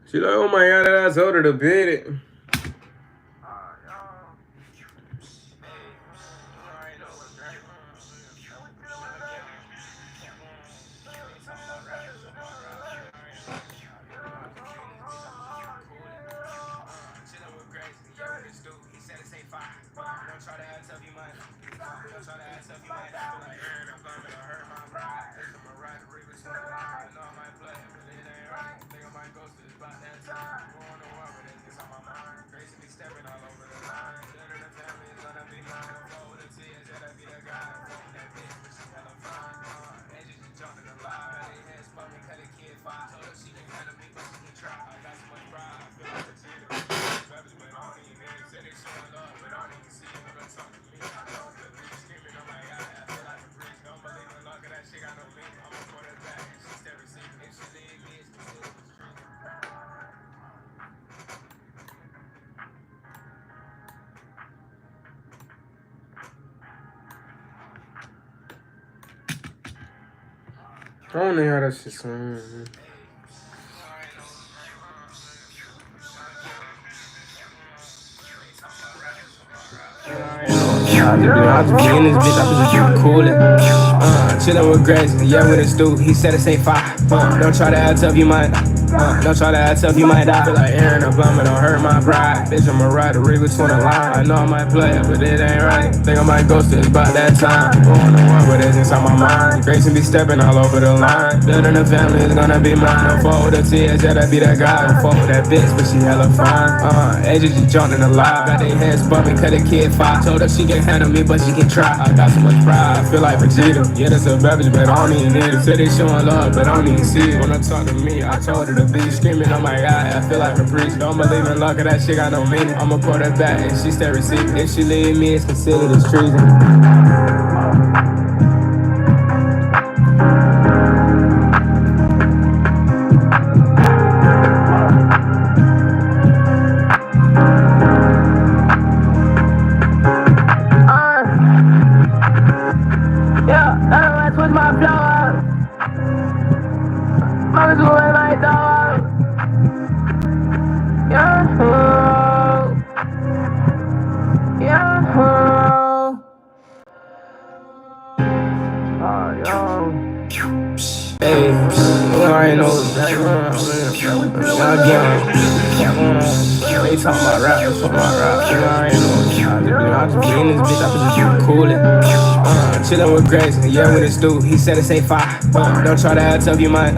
She like, oh my god, I told her to beat it. I don't know how that shit sounds. I just be in this bitch, I just coolin'. Chillin' with Grace, yeah, with his dude. He said it's A5. Don't try to act tough, you might. Don't try to act tough, you might die. Feel like Aaron or Bummer, don't hurt my pride. Bitch, I'm a rider, read between the lines. I know I might play it, but it ain't right. Think I might ghost it, it's about that time. Going to war, but it's inside my mind. Grace and be stepping all over the line. Building a family is gonna be mine. Don't fuck with the tears, yeah, that be that guy. Don't fuck with that bitch, but she hella fine. Ages just jumped in the live. Got their heads bumping, cut a kid 5. Told her she can handle me, but she can try. I got so much pride, I feel like Vegeta. Yeah, that's a beverage, but I don't even need it. Say they showing love, but I don't even see it. When I talk to me, I told her to be screaming, oh my god, I feel like a priest. Don't believe in luck, that shit got no meaning. I'ma put her back and she stay receiving. If she leave me, it's considered as treason. Yeah, switch my flow up. Mama's moving my throw up. Yeah. Yeah. Oh, yo. Hey, I ain't know they talking about rap, they talking about rap. I ain't know. I just be in this bitch, I just be coolin'. Chillin' with Grace, yeah, with his dude. He said it say fire. Don't try to act tough, you might.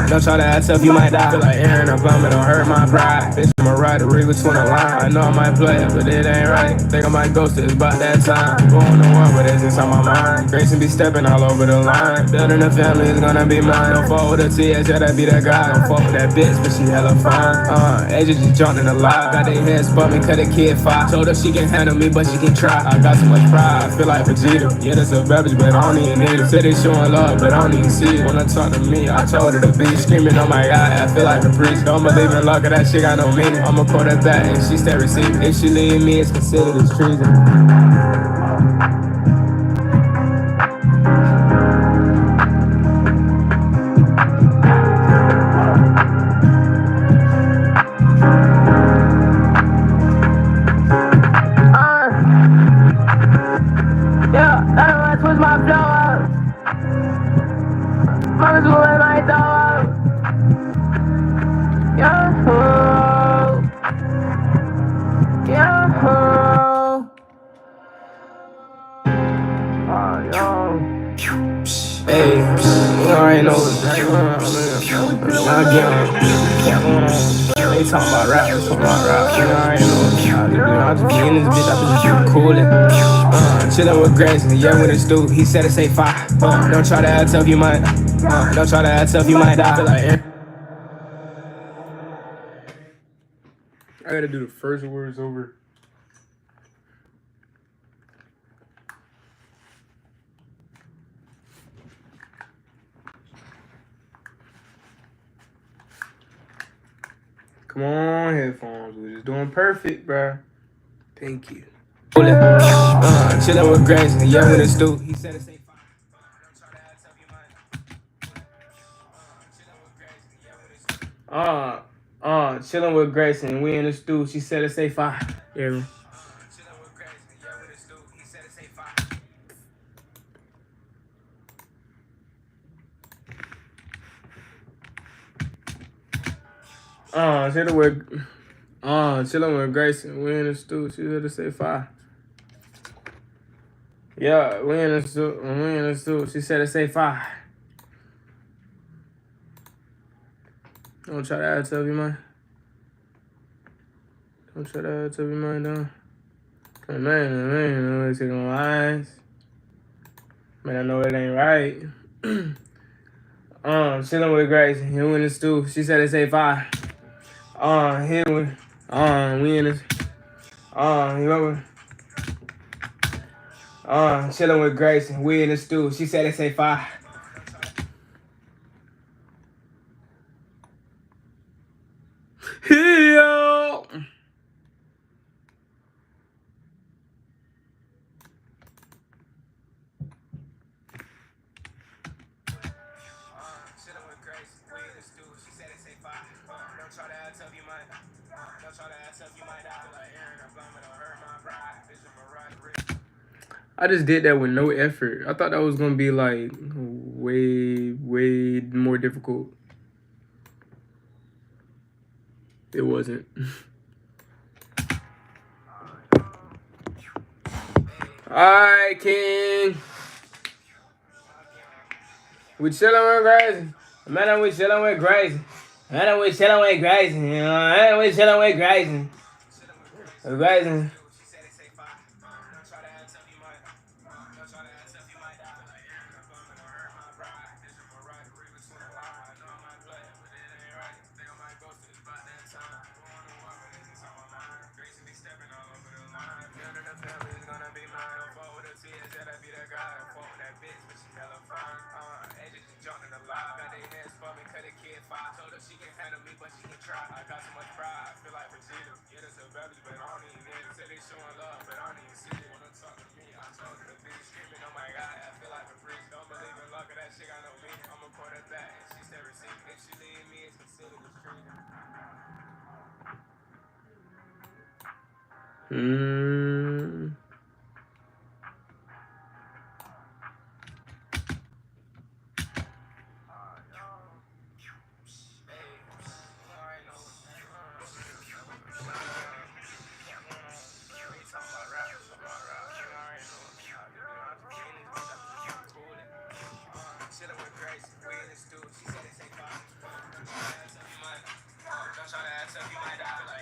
Don't try to act tough, you might die. Feel like Aaron Obama, don't hurt my pride. Bitch, I'm a rider, read between the line. I know I might play it, but it ain't right. Think I might ghost it, it's about that time. Going to war, but it's inside my mind. Grayson be stepping all over the line. Building a family is gonna be mine. Don't fall with a TS, yeah, that be that guy. Don't fuck with that bitch, but she hella fine. Edges just jumping the lie. Got their head spun me, cut a kid five. Told her she can handle me, but she can try. I got so much pride, I feel like Vegeta. Yeah, that's a beverage, but I don't even need it. Said they showing love, but I don't even see it. Wanna talk to me, I told her to be screaming, oh my god, I feel like a priest. Don't believe in luck, that shit got no meaning. I'ma quote her back and she stay receiving. If she leave me, it's considered as treason. Yeah, I switch my flow up. Mama's moving my throw up. Yeah. Yeah. Oh, yo. Hey, I ain't know they talking about rap, they talking about rap. I ain't know. I just be in this bitch, I just be coolin'. Chillin' with Grace, yeah, with his dude. He said it say fire. Don't try to act tough, you might. Don't try to act tough, you might die. Feel like I gotta do the first words over. Come on, headphones. We're just doing perfect, bruh. Thank you. Chillin' with Grace, yeah, with his dude. He said it say fire. Don't try to act tough, you might. Chilling with Grace and we in the stew. She said it say fire. Yeah. Chilling with Grace and we in the stew. She said it say fire. Yeah, we in the stew. We in the stew. She said it say fire. Don't try to add to your mind. Don't try to add to your mind, though. Man, it's taking lines. Man, I know it ain't right. Chilling with Grace. You in the stew. She said it say fire. Here we in this. Chilling with Grace and we in the stew. She said it say fire. Yo. I just did that with no effort. I thought that was gonna be like way more difficult. It wasn't. Alright, King. We chillin' with Grace. Man, we chillin' with Grace. Man, we chillin' with Grace. You know, man, we chillin' with Grace. Grace. Told her she can handle me, but she can try. I got so much pride, I feel like Vegeta. Yeah, that's a beverage, but I don't even need it. Say they showing love, but I don't even see it. Wanna talk to me, I told her to be screaming, oh my god, I feel like a priest. Don't believe in luck, Mm.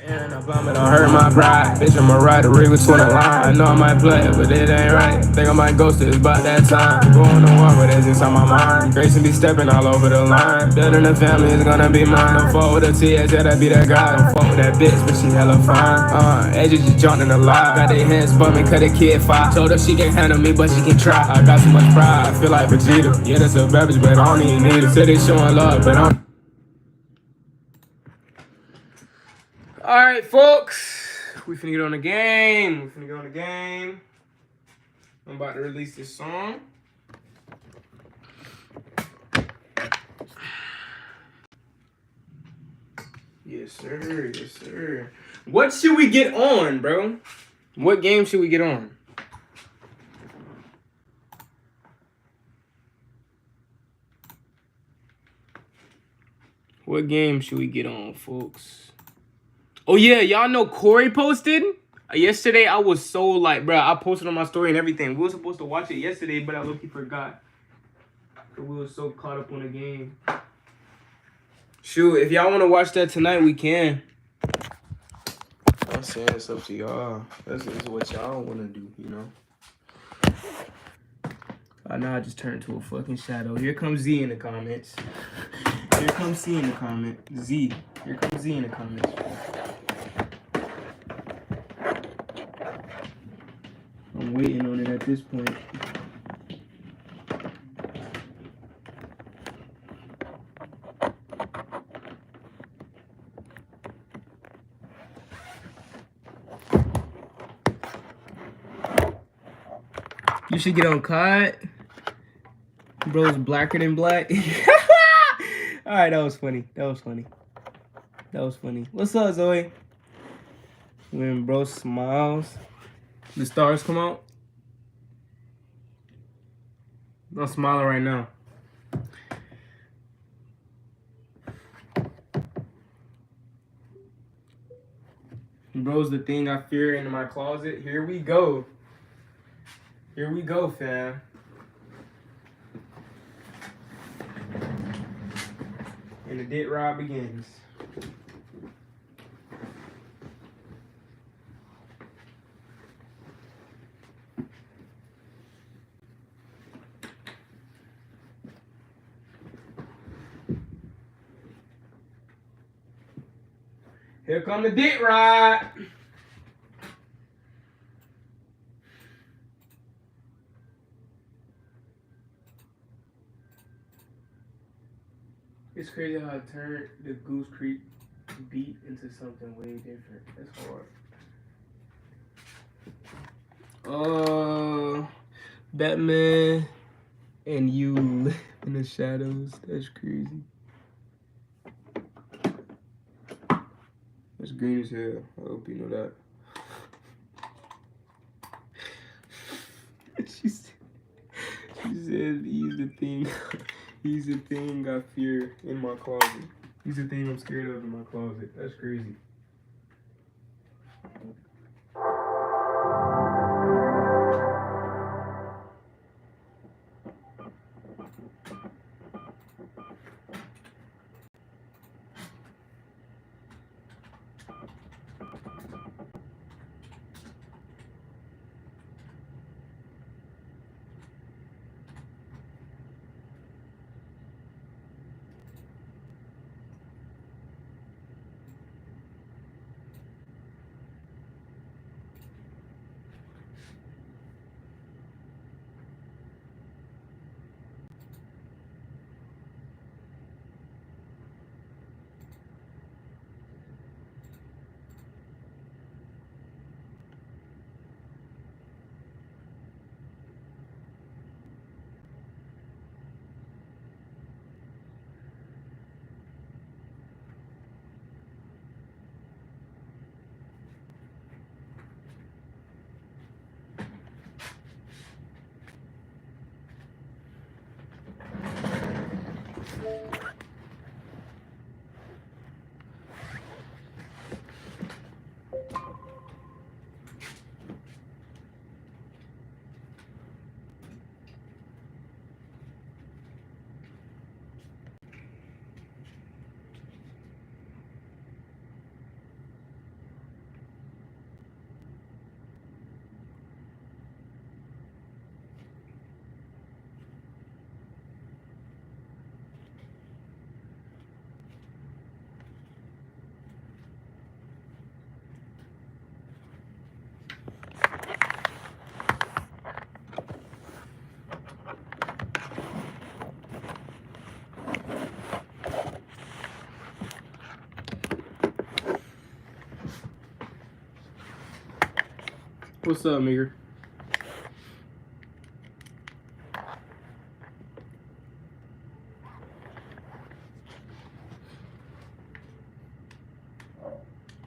And I vomit, don't hurt my pride. Bitch, I'm a rider, rig between the line. I know I might play it, but it ain't right. Think I might ghost it, it's about that time. Going to war, but that's inside my mind. Grayson be stepping all over the line. Building a family is gonna be mine. Don't fuck with a T, I said I be that guy. Don't fuck with that bitch, but she hella fine. Edges just jumped in the lie. Got their hands bumping, cut a kid 5. Told her she can handle me, but she can try. I got so much pride, I feel like Vegeta. Yeah, that's a bad bitch, but I don't even need it. Said they showing love, but I don't. All right, folks. We finna get on the game. We finna get on the game. I'm about to release this song. Yes, sir. Yes, sir. What should we get on, bro? What game should we get on? What game should we get on, folks? Oh, yeah. Y'all know Corey posted? Yesterday, I was so like, bro, I posted on my story and everything. We were supposed to watch it yesterday, but I low-key forgot. We were so caught up on the game. Shoot, if y'all want to watch that tonight, we can. I'm saying it's up to y'all. This is what y'all want to do, you know? Now I just turned to a fucking shadow. Here comes Z in the comments. Here comes Z in the comment. Z. Here comes Z in the comments. I'm waiting on it at this point. You should get on COD. Bro's blacker than black. Alright, that was funny. That was funny. That was funny. What's up, Zoe? When bro smiles, the stars come out. I'm smiling right now. Bro's the thing I fear in my closet. Here we go. Here we go, fam. And the dick ride begins. Here come the dick ride. It's crazy how I turned the Goose Creek beat into something way different. That's hard. Batman and you in the shadows. That's crazy. That's green as hell. I hope you know that. She said he's the thing. He's the thing I fear in my closet. He's the thing I'm scared of in my closet. That's crazy. What's up, nigga?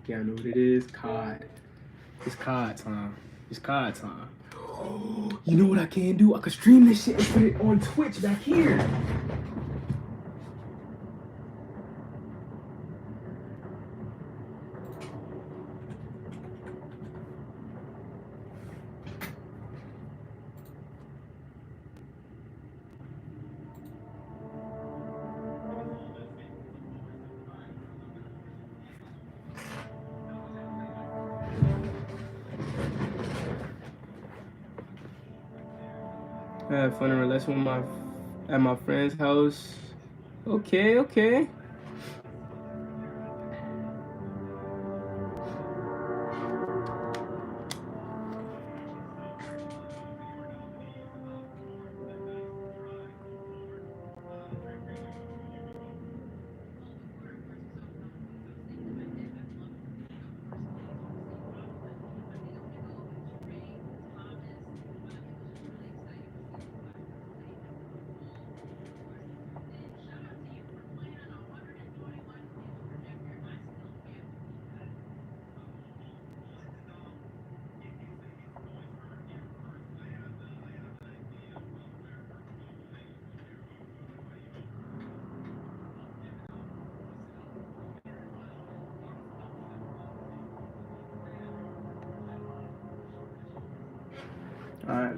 Yeah, I know what it is. COD. It's COD time. It's COD time. You know what I can do? I can stream this shit and put it on Twitch back here. I had fun and relaxing with at my friend's house. Okay, okay. All right.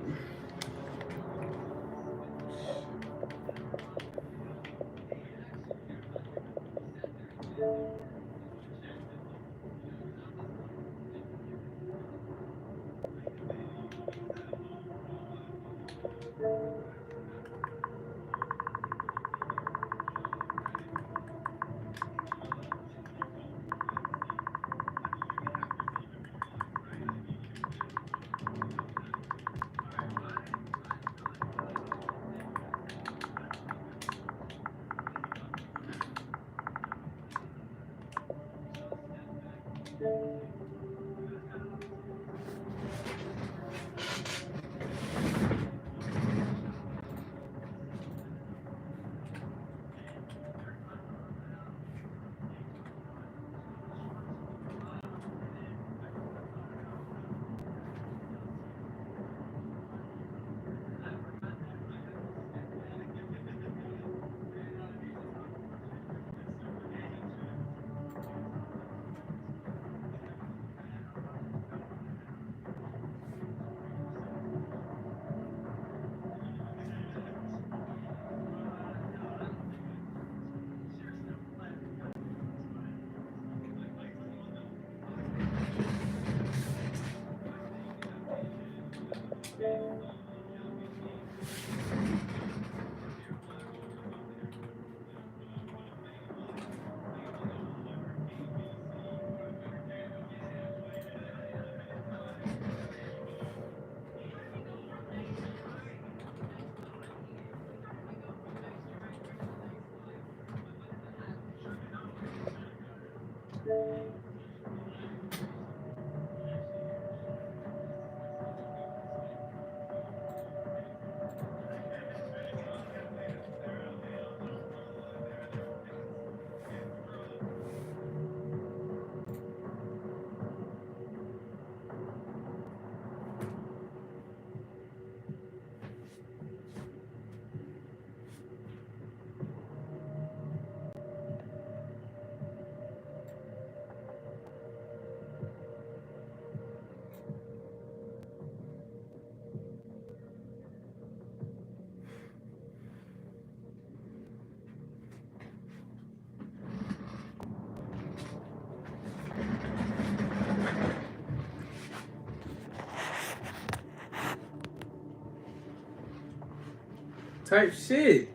Type shit.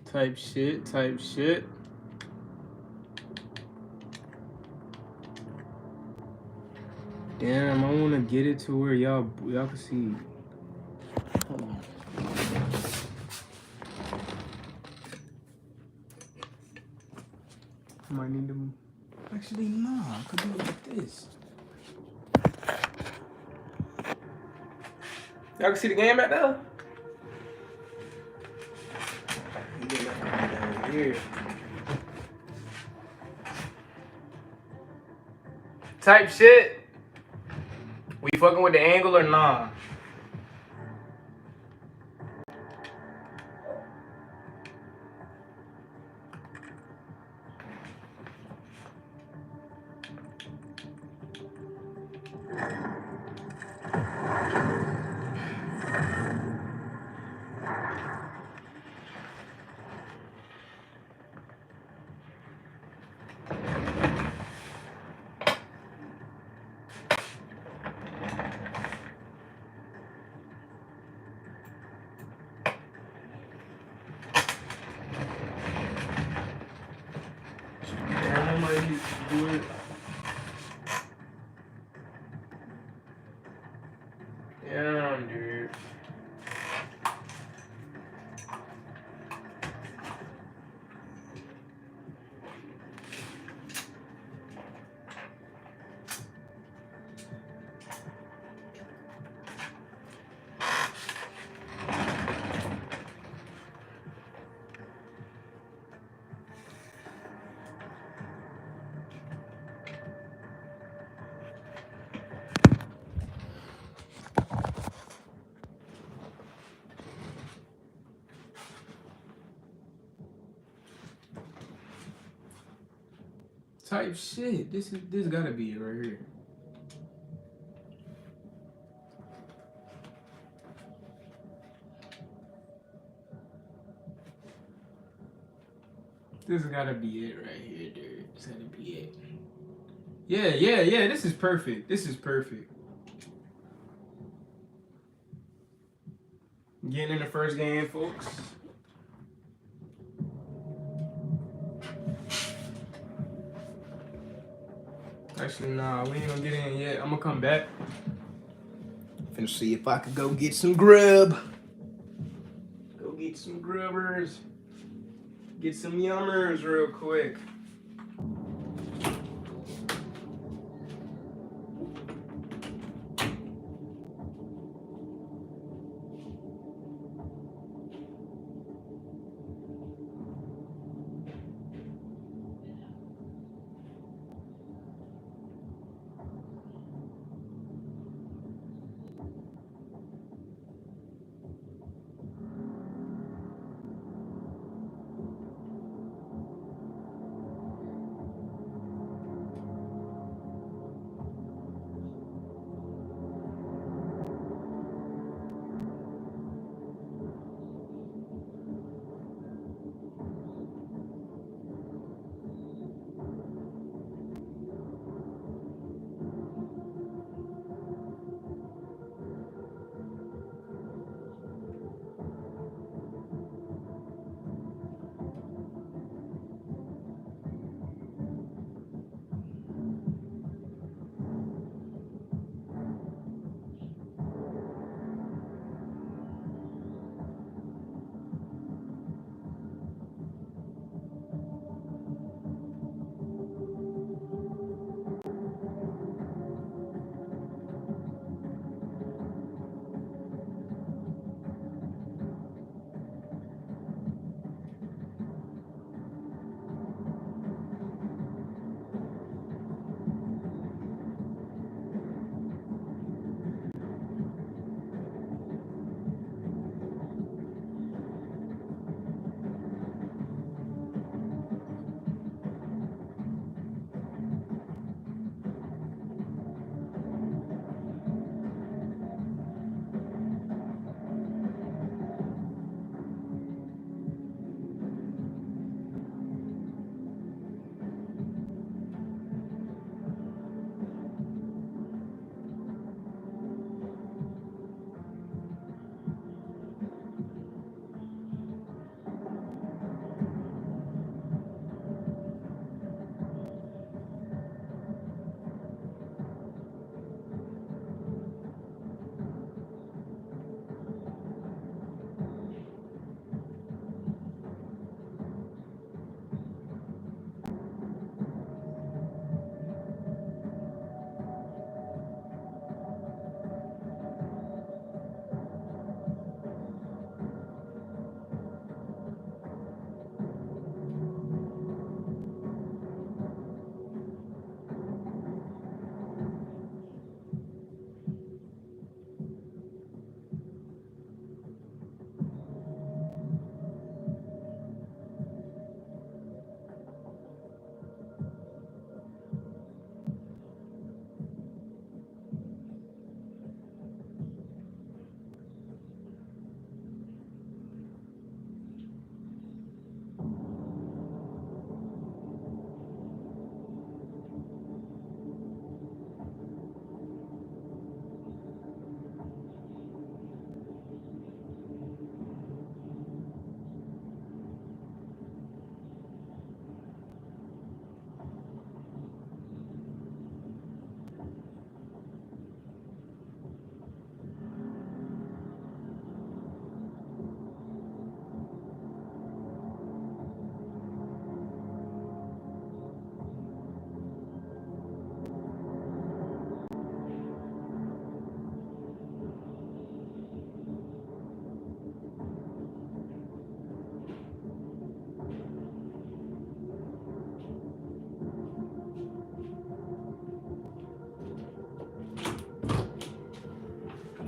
Type shit, type shit. Damn, I wanna get it to where y'all can see. Hold on. I might need to. Actually, nah. I could do it like this. Y'all can see the game back there? Down here. Type shit. We fucking with the angle or nah? I might need to do it. Damn, dude. Type shit. This gotta be it right here. This gotta be it right here, dude. This gotta be it. Yeah. This is perfect. This is perfect. Getting in the first game, folks. Actually, nah, we ain't gonna get in yet. I'm gonna come back. Finna see if I could go get some grub. Go get some grubbers. Get some yummers real quick.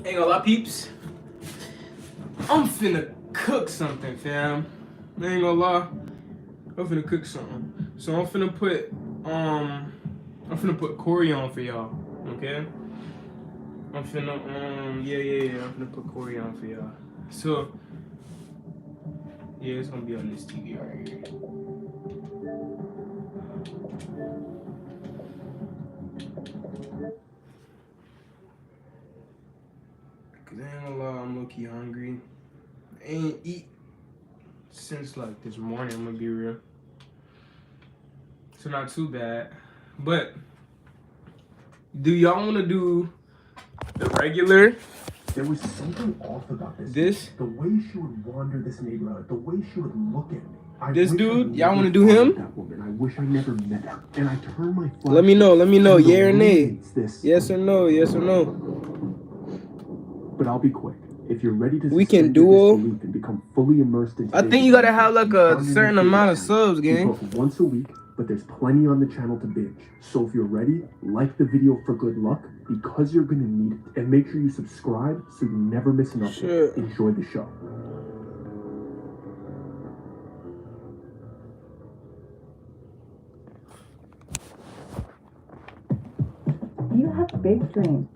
Ain't gonna lie, peeps. I'm finna cook something, fam. I ain't gonna lie. I'm finna cook something. So I'm finna put Corey on for y'all. Okay? I'm finna I'm finna put Corey on for y'all. So yeah, it's gonna be on this TV right here. Cause I ain't gonna lie, I'm low-key hungry. I ain't eat since like this morning, I'm gonna be real. So not too bad. But do y'all wanna do the regular? There was something off about this. This? The way she would wander this neighborhood, the way she would look at me. This dude, y'all want to do him? That woman. I wish I never met her. And I turned my Let me know, yeah or nay. This. Yes or no, yes or no. But I'll be quick. If you're ready to We can duel. and become fully immersed in I think you gotta have like a certain amount of subs, gang. Once a week, but there's plenty on the channel to binge. So if you're ready, like the video for good luck, because you're gonna need it. And make sure you subscribe so you never miss an update. Sure. Enjoy the show. You have big dreams.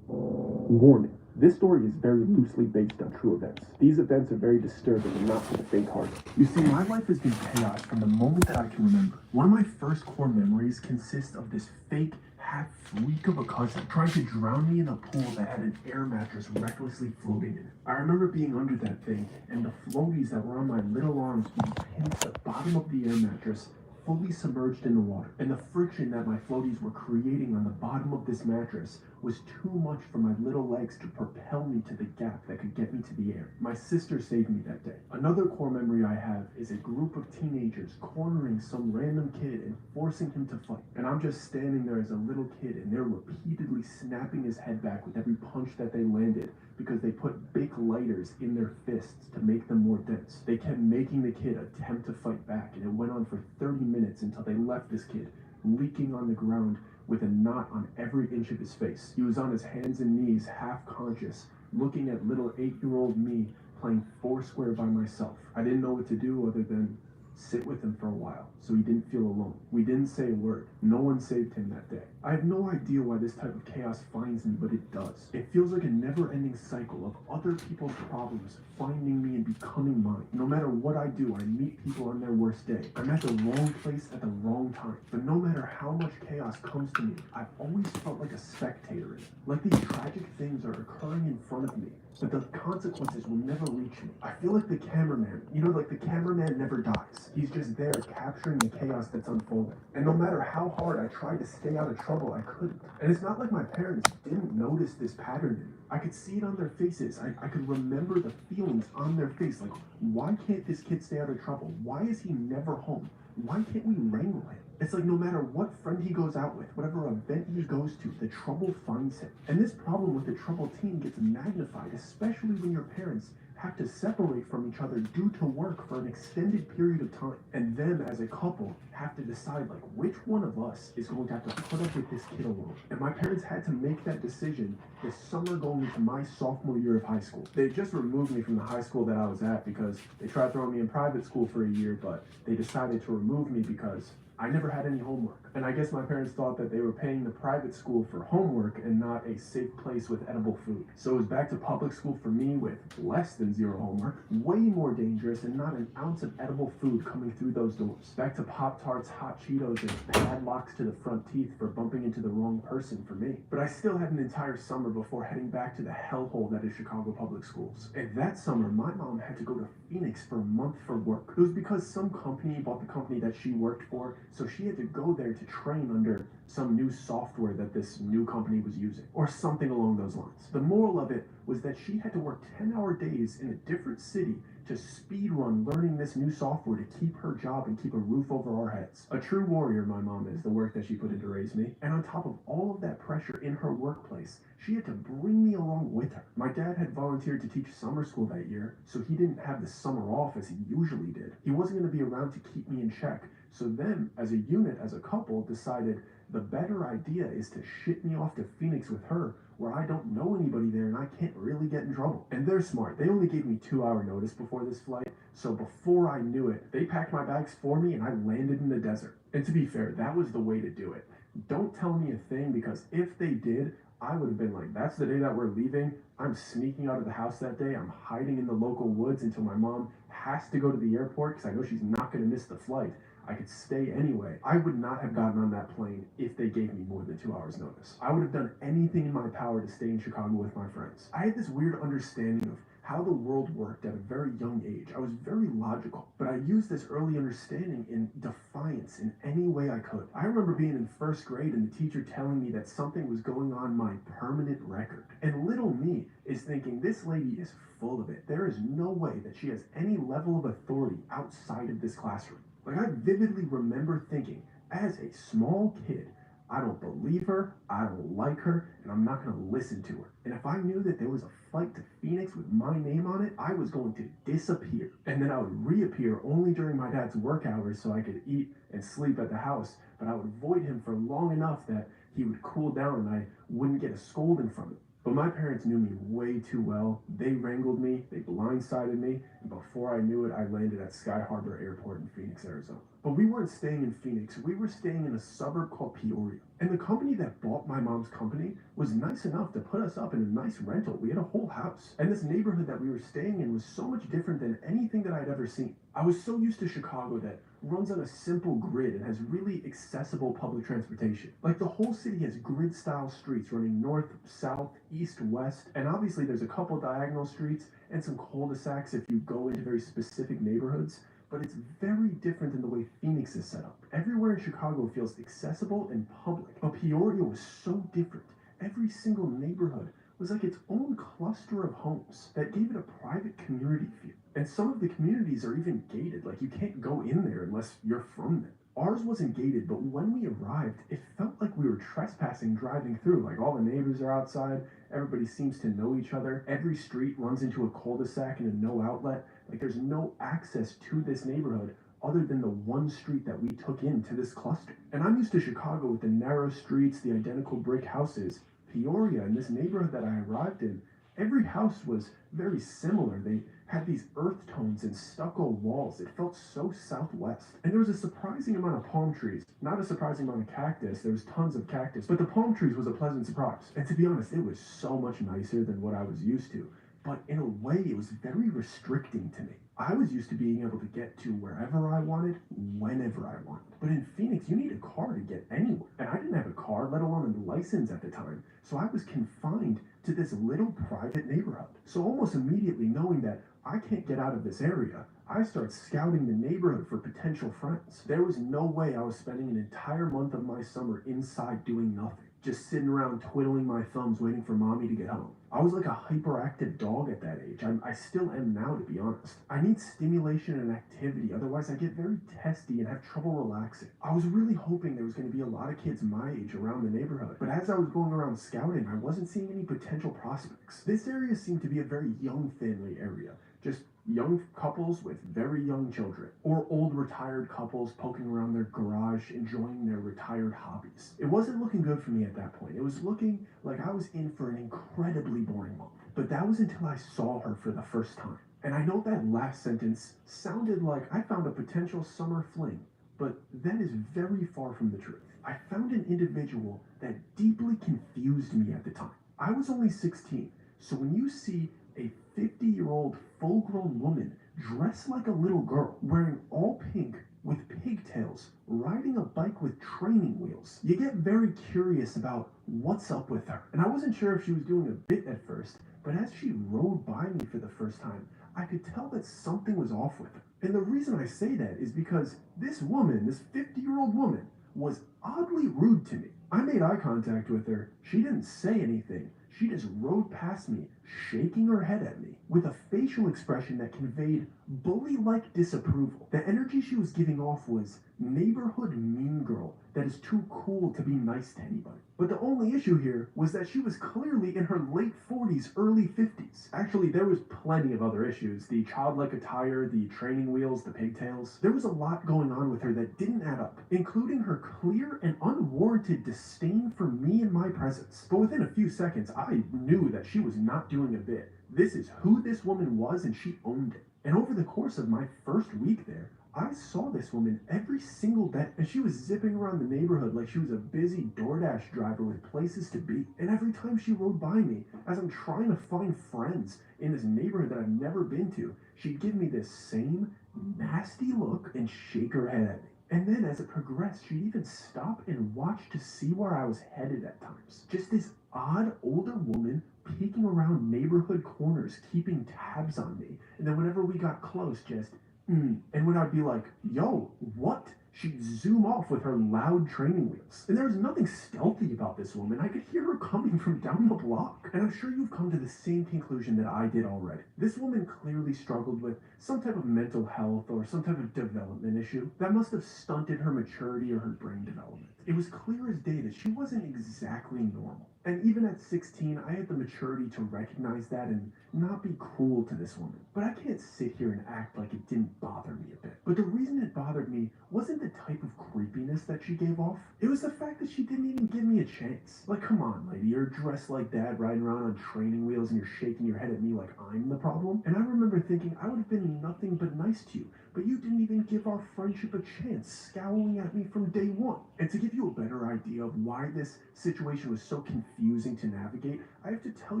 Warning. This story is very loosely based on true events. These events are very disturbing and not for the faint-hearted. You see, my life has been chaos from the moment that I can remember. One of my first core memories consists of this fake, half-freak of a cousin trying to drown me in a pool that had an air mattress recklessly floating in it. I remember being under that thing, and the floaties that were on my little arms being pinned to the bottom of the air mattress, fully submerged in the water, and the friction that my floaties were creating on the bottom of this mattress was too much for my little legs to propel me to the gap that could get me to the air. My sister saved me that day. Another core memory I have is a group of teenagers cornering some random kid and forcing him to fight. And I'm just standing there as a little kid, and they're repeatedly snapping his head back with every punch that they landed because they put big lighters in their fists to make them more dense. They kept making the kid attempt to fight back, and it went on for 30 minutes until they left this kid leaking on the ground with a knot on every inch of his face. He was on his hands and knees, half conscious, looking at little 8-year-old me playing Foursquare by myself. I didn't know what to do other than sit with him for a while so he didn't feel alone. We didn't say a word. No one saved him that day. I have no idea why this type of chaos finds me, but it does. It feels like a never-ending cycle of other people's problems finding me and becoming mine. No matter what I do, I meet people on their worst day. I'm at the wrong place at the wrong time. But no matter how much chaos comes to me, I've always felt like a spectator in it. Like these tragic things are occurring in front of me, but the consequences will never reach me. I feel like the cameraman. You know, like the cameraman never dies. He's just there capturing the chaos that's unfolding. And no matter how hard I tried to stay out of trouble, I couldn't. And it's not like my parents didn't notice this pattern in me. I could see it on their faces. I could remember the feelings on their face. Like, why can't this kid stay out of trouble? Why is he never home? Why can't we wrangle him? It's like no matter what friend he goes out with, whatever event he goes to, the trouble finds him. And this problem with the troubled teen gets magnified, especially when your parents have to separate from each other due to work for an extended period of time. And them as a couple have to decide like which one of us is going to have to put up with this kid alone. And my parents had to make that decision this summer going into my sophomore year of high school. They just removed me from the high school that I was at because they tried throwing me in private school for a year, but they decided to remove me because I never had any homework. And I guess my parents thought that they were paying the private school for homework and not a safe place with edible food. So it was back to public school for me with less than zero homework, way more dangerous, and not an ounce of edible food coming through those doors. Back to Pop-Tarts, hot Cheetos, and padlocks to the front teeth for bumping into the wrong person for me. But I still had an entire summer before heading back to the hellhole that is Chicago Public Schools. And that summer, my mom had to go to Phoenix for a month for work. It was because some company bought the company that she worked for, so she had to go there to train under some new software that this new company was using, or something along those lines. The moral of it was that she had to work 10-hour days in a different city to speed run learning this new software to keep her job and keep a roof over our heads. A true warrior, my mom is, the work that she put in to raise me. And on top of all of that pressure in her workplace, she had to bring me along with her. My dad had volunteered to teach summer school that year, so he didn't have the summer off as he usually did. He wasn't going to be around to keep me in check. So them, as a unit, as a couple, decided the better idea is to ship me off to Phoenix with her where I don't know anybody there and I can't really get in trouble. And they're smart. They only gave me 2-hour notice before this flight, so before I knew it, they packed my bags for me and I landed in the desert. And to be fair, that was the way to do it. Don't tell me a thing, because if they did, I would have been like, that's the day that we're leaving. I'm sneaking out of the house that day. I'm hiding in the local woods until my mom has to go to the airport because I know she's not going to miss the flight. I could stay anyway. I would not have gotten on that plane if they gave me more than 2 hours notice. I would have done anything in my power to stay in Chicago with my friends. I had this weird understanding of how the world worked at a very young age. I was very logical, but I used this early understanding in defiance in any way I could. I remember being in first grade and the teacher telling me that something was going on my permanent record. And little me is thinking, this lady is full of it. There is no way that she has any level of authority outside of this classroom. Like, I vividly remember thinking, as a small kid, I don't believe her, I don't like her, and I'm not going to listen to her. And if I knew that there was a flight to Phoenix with my name on it, I was going to disappear. And then I would reappear only during my dad's work hours so I could eat and sleep at the house, but I would avoid him for long enough that he would cool down and I wouldn't get a scolding from him. But my parents knew me way too well. They wrangled me, they blindsided me, and before I knew it, I landed at Sky Harbor Airport in Phoenix, Arizona. But we weren't staying in Phoenix, we were staying in a suburb called Peoria. And the company that bought my mom's company was nice enough to put us up in a nice rental. We had a whole house. And this neighborhood that we were staying in was so much different than anything that I'd ever seen. I was so used to Chicago that runs on a simple grid and has really accessible public transportation. Like, the whole city has grid-style streets running north, south, east, west, and obviously there's a couple diagonal streets and some cul-de-sacs if you go into very specific neighborhoods, but it's very different than the way Phoenix is set up. Everywhere in Chicago feels accessible and public, but Peoria was so different. Every single neighborhood was like its own cluster of homes that gave it a private community feel. And some of the communities are even gated, like you can't go in there unless you're from there. Ours wasn't gated, but when we arrived, it felt like we were trespassing driving through. Like, all the neighbors are outside, everybody seems to know each other, every street runs into a cul-de-sac and a no outlet. Like, there's no access to this neighborhood other than the one street that we took into this cluster. And I'm used to Chicago with the narrow streets, the identical brick houses. Peoria, in this neighborhood that I arrived in, every house was very similar. They had these earth tones and stucco walls. It felt so Southwest. And there was a surprising amount of palm trees. Not a surprising amount of cactus. There was tons of cactus. But the palm trees was a pleasant surprise. And to be honest, it was so much nicer than what I was used to. But in a way, it was very restricting to me. I was used to being able to get to wherever I wanted, whenever I wanted. But in Phoenix, you need a car to get anywhere. And I didn't have a car, let alone a license at the time. So I was confined to this little private neighborhood. So almost immediately, knowing that I can't get out of this area, I start scouting the neighborhood for potential friends. There was no way I was spending an entire month of my summer inside doing nothing, just sitting around twiddling my thumbs waiting for mommy to get home. I was like a hyperactive dog at that age. I still am now, to be honest. I need stimulation and activity, otherwise I get very testy and have trouble relaxing. I was really hoping there was going to be a lot of kids my age around the neighborhood, but as I was going around scouting, I wasn't seeing any potential prospects. This area seemed to be a very young family area. Just young couples with very young children, or old retired couples poking around their garage enjoying their retired hobbies. It wasn't looking good for me at that point. It was looking like I was in for an incredibly boring month. But that was until I saw her for the first time. And I know that last sentence sounded like I found a potential summer fling, but that is very far from the truth. I found an individual that deeply confused me at the time. I was only 16, so when you see a 50-year-old full-grown woman dressed like a little girl, wearing all pink with pigtails, riding a bike with training wheels, you get very curious about what's up with her. And I wasn't sure if she was doing a bit at first, but as she rode by me for the first time, I could tell that something was off with her. And the reason I say that is because this woman, this 50-year-old woman, was oddly rude to me. I made eye contact with her. She didn't say anything. She just rode past me shaking her head at me with a facial expression that conveyed bully-like disapproval. The energy she was giving off was neighborhood mean girl that is too cool to be nice to anybody. But the only issue here was that she was clearly in her late 40s, early 50s. Actually, there was plenty of other issues. The childlike attire, the training wheels, the pigtails. There was a lot going on with her that didn't add up, including her clear and unwarranted disdain for me and my presence. But within a few seconds, I knew that she was not doing a bit. This is who this woman was, and she owned it. And over the course of my first week there, I saw this woman every single day, and she was zipping around the neighborhood like she was a busy DoorDash driver with places to be. And every time she rode by me, as I'm trying to find friends in this neighborhood that I've never been to, she'd give me this same nasty look and shake her head at me. And then as it progressed, she'd even stop and watch to see where I was headed at times. Just this odd older woman peeking around neighborhood corners, keeping tabs on me. And then whenever we got close, just and when I'd be like, yo, what? She'd zoom off with her loud training wheels. And there was nothing stealthy about this woman. I could hear her coming from down the block. And I'm sure you've come to the same conclusion that I did already. This woman clearly struggled with some type of mental health or some type of development issue that must have stunted her maturity or her brain development. It was clear as day that she wasn't exactly normal. And even at 16, I had the maturity to recognize that and not be cruel to this woman. But I can't sit here and act like it didn't bother me a bit. But the reason it bothered me wasn't the type of creepiness that she gave off. It was the fact that she didn't even give me a chance. Like, come on, lady, you're dressed like that, riding around on training wheels, and you're shaking your head at me like I'm the problem. And I remember thinking I would have been nothing but nice to you, but you didn't even give our friendship a chance, scowling at me from day one. And to give you a better idea of why this situation was so confusing to navigate, I have to tell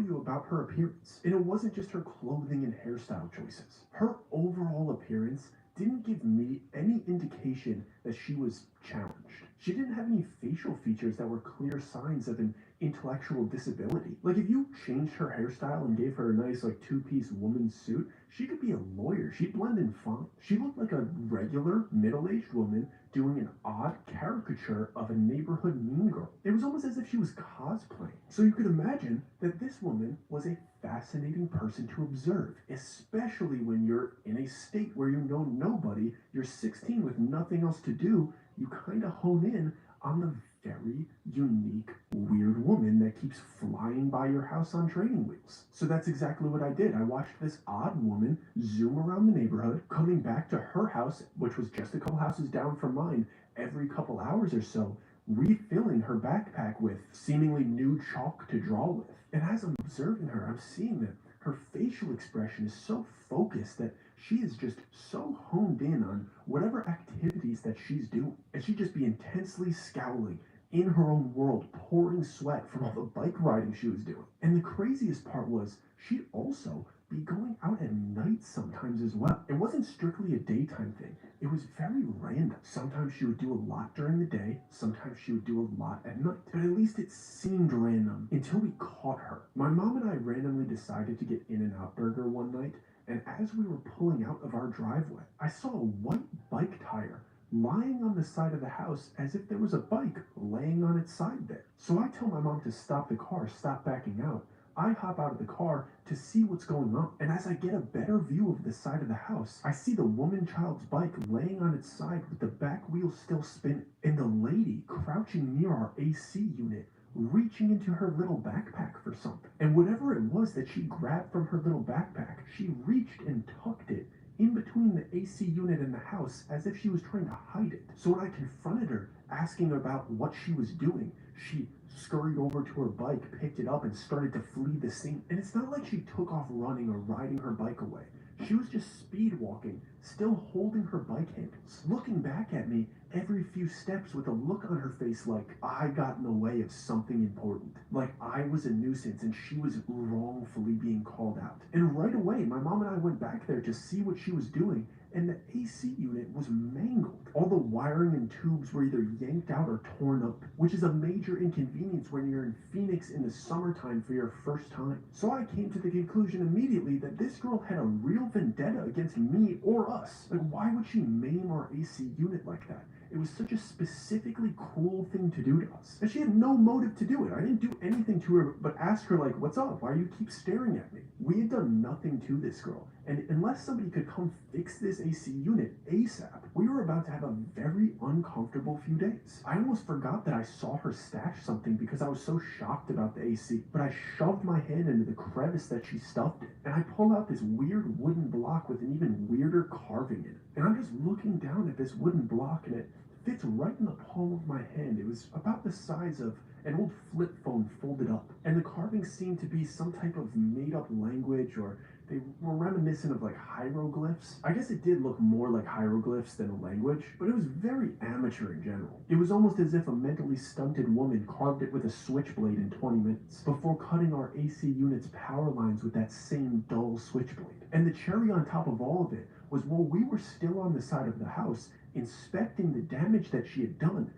you about her appearance. And it wasn't just her clothing and hairstyle choices. Her overall appearance didn't give me any indication that she was challenged. She didn't have any facial features that were clear signs of an intellectual disability. Like, if you changed her hairstyle and gave her a nice, like, two-piece woman's suit, she could be a lawyer. She'd blend in fine. She looked like a regular, middle-aged woman doing an odd caricature of a neighborhood mean girl. It was almost as if she was cosplaying. So you could imagine that this woman was a fascinating person to observe, especially when you're in a state where you know nobody, you're 16 with nothing else to do, you kind of hone in on the very unique, weird woman that keeps flying by your house on training wheels. So that's exactly what I did. I watched this odd woman zoom around the neighborhood, coming back to her house, which was just a couple houses down from mine, every couple hours or so, refilling her backpack with seemingly new chalk to draw with. And as I'm observing her, I'm seeing that her facial expression is so focused that she is just so honed in on whatever activities that she's doing. And she'd just be intensely scowling in her own world, pouring sweat from all the bike riding she was doing. And the craziest part was she'd also be going out at night sometimes as well. It wasn't strictly a daytime thing. It was very random. Sometimes she would do a lot during the day. Sometimes she would do a lot at night. But at least it seemed random until we caught her. My mom and I randomly decided to get In-N-Out Burger one night, and as we were pulling out of our driveway, I saw a white bike tire lying on the side of the house as if there was a bike laying on its side there. So I tell my mom to stop the car, stop backing out. I hop out of the car to see what's going on. And as I get a better view of the side of the house, I see the woman-child's bike laying on its side with the back wheel still spinning, and the lady crouching near our AC unit, reaching into her little backpack for something. And whatever it was that she grabbed from her little backpack, she reached and tucked it in between the AC unit and the house as if she was trying to hide it. So when I confronted her, asking about what she was doing, she scurried over to her bike, picked it up, and started to flee the scene. And it's not like she took off running or riding her bike away. She was just speed walking, still holding her bike handles, looking back at me every few steps with a look on her face like I got in the way of something important, like I was a nuisance and she was wrongfully being called out. And right away, my mom and I went back there to see what she was doing, and the AC unit was mangled. All the wiring and tubes were either yanked out or torn up, which is a major inconvenience when you're in Phoenix in the summertime for your first time. So I came to the conclusion immediately that this girl had a real vendetta against me or us. Like, why would she maim our AC unit like that? It was such a specifically cruel thing to do to us. And she had no motive to do it. I didn't do anything to her but ask her, like, what's up? Why do you keep staring at me? We had done nothing to this girl. And unless somebody could come fix this AC unit ASAP, we were about to have a very uncomfortable few days. I almost forgot that I saw her stash something because I was so shocked about the AC. But I shoved my hand into the crevice that she stuffed it, and I pulled out this weird wooden block with an even weirder carving in it. And I'm just looking down at this wooden block, and it fits right in the palm of my hand. It was about the size of an old flip phone folded up, and the carvings seemed to be some type of made-up language, or they were reminiscent of like hieroglyphs. I guess it did look more like hieroglyphs than a language, but it was very amateur in general. It was almost as if a mentally stunted woman carved it with a switchblade in 20 minutes before cutting our AC unit's power lines with that same dull switchblade. And the cherry on top of all of it was, while we were still on the side of the house inspecting the damage that she had done,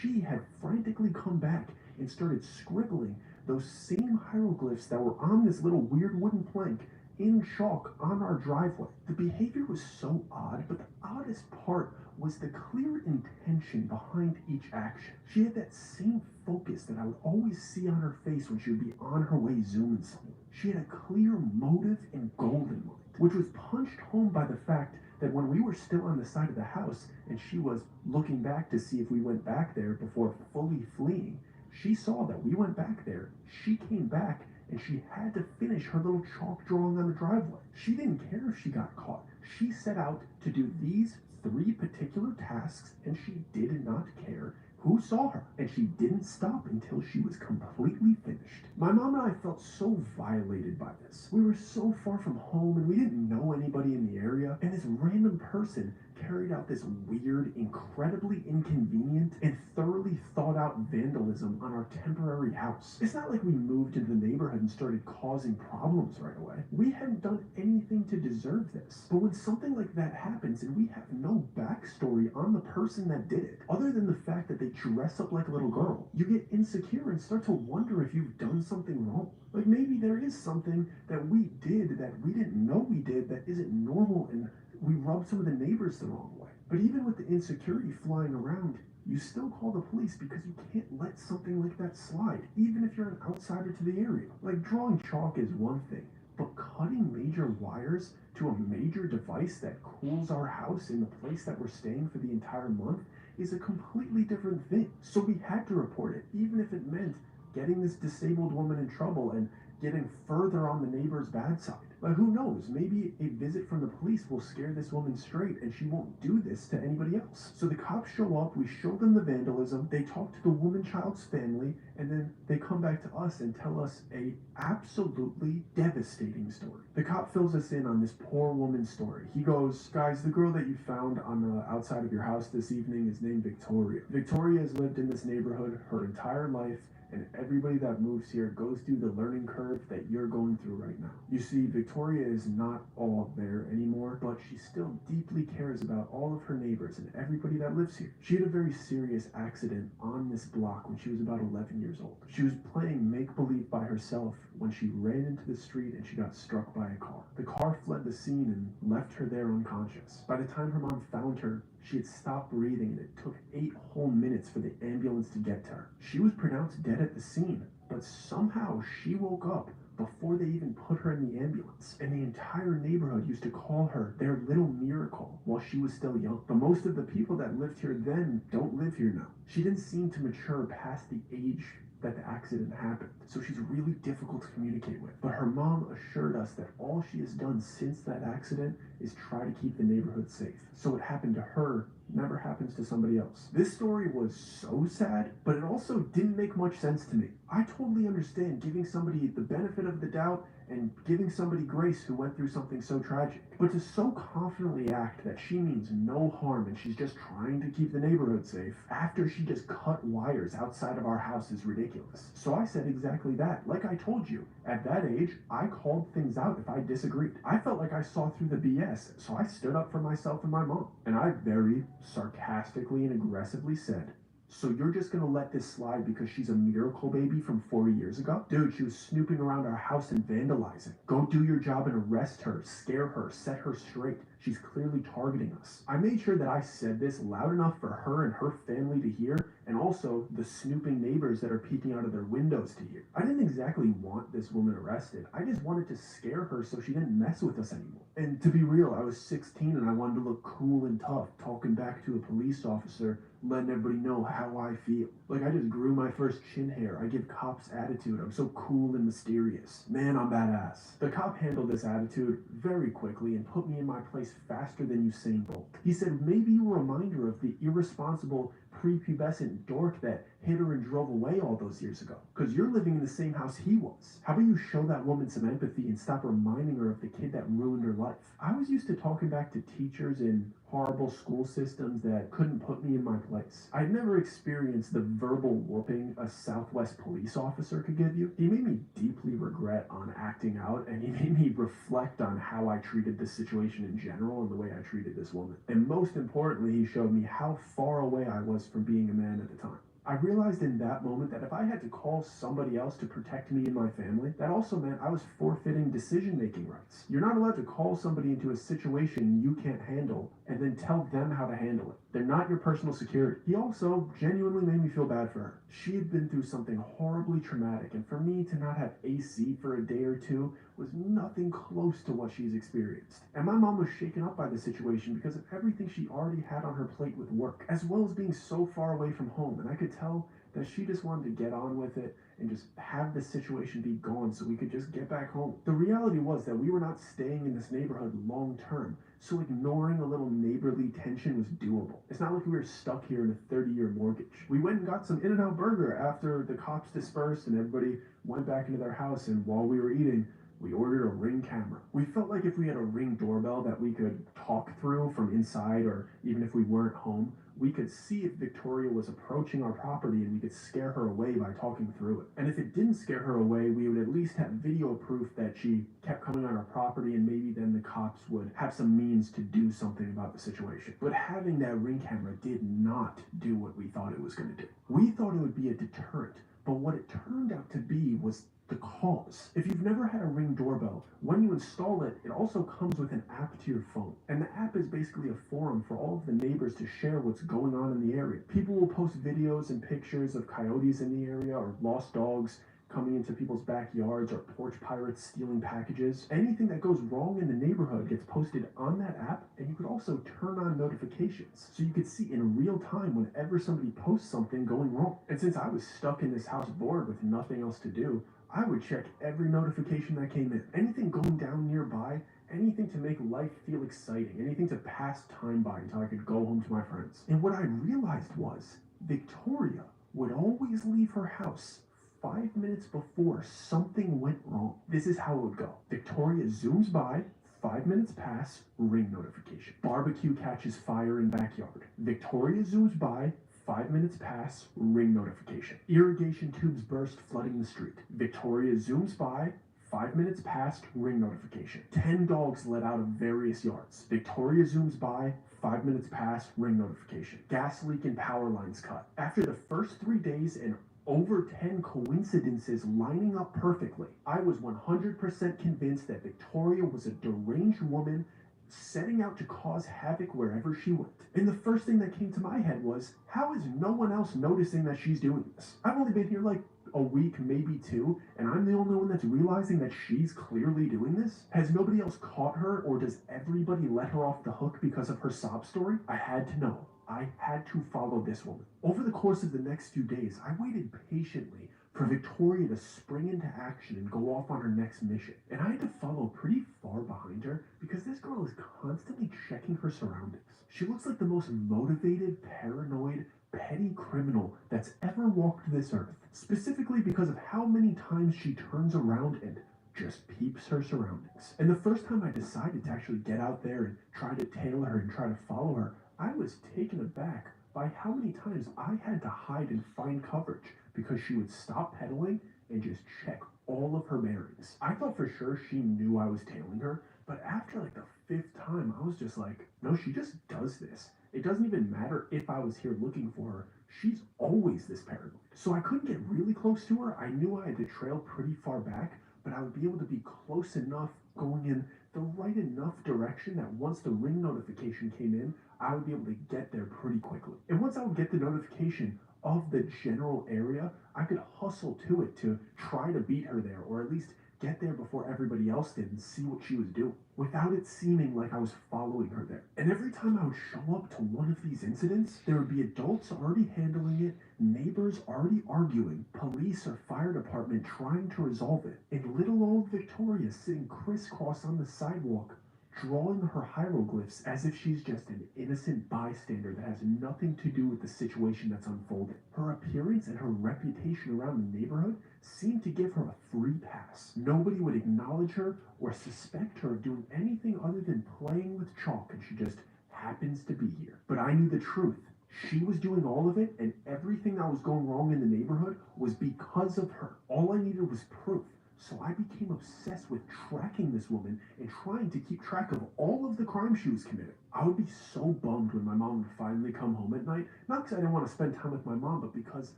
she had frantically come back and started scribbling those same hieroglyphs that were on this little weird wooden plank in chalk on our driveway. The behavior was so odd, but the oddest part was the clear intention behind each action. She had that same focus that I would always see on her face when she would be on her way zooming somewhere. She had a clear motive and goal in mind, which was punched home by the fact that when we were still on the side of the house and she was looking back to see if we went back there before fully fleeing, she saw that we went back there, she came back, and she had to finish her little chalk drawing on the driveway. She didn't care if she got caught. She set out to do these 3 particular tasks, and she did not care who saw her, and she didn't stop until she was completely finished. My mom and I felt so violated by this. We were so far from home, and we didn't know anybody in the area, and this random person carried out this weird, incredibly inconvenient, and thoroughly thought out vandalism on our temporary house. It's not like we moved into the neighborhood and started causing problems right away. We hadn't done anything to deserve this. But when something like that happens and we have no backstory on the person that did it, other than the fact that they dress up like a little girl, you get insecure and start to wonder if you've done something wrong. Like, maybe there is something that we did that we didn't know we did that isn't normal, and we rubbed some of the neighbors the wrong way. But even with the insecurity flying around, you still call the police because you can't let something like that slide, even if you're an outsider to the area. Like, drawing chalk is one thing, but cutting major wires to a major device that cools our house in the place that we're staying for the entire month is a completely different thing. So we had to report it, even if it meant getting this disabled woman in trouble and getting further on the neighbor's bad side. But who knows, maybe a visit from the police will scare this woman straight and she won't do this to anybody else. So the cops show up, we show them the vandalism, they talk to the woman child's family, and then they come back to us and tell us a absolutely devastating story. The cop fills us in on this poor woman's story. He goes, guys, the girl that you found on the outside of your house this evening is named Victoria. Victoria has lived in this neighborhood her entire life, and everybody that moves here goes through the learning curve that you're going through right now. You see, Victoria is not all there anymore, but she still deeply cares about all of her neighbors and everybody that lives here. She had a very serious accident on this block when she was about 11 years old. She was playing make-believe by herself when she ran into the street and she got struck by a car. The car fled the scene and left her there unconscious. By the time her mom found her, she had stopped breathing, and it took 8 whole minutes for the ambulance to get to her. She was pronounced dead at the scene, but somehow she woke up before they even put her in the ambulance. And the entire neighborhood used to call her their little miracle while she was still young. But most of the people that lived here then don't live here now. She didn't seem to mature past the age that the accident happened, so she's really difficult to communicate with. But her mom assured us that all she has done since that accident is try to keep the neighborhood safe. So what happened to her never happens to somebody else. This story was so sad, but it also didn't make much sense to me. I totally understand giving somebody the benefit of the doubt and giving somebody grace who went through something so tragic. But to so confidently act that she means no harm and she's just trying to keep the neighborhood safe after she just cut wires outside of our house is ridiculous. So I said exactly that. Like I told you, At that age, I called things out if I disagreed. I felt like I saw through the BS, so I stood up for myself and my mom. And I very sarcastically and aggressively said, "So you're just gonna let this slide because she's a miracle baby from 4 years ago? Dude, she was snooping around our house and vandalizing. Go do your job and arrest her, scare her, set her straight. She's clearly targeting us." I made sure that I said this loud enough for her and her family to hear, and also the snooping neighbors that are peeking out of their windows to hear. I didn't exactly want this woman arrested. I just wanted to scare her so she didn't mess with us anymore. And to be real, I was 16 and I wanted to look cool and tough, talking back to a police officer, letting everybody know how I feel. Like I just grew my first chin hair. I give cops attitude. I'm so cool and mysterious. Man, I'm badass. The cop handled this attitude very quickly and put me in my place faster than Usain Bolt. He said, "Maybe you were a reminder of the irresponsible prepubescent dork that hit her and drove away all those years ago. Because you're living in the same house he was. How about you show that woman some empathy and stop reminding her of the kid that ruined her life?" I was used to talking back to teachers in horrible school systems that couldn't put me in my place. I'd never experienced the verbal whooping a Southwest police officer could give you. He made me deeply regret on acting out, and he made me reflect on how I treated this situation in general and the way I treated this woman. And most importantly, he showed me how far away I was from being a man at the time. I realized in that moment that if I had to call somebody else to protect me and my family, that also meant I was forfeiting decision-making rights. You're not allowed to call somebody into a situation you can't handle and then tell them how to handle it. They're not your personal security. He also genuinely made me feel bad for her. She had been through something horribly traumatic, and for me to not have AC for a day or two was nothing close to what she's experienced. And my mom was shaken up by the situation because of everything she already had on her plate with work, as well as being so far away from home. And I could tell that she just wanted to get on with it and just have the situation be gone so we could just get back home. The reality was that we were not staying in this neighborhood long term, so ignoring a little neighborly tension was doable. It's not like we were stuck here in a 30-year mortgage. We went and got some In-N-Out Burger after the cops dispersed and everybody went back into their house, and while we were eating, we ordered a Ring camera. We felt like if we had a Ring doorbell that we could talk through from inside, or even if we weren't home, we could see if Victoria was approaching our property and we could scare her away by talking through it. And if it didn't scare her away, we would at least have video proof that she kept coming on our property, and maybe then the cops would have some means to do something about the situation. But having that Ring camera did not do what we thought it was going to do. We thought it would be a deterrent, but what it turned out to be was the cause. If you've never had a Ring doorbell, when you install it, it also comes with an app to your phone. And the app is basically a forum for all of the neighbors to share what's going on in the area. People will post videos and pictures of coyotes in the area, or lost dogs coming into people's backyards, or porch pirates stealing packages. Anything that goes wrong in the neighborhood gets posted on that app, and you could also turn on notifications, so you could see in real time whenever somebody posts something going wrong. And since I was stuck in this house bored with nothing else to do, I would check every notification that came in. Anything going down nearby, anything to make life feel exciting, anything to pass time by until I could go home to my friends. And what I realized was Victoria would always leave her house 5 minutes before something went wrong. This is how it would go. Victoria zooms by, 5 minutes pass, Ring notification. Barbecue catches fire in backyard. Victoria zooms by, 5 minutes pass, Ring notification. Irrigation tubes burst, flooding the street. Victoria zooms by, 5 minutes passed, Ring notification. 10 dogs let out of various yards. Victoria zooms by, 5 minutes pass, Ring notification. Gas leak and power lines cut. After the first 3 days and over 10 coincidences lining up perfectly, I was 100% convinced that Victoria was a deranged woman setting out to cause havoc wherever she went. And the first thing that came to my head was, how is no one else noticing that she's doing this? I've only been here like a week, maybe 2, and I'm the only one that's realizing that she's clearly doing this? Has nobody else caught her, or does everybody let her off the hook because of her sob story? I had to know. I had to follow this woman. Over the course of the next few days, I waited patiently for Victoria to spring into action and go off on her next mission. And I had to follow pretty far behind her because this girl is constantly checking her surroundings. She looks like the most motivated, paranoid, petty criminal that's ever walked this earth. Specifically because of how many times she turns around and just peeps her surroundings. And the first time I decided to actually get out there and try to tail her and try to follow her, I was taken aback by how many times I had to hide and find coverage because she would stop pedaling and just check all of her bearings. I thought for sure she knew I was tailing her, but after like the fifth time, I was just like, no, she just does this. It doesn't even matter if I was here looking for her. She's always this paranoid. So I couldn't get really close to her. I knew I had to trail pretty far back, but I would be able to be close enough going in the right enough direction that once the ring notification came in, I would be able to get there pretty quickly. And once I would get the notification of the general area, I could hustle to it to try to beat her there, or at least get there before everybody else did and see what she was doing, without it seeming like I was following her there. And every time I would show up to one of these incidents, there would be adults already handling it, neighbors already arguing, police or fire department trying to resolve it, and little old Victoria sitting crisscross on the sidewalk, drawing her hieroglyphs as if she's just an innocent bystander that has nothing to do with the situation that's unfolding. Her appearance and her reputation around the neighborhood seemed to give her a free pass. Nobody would acknowledge her or suspect her of doing anything other than playing with chalk, and she just happens to be here. But I knew the truth. She was doing all of it, and everything that was going wrong in the neighborhood was because of her. All I needed was proof. So I became obsessed with tracking this woman and trying to keep track of all of the crimes she was committing. I would be so bummed when my mom would finally come home at night, not because I didn't want to spend time with my mom, but because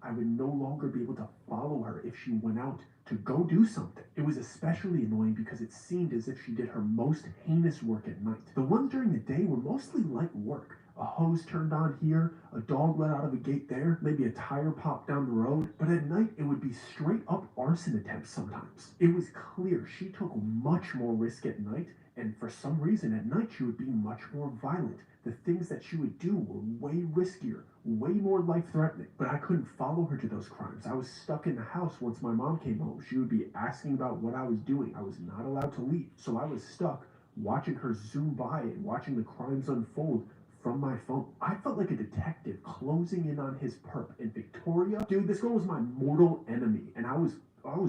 I would no longer be able to follow her if she went out to go do something. It was especially annoying because it seemed as if she did her most heinous work at night. The ones during the day were mostly light work. A hose turned on here, a dog let out of a gate there, maybe a tire popped down the road. But at night, it would be straight up arson attempts sometimes. It was clear she took much more risk at night, and for some reason at night she would be much more violent. The things that she would do were way riskier, way more life-threatening. But I couldn't follow her to those crimes. I was stuck in the house once my mom came home. She would be asking about what I was doing. I was not allowed to leave. So I was stuck watching her zoom by and watching the crimes unfold from my phone. I felt like a detective closing in on his perp. And Victoria, dude, this girl was my mortal enemy, and I was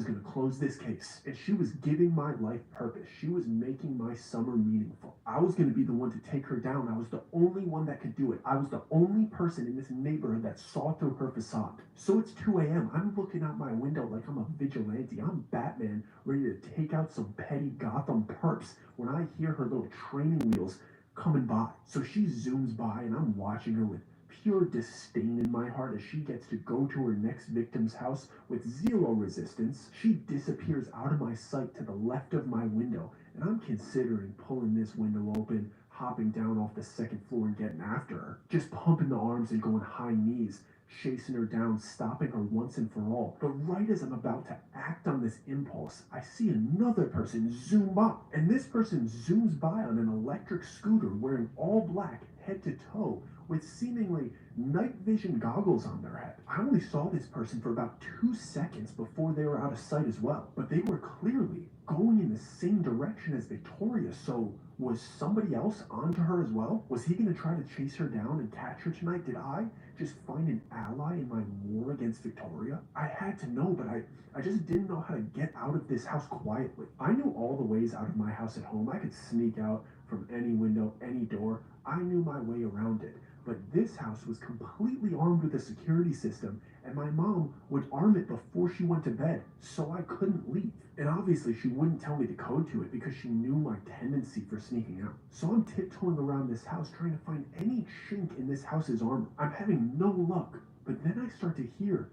gonna close this case. And she was giving my life purpose. She was making my summer meaningful. I was gonna be the one to take her down. I was the only one that could do it. I was the only person in this neighborhood that saw through her facade. So it's 2 a.m. I'm looking out my window like I'm a vigilante. I'm Batman, ready to take out some petty Gotham perps when I hear her little training wheels coming by. So she zooms by, and I'm watching her with pure disdain in my heart as she gets to go to her next victim's house with zero resistance. She disappears out of my sight to the left of my window, and I'm considering pulling this window open, hopping down off the second floor and getting after her. Just pumping the arms and going high knees, chasing her down, stopping her once and for all. But right as I'm about to act on this impulse, I see another person zoom by. And this person zooms by on an electric scooter wearing all black, head to toe, with seemingly night vision goggles on their head. I only saw this person for about 2 seconds before they were out of sight as well. But they were clearly going in the same direction as Victoria, so was somebody else onto her as well? Was he going to try to chase her down and catch her tonight? Did I just find an ally in my war against Victoria? I had to know, but I just didn't know how to get out of this house quietly. I knew all the ways out of my house at home. I could sneak out from any window, any door. I knew my way around it. But this house was completely armed with a security system, and my mom would arm it before she went to bed, so I couldn't leave. And obviously she wouldn't tell me the code to it because she knew my tendency for sneaking out. So I'm tiptoeing around this house trying to find any chink in this house's armor. I'm having no luck. But then I start to hear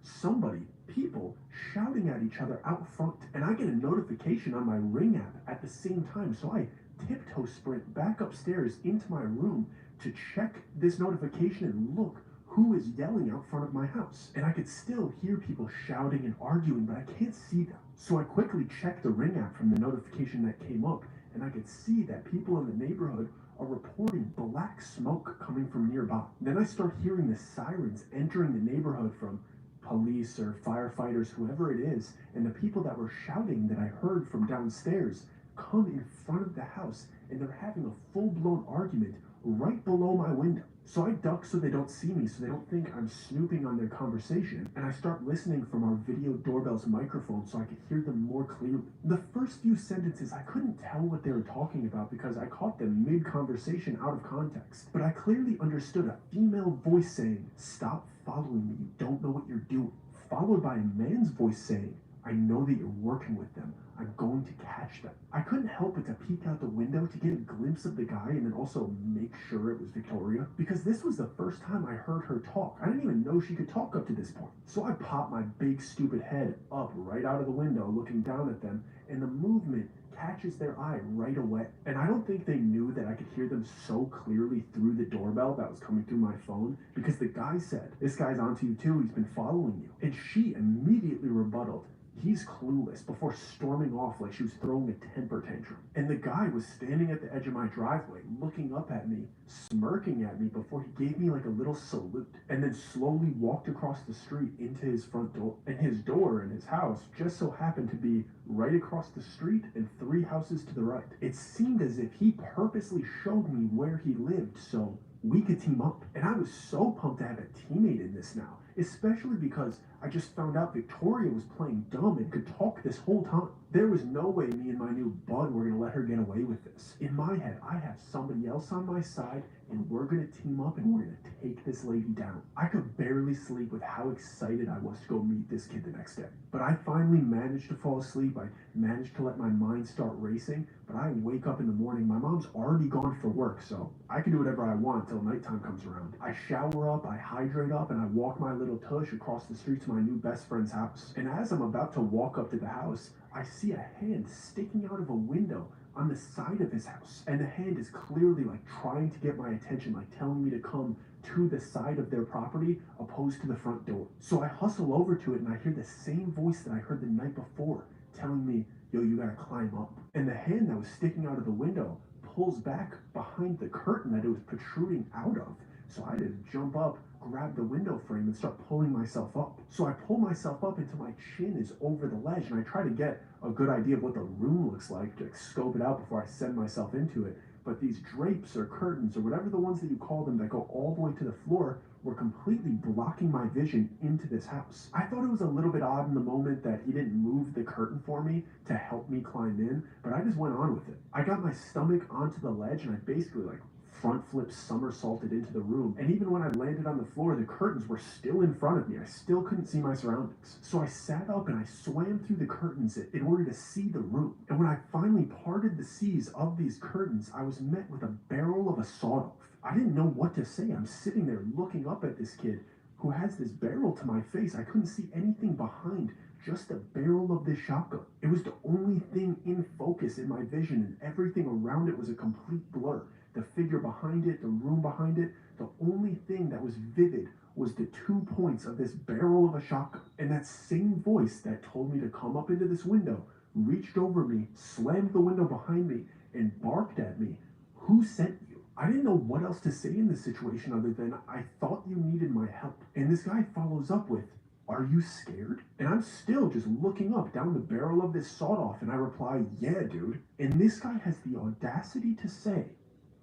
people shouting at each other out front, and I get a notification on my Ring app at the same time, so I tiptoe sprint back upstairs into my room to check this notification and look who is yelling out front of my house. And I could still hear people shouting and arguing, but I can't see them. So I quickly checked the Ring app from the notification that came up, and I could see that people in the neighborhood are reporting black smoke coming from nearby. Then I start hearing the sirens entering the neighborhood from police or firefighters, whoever it is, and the people that were shouting that I heard from downstairs come in front of the house, and they're having a full-blown argument right below my window. So I duck so they don't see me, so they don't think I'm snooping on their conversation, and I start listening from our video doorbell's microphone so I could hear them more clearly. The first few sentences, I couldn't tell what they were talking about because I caught them mid-conversation out of context, but I clearly understood a female voice saying, "Stop following me, you don't know what you're doing," followed by a man's voice saying, I know that you're working with them. I'm going to catch them. I couldn't help but to peek out the window to get a glimpse of the guy and then also make sure it was Victoria, because this was the first time I heard her talk. I didn't even know she could talk up to this point. So I popped my big stupid head up right out of the window looking down at them, and the movement catches their eye right away. And I don't think they knew that I could hear them so clearly through the doorbell that was coming through my phone, because the guy said, "This guy's onto you too, he's been following you." And she immediately rebutted, "He's clueless," before storming off like she was throwing a temper tantrum. And the guy was standing at the edge of my driveway, looking up at me, smirking at me before he gave me like a little salute, and then slowly walked across the street into his front door. And his door in his house just so happened to be right across the street and 3 houses to the right. It seemed as if he purposely showed me where he lived so we could team up. And I was so pumped to have a teammate in this now, especially because I just found out Victoria was playing dumb and could talk this whole time. There was no way me and my new bud were going to let her get away with this. In my head, I have somebody else on my side, and we're going to team up and we're going to take this lady down. I could barely sleep with how excited I was to go meet this kid the next day. But I finally managed to fall asleep. I managed to let my mind start racing, but I wake up in the morning. My mom's already gone for work, so I can do whatever I want till nighttime comes around. I shower up, I hydrate up, and I walk my little tush across the street to my new best friend's house. And as I'm about to walk up to the house, I see a hand sticking out of a window on the side of his house. And the hand is clearly like trying to get my attention, like telling me to come to the side of their property opposed to the front door. So I hustle over to it and I hear the same voice that I heard the night before telling me, "Yo, you gotta climb up." And the hand that was sticking out of the window pulls back behind the curtain that it was protruding out of. So I just jump up, grab the window frame, and start pulling myself up. So I pull myself up until my chin is over the ledge, and I try to get a good idea of what the room looks like to scope it out before I send myself into it. But these drapes or curtains or whatever the ones that you call them that go all the way to the floor were completely blocking my vision into this house. I thought it was a little bit odd in the moment that he didn't move the curtain for me to help me climb in, but I just went on with it. I got my stomach onto the ledge and I basically front flip somersaulted into the room, and even when I landed on the floor, the curtains were still in front of me. I still couldn't see my surroundings. So I sat up and I swam through the curtains in order to see the room. And when I finally parted the seas of these curtains, I was met with a barrel of a sawed-off. I didn't know what to say. I'm sitting there looking up at this kid who has this barrel to my face. I couldn't see anything behind, just the barrel of this shotgun. It was the only thing in focus in my vision, and everything around it was a complete blur. The figure behind it, the room behind it, the only thing that was vivid was the 2 points of this barrel of a shotgun. And that same voice that told me to come up into this window reached over me, slammed the window behind me, and barked at me, "Who sent you?" I didn't know what else to say in this situation other than, "I thought you needed my help." And this guy follows up with, "Are you scared?" And I'm still just looking up down the barrel of this sawed-off, and I reply, "Yeah, dude." And this guy has the audacity to say,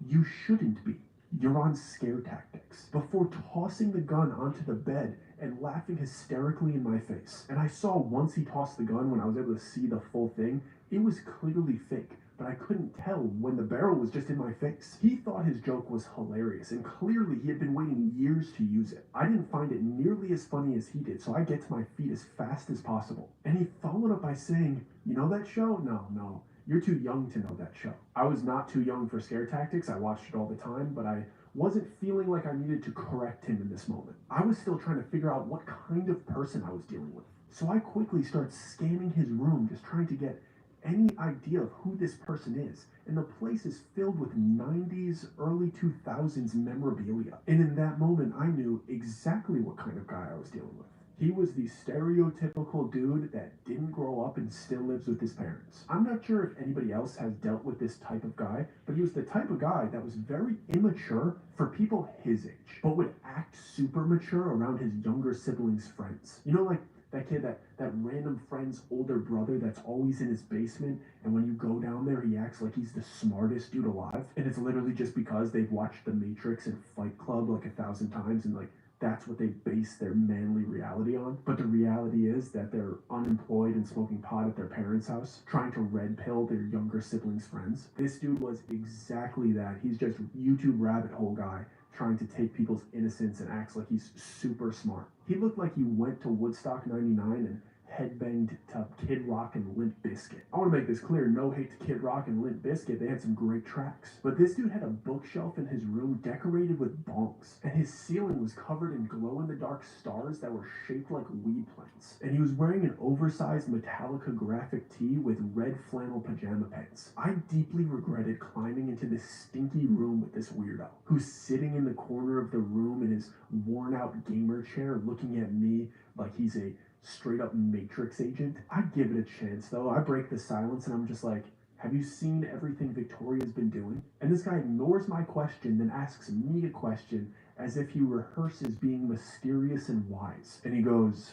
"You shouldn't be. You're on scare tactics," before tossing the gun onto the bed and laughing hysterically in my face. And I saw once he tossed the gun, when I was able to see the full thing, it was clearly fake, but I couldn't tell when the barrel was just in my face. He thought his joke was hilarious, and clearly he had been waiting years to use it. I didn't find it nearly as funny as he did, so I get to my feet as fast as possible. And he followed up by saying, "You know that show? No. You're too young to know that show." I was not too young for scare tactics. I watched it all the time, but I wasn't feeling like I needed to correct him in this moment. I was still trying to figure out what kind of person I was dealing with. So I quickly start scanning his room, just trying to get any idea of who this person is. And the place is filled with 90s, early 2000s memorabilia. And in that moment, I knew exactly what kind of guy I was dealing with. He was the stereotypical dude that didn't grow up and still lives with his parents. I'm not sure if anybody else has dealt with this type of guy, but he was the type of guy that was very immature for people his age, but would act super mature around his younger siblings' friends. You know, like that kid, that random friend's older brother that's always in his basement, and when you go down there, he acts like he's the smartest dude alive, and it's literally just because they've watched The Matrix and Fight Club like 1,000 times, and that's what they base their manly reality on. But the reality is that they're unemployed and smoking pot at their parents' house, trying to red pill their younger siblings' friends. This dude was exactly that. He's just YouTube rabbit hole guy, trying to take people's innocence and acts like he's super smart. He looked like he went to Woodstock 99 and headbanged to Kid Rock and Limp Bizkit. I want to make this clear, no hate to Kid Rock and Limp Bizkit, they had some great tracks. But this dude had a bookshelf in his room decorated with bongs, and his ceiling was covered in glow-in-the-dark stars that were shaped like weed plants. And he was wearing an oversized Metallica graphic tee with red flannel pajama pants. I deeply regretted climbing into this stinky room with this weirdo, who's sitting in the corner of the room in his worn-out gamer chair looking at me like he's a straight-up Matrix agent. I give it a chance, though. I break the silence, and I'm just like, have you seen everything Victoria's been doing? And this guy ignores my question, then asks me a question as if he rehearses being mysterious and wise. And he goes,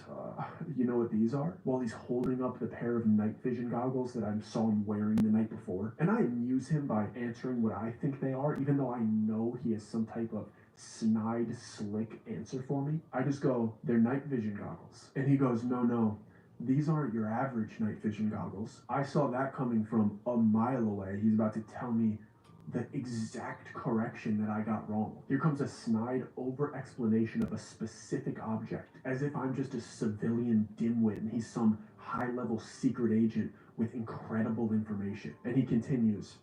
you know what these are? While he's holding up the pair of night vision goggles that I saw him wearing the night before. And I amuse him by answering what I think they are, even though I know he has some type of snide, slick answer for me. I just go, they're night vision goggles. And he goes, no, these aren't your average night vision goggles. I saw that coming from a mile away. He's about to tell me the exact correction that I got wrong. Here comes a snide over-explanation of a specific object, as if I'm just a civilian dimwit and he's some high-level secret agent with incredible information. And he continues,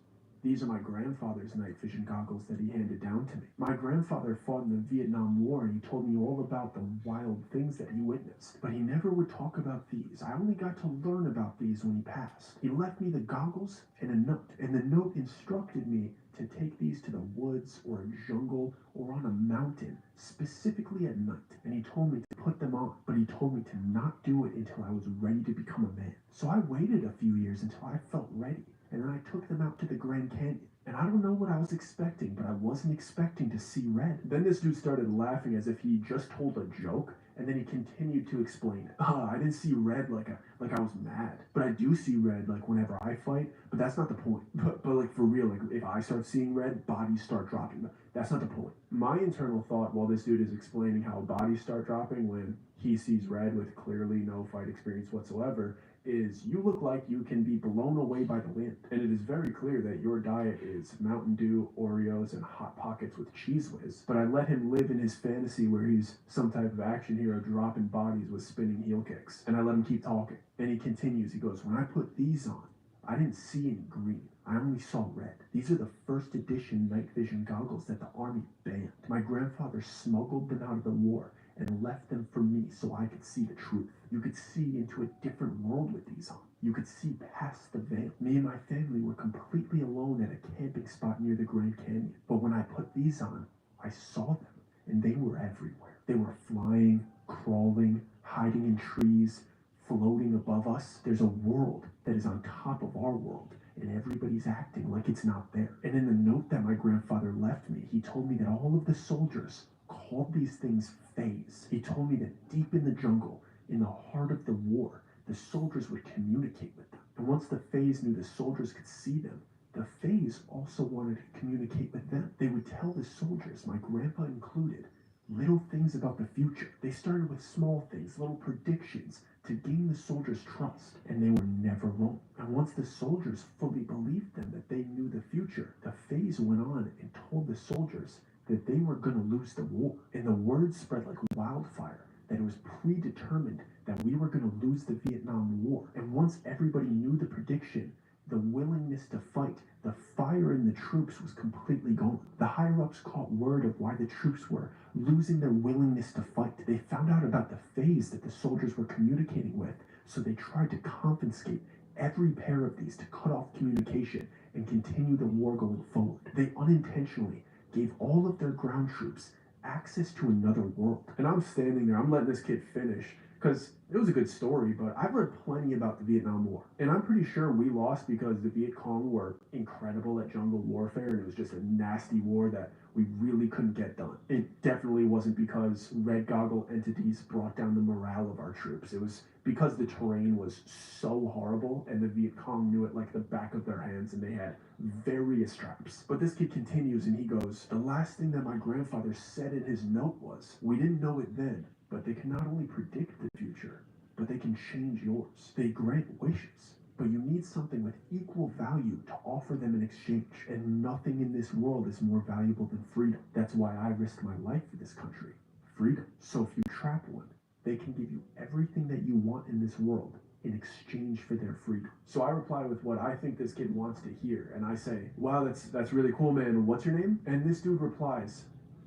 these are my grandfather's night vision goggles that he handed down to me. My grandfather fought in the Vietnam War, and he told me all about the wild things that he witnessed. But he never would talk about these. I only got to learn about these when he passed. He left me the goggles and a note, and the note instructed me to take these to the woods or a jungle or on a mountain, specifically at night. And he told me to put them on, but he told me to not do it until I was ready to become a man. So I waited a few years until I felt ready. And then I took them out to the Grand Canyon. And I don't know what I was expecting, but I wasn't expecting to see red. Then this dude started laughing as if he just told a joke, and then he continued to explain it. I didn't see red like I was mad. But I do see red like whenever I fight, but that's not the point. But like for real, like if I start seeing red, bodies start dropping. But that's not the point. My internal thought while this dude is explaining how bodies start dropping when he sees red with clearly no fight experience whatsoever is you look like you can be blown away by the wind. And it is very clear that your diet is Mountain Dew, Oreos, and Hot Pockets with Cheese Whiz. But I let him live in his fantasy where he's some type of action hero dropping bodies with spinning heel kicks. And I let him keep talking. And he continues, he goes, when I put these on, I didn't see any green. I only saw red. These are the first edition night vision goggles that the army banned. My grandfather smuggled them out of the war and left them for me so I could see the truth. You could see into a different world with these on. You could see past the veil. Me and my family were completely alone at a camping spot near the Grand Canyon. But when I put these on, I saw them, and they were everywhere. They were flying, crawling, hiding in trees, floating above us. There's a world that is on top of our world, and everybody's acting like it's not there. And in the note that my grandfather left me, he told me that all of the soldiers called these things Fays. He told me that deep in the jungle, in the heart of the war, the soldiers would communicate with them. And once the Fays knew the soldiers could see them, the Fays also wanted to communicate with them. They would tell the soldiers, my grandpa included, little things about the future. They started with small things, little predictions, to gain the soldiers' trust, and they were never wrong. And once the soldiers fully believed them that they knew the future, the Fays went on and told the soldiers that they were going to lose the war. And the word spread like wildfire, that it was predetermined that we were going to lose the Vietnam War. And once everybody knew the prediction, the willingness to fight, the fire in the troops was completely gone. The higher-ups caught word of why the troops were losing their willingness to fight. They found out about the Fays that the soldiers were communicating with, so they tried to confiscate every pair of these to cut off communication and continue the war going forward. They unintentionally gave all of their ground troops access to another world. And I'm standing there, I'm letting this kid finish, because it was a good story, but I've read plenty about the Vietnam War. And I'm pretty sure we lost because the Viet Cong were incredible at jungle warfare, and it was just a nasty war that we really couldn't get done. It definitely wasn't because red goggle entities brought down the morale of our troops. It was because the terrain was so horrible, and the Viet Cong knew it like the back of their hands, and they had various traps. But this kid continues, and he goes, the last thing that my grandfather said in his note was, we didn't know it then, but they can not only predict the future, but they can change yours. They grant wishes, but you need something with equal value to offer them in exchange. And nothing in this world is more valuable than freedom. That's why I risked my life for this country. Freedom. So if you trap one, they can give you everything that you want want in this world in exchange for their freedom. So I reply with what I think this kid wants to hear, and I say, wow, that's really cool, man. What's your name? And this dude replies,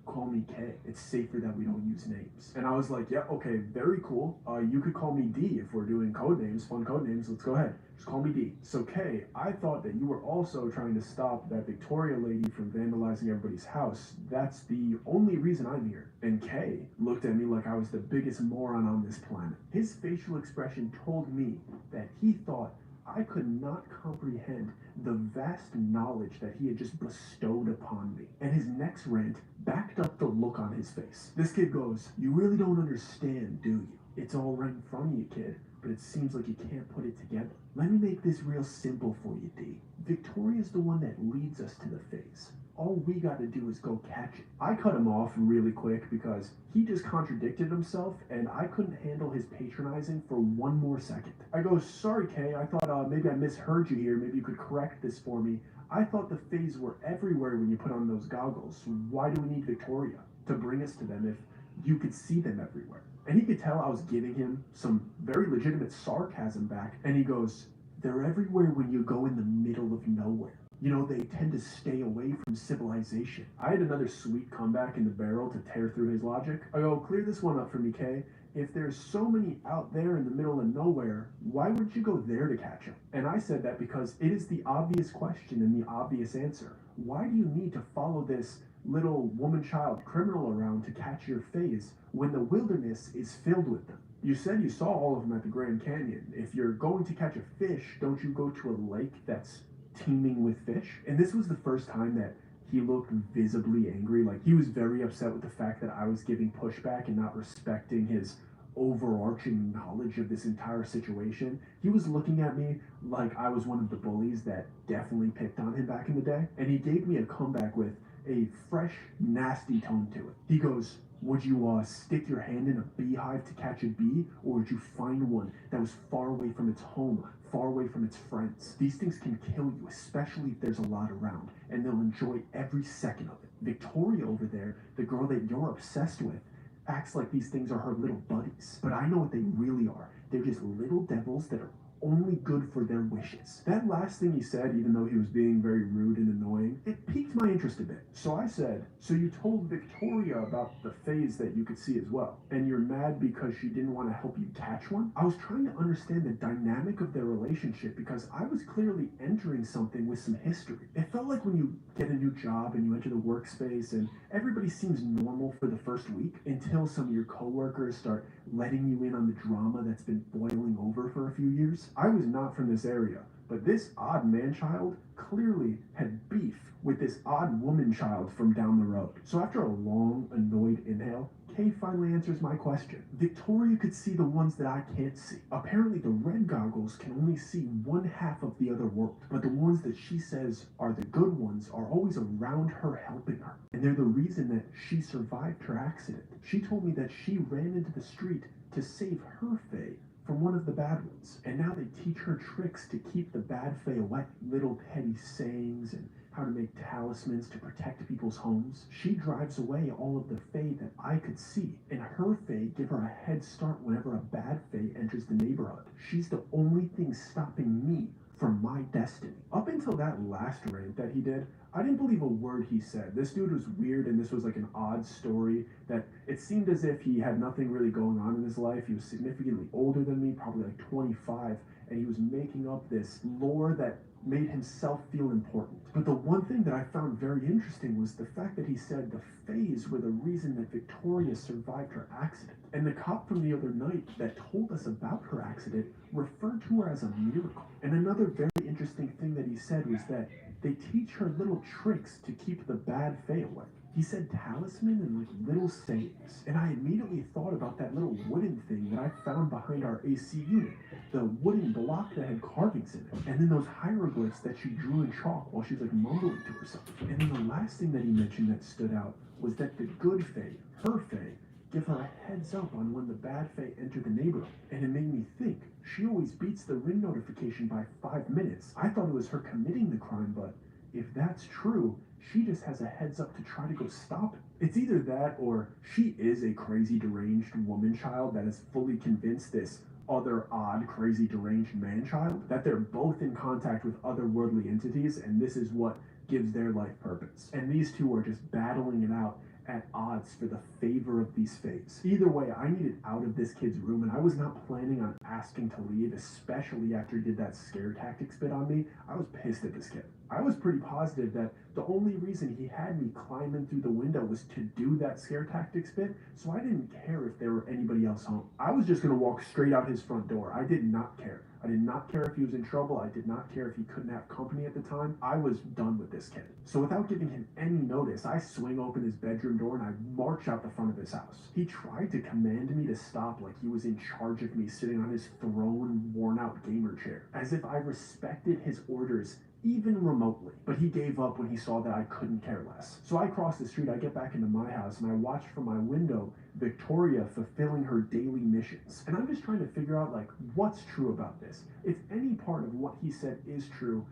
call me K. It's safer that we don't use names. And I was like, yeah, okay, very cool. You could call me D if we're doing code names, fun code names. Let's go ahead. Just call me D. So K, I thought that you were also trying to stop that Victoria lady from vandalizing everybody's house. That's the only reason I'm here. And K looked at me like I was the biggest moron on this planet. His facial expression told me that he thought I could not comprehend the vast knowledge that he had just bestowed upon me. And his next rant backed up the look on his face. This kid goes, you really don't understand, do you? It's all right in front of you, kid, but it seems like you can't put it together. Let me make this real simple for you, D. Victoria's the one that leads us to the phase. All we got to do is go catch it. I cut him off really quick because he just contradicted himself and I couldn't handle his patronizing for one more second. I go, sorry, Kay, I thought maybe I misheard you here. Maybe you could correct this for me. I thought the phase were everywhere when you put on those goggles. Why do we need Victoria to bring us to them if you could see them everywhere? And he could tell I was giving him some very legitimate sarcasm back. And he goes, they're everywhere when you go in the middle of nowhere. You know, they tend to stay away from civilization. I had another sweet comeback in the barrel to tear through his logic. I go, clear this one up for me, Kay. If there's so many out there in the middle of nowhere, why wouldn't you go there to catch them? And I said that because it is the obvious question and the obvious answer. Why do you need to follow this little woman-child criminal around to catch your phase when the wilderness is filled with them? You said you saw all of them at the Grand Canyon. If you're going to catch a fish, don't you go to a lake that's teeming with fish? And this was the first time that he looked visibly angry. Like, he was very upset with the fact that I was giving pushback and not respecting his overarching knowledge of this entire situation. He was looking at me like I was one of the bullies that definitely picked on him back in the day. And he gave me a comeback with a fresh, nasty tone to it. He goes, would you stick your hand in a beehive to catch a bee, or would you find one that was far away from its home, far away from its friends? These things can kill you, especially if there's a lot around, and they'll enjoy every second of it. Victoria over there, the girl that you're obsessed with, acts like these things are her little buddies. But I know what they really are. They're just little devils that are only good for their wishes. That last thing he said, even though he was being very rude and annoying, it piqued my interest a bit. So I said, so you told Victoria about the phase that you could see as well, and you're mad because she didn't want to help you catch one? I was trying to understand the dynamic of their relationship because I was clearly entering something with some history. It felt like when you get a new job and you enter the workspace and everybody seems normal for the first week until some of your coworkers start letting you in on the drama that's been boiling over for a few years. I was not from this area, but this odd man-child clearly had beef with this odd woman-child from down the road. So after a long, annoyed inhale, Kay finally answers my question. Victoria could see the ones that I can't see. Apparently the red goggles can only see one half of the other world, but the ones that she says are the good ones are always around her, helping her. And they're the reason that she survived her accident. She told me that she ran into the street to save her fae from one of the bad ones. And now they teach her tricks to keep the bad fae away. Little petty sayings and how to make talismans to protect people's homes. She drives away all of the fae that I could see, and her fae give her a head start whenever a bad fae enters the neighborhood. She's the only thing stopping me from my destiny. Up until that last rant that he did, I didn't believe a word he said. This dude was weird, and this was like an odd story that it seemed as if he had nothing really going on in his life. He was significantly older than me, probably like 25, and he was making up this lore that made himself feel important. But the one thing that I found very interesting was the fact that he said the faes were the reason that Victoria survived her accident. And the cop from the other night that told us about her accident referred to her as a miracle. And another very interesting thing that he said was that they teach her little tricks to keep the bad fae away. He said talisman and like little sayings. And I immediately thought about that little wooden thing that I found behind our AC unit. The wooden block that had carvings in it. And then those hieroglyphs that she drew in chalk while she's like mumbling to herself. And then the last thing that he mentioned that stood out was that the good fae, her fae, give her a heads up on when the bad fae enter the neighborhood. And it made me think, she always beats the ring notification by 5 minutes. I thought it was her committing the crime, but if that's true, she just has a heads up to try to go stop it. It's either that or she is a crazy deranged woman child that is fully convinced this other odd, crazy, deranged man-child, that they're both in contact with otherworldly entities, and this is what gives their life purpose. And these two are just battling it out at odds for the favor of these fates. Either way, I needed out of this kid's room, and I was not planning on asking to leave, especially after he did that scare tactics bit on me. I was pissed at this kid. I was pretty positive that the only reason he had me climbing through the window was to do that scare tactics bit, so I didn't care if there were anybody else home. I was just gonna walk straight out his front door. I did not care. I did not care if he was in trouble. I did not care if he couldn't have company at the time. I was done with this kid. So without giving him any notice, I swing open his bedroom door and I march out the front of his house. He tried to command me to stop like he was in charge of me sitting on his throne, worn out gamer chair, as if I respected his orders even remotely. But he gave up when he saw that I couldn't care less. So I cross the street, I get back into my house, and I watch from my window Victoria fulfilling her daily missions. And I'm just trying to figure out, like, what's true about this? If any part of what he said is true,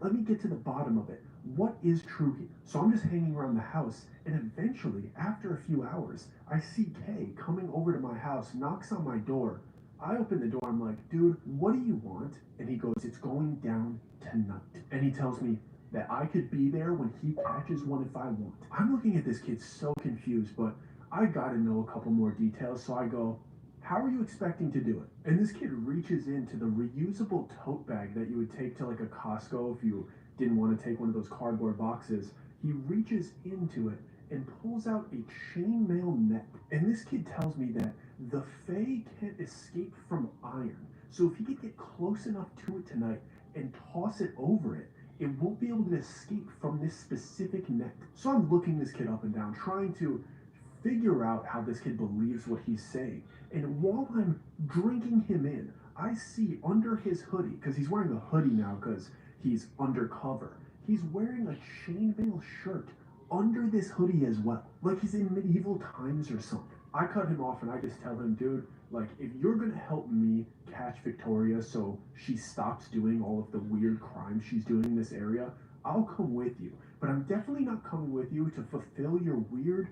let me get to the bottom of it. What is true here? So I'm just hanging around the house, and eventually, after a few hours, I see Kay coming over to my house, knocks on my door. I open the door, I'm like, dude, what do you want? And he goes, it's going down tonight. And he tells me that I could be there when he patches one if I want. I'm looking at this kid so confused, but I gotta know a couple more details, so I go, how are you expecting to do it? And this kid reaches into the reusable tote bag that you would take to like a Costco if you didn't want to take one of those cardboard boxes. He reaches into it and pulls out a chainmail net. And this kid tells me that the Fae can't escape from iron. So if he could get close enough to it tonight and toss it over it, it won't be able to escape from this specific net. So I'm looking this kid up and down, trying to figure out how this kid believes what he's saying. And while I'm drinking him in, I see under his hoodie, because he's wearing a hoodie now because he's undercover, he's wearing a chainmail shirt under this hoodie as well. Like he's in medieval times or something. I cut him off and I just tell him, dude, like, if you're gonna help me catch Victoria so she stops doing all of the weird crimes she's doing in this area, I'll come with you. But I'm definitely not coming with you to fulfill your weird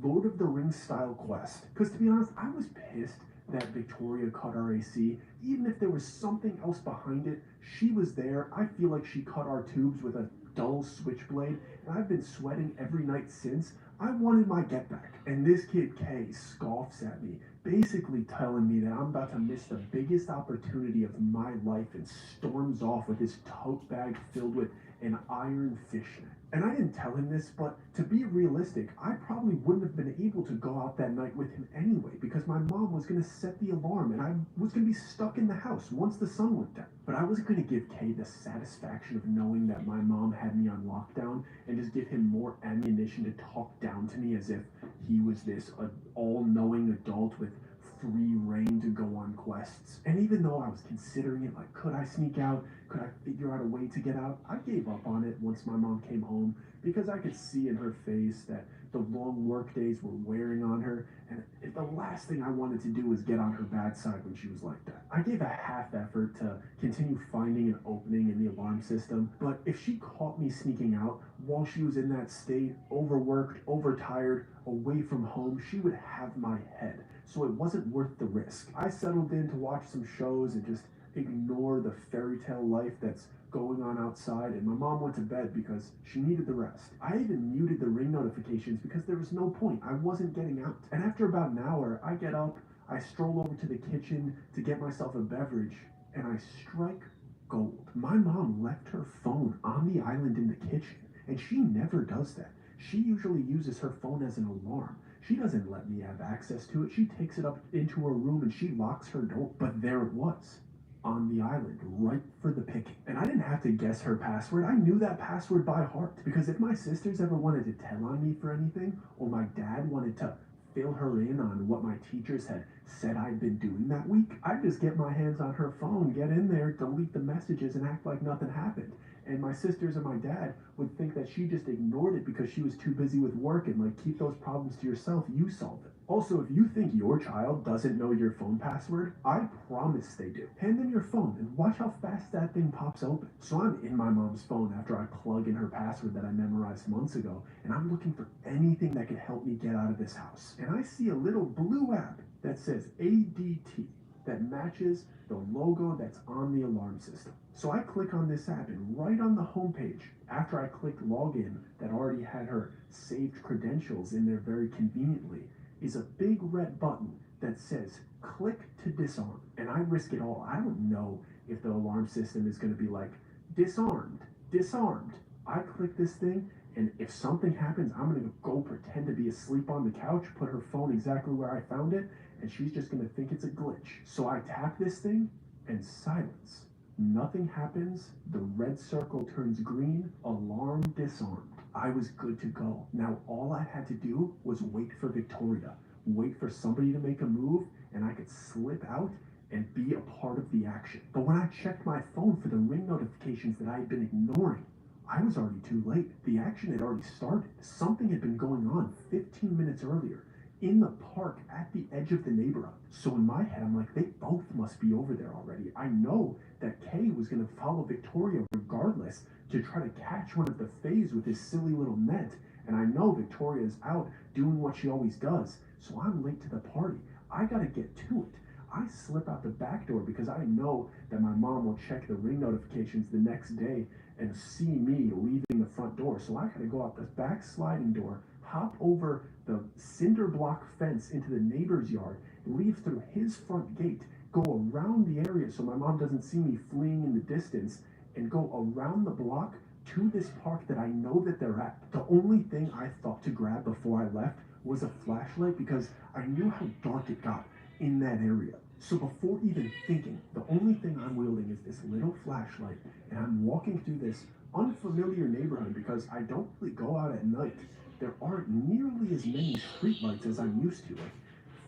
Lord of the Rings style quest. Because to be honest, I was pissed that Victoria cut our AC. Even if there was something else behind it, she was there. I feel like she cut our tubes with a dull switchblade, and I've been sweating every night since. I wanted my get back. And this kid Kay scoffs at me, basically telling me that I'm about to miss the biggest opportunity of my life, and storms off with his tote bag filled with an iron fishnet. And I didn't tell him this, but to be realistic, I probably wouldn't have been able to go out that night with him anyway, because my mom was going to set the alarm and I was going to be stuck in the house once the sun went down. But I wasn't going to give Kay the satisfaction of knowing that my mom had me on lockdown and just give him more ammunition to talk down to me as if he was this all-knowing adult with free reign to go on quests. And even though I was considering it, like, could I sneak out? Could I figure out a way to get out? I gave up on it once my mom came home, because I could see in her face that the long work days were wearing on her, and the last thing I wanted to do was get on her bad side when she was like that. I gave a half effort to continue finding an opening in the alarm system, but if she caught me sneaking out while she was in that state, overworked, overtired, away from home, she would have my head. So it wasn't worth the risk. I settled in to watch some shows and just ignore the fairy tale life that's going on outside, and my mom went to bed because she needed the rest. I even muted the ring notifications because there was no point. I wasn't getting out. And after about an hour, I get up, I stroll over to the kitchen to get myself a beverage, and I strike gold. My mom left her phone on the island in the kitchen, and she never does that. She usually uses her phone as an alarm. She doesn't let me have access to it. She takes it up into her room and she locks her door. But there it was, on the island, ripe for the picking. And I didn't have to guess her password. I knew that password by heart. Because if my sisters ever wanted to tell on me for anything, or my dad wanted to fill her in on what my teachers had said I'd been doing that week, I'd just get my hands on her phone, get in there, delete the messages, and act like nothing happened. And my sisters and my dad would think that she just ignored it because she was too busy with work, and like, keep those problems to yourself, you solve it. Also, if you think your child doesn't know your phone password, I promise they do. Hand them your phone and watch how fast that thing pops open. So I'm in my mom's phone after I plug in her password that I memorized months ago, and I'm looking for anything that could help me get out of this house. And I see a little blue app that says ADT. that matches the logo that's on the alarm system. So I click on this app, and right on the homepage, after I clicked login that already had her saved credentials in there very conveniently, is a big red button that says click to disarm. And I risk it all. I don't know if the alarm system is going to be like disarmed, disarmed. I click this thing, and if something happens, I'm going to go pretend to be asleep on the couch, put her phone exactly where I found it, and she's just going to think it's a glitch. So I tap this thing, and silence. Nothing happens. The red circle turns green. Alarm disarmed. I was good to go. Now all I had to do was wait for Victoria, wait for somebody to make a move, and I could slip out and be a part of the action. But when I checked my phone for the ring notifications that I had been ignoring, I was already too late. The action had already started. Something had been going on 15 minutes earlier in the park at the edge of the neighborhood. So in my head, I'm like, they both must be over there already. I know that Kay was going to follow Victoria regardless to try to catch one of the Fays with his silly little net. And I know Victoria's out doing what she always does. So I'm late to the party. I got to get to it. I slip out the back door because I know that my mom will check the ring notifications the next day and see me leaving the front door. So I gotta go out the back sliding door, hop over the cinder block fence into the neighbor's yard, leave through his front gate, go around the area so my mom doesn't see me fleeing in the distance, and go around the block to this park that I know that they're at. The only thing I thought to grab before I left was a flashlight because I knew how dark it got in that area. So before even thinking, the only thing I'm wielding is this little flashlight, and I'm walking through this unfamiliar neighborhood because I don't really go out at night. There aren't nearly as many streetlights as I'm used to. Like,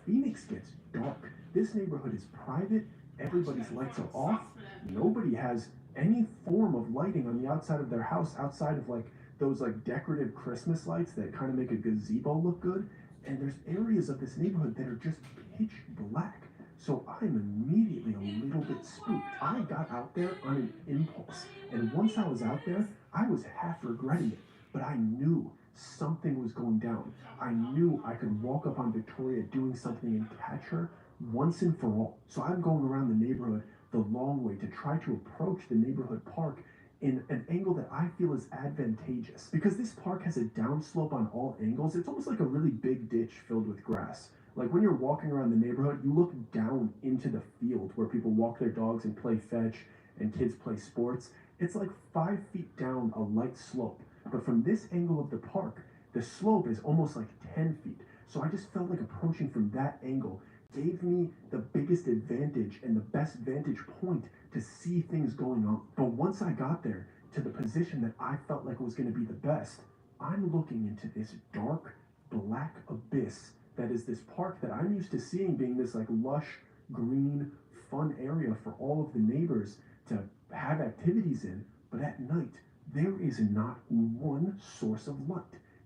Phoenix gets dark. This neighborhood is private. Everybody's lights are off. Nobody has any form of lighting on the outside of their house outside of like those like decorative Christmas lights that kind of make a gazebo look good. And there's areas of this neighborhood that are just pitch black. So I'm immediately a little bit spooked. I got out there on an impulse. And once I was out there, I was half regretting it. But I knew something was going down. I knew I could walk up on Victoria doing something and catch her once and for all. So I'm going around the neighborhood the long way to try to approach the neighborhood park in an angle that I feel is advantageous. Because this park has a downslope on all angles, it's almost like a really big ditch filled with grass. Like when you're walking around the neighborhood, you look down into the field where people walk their dogs and play fetch and kids play sports. It's like 5 feet down a light slope. But from this angle of the park, the slope is almost like 10 feet. So I just felt like approaching from that angle gave me the biggest advantage and the best vantage point to see things going on. But once I got there to the position that I felt like was going to be the best, I'm looking into this dark, black abyss that is this park that I'm used to seeing being this like lush, green, fun area for all of the neighbors to have activities in. But at night, there is not one source of light.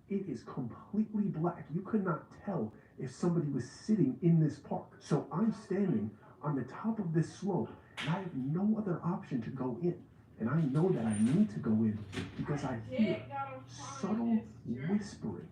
It is completely black. You could not tell if somebody was sitting in this park. So I'm standing on the top of this slope, and I have no other option to go in. And I know that I need to go in because I hear subtle whispering,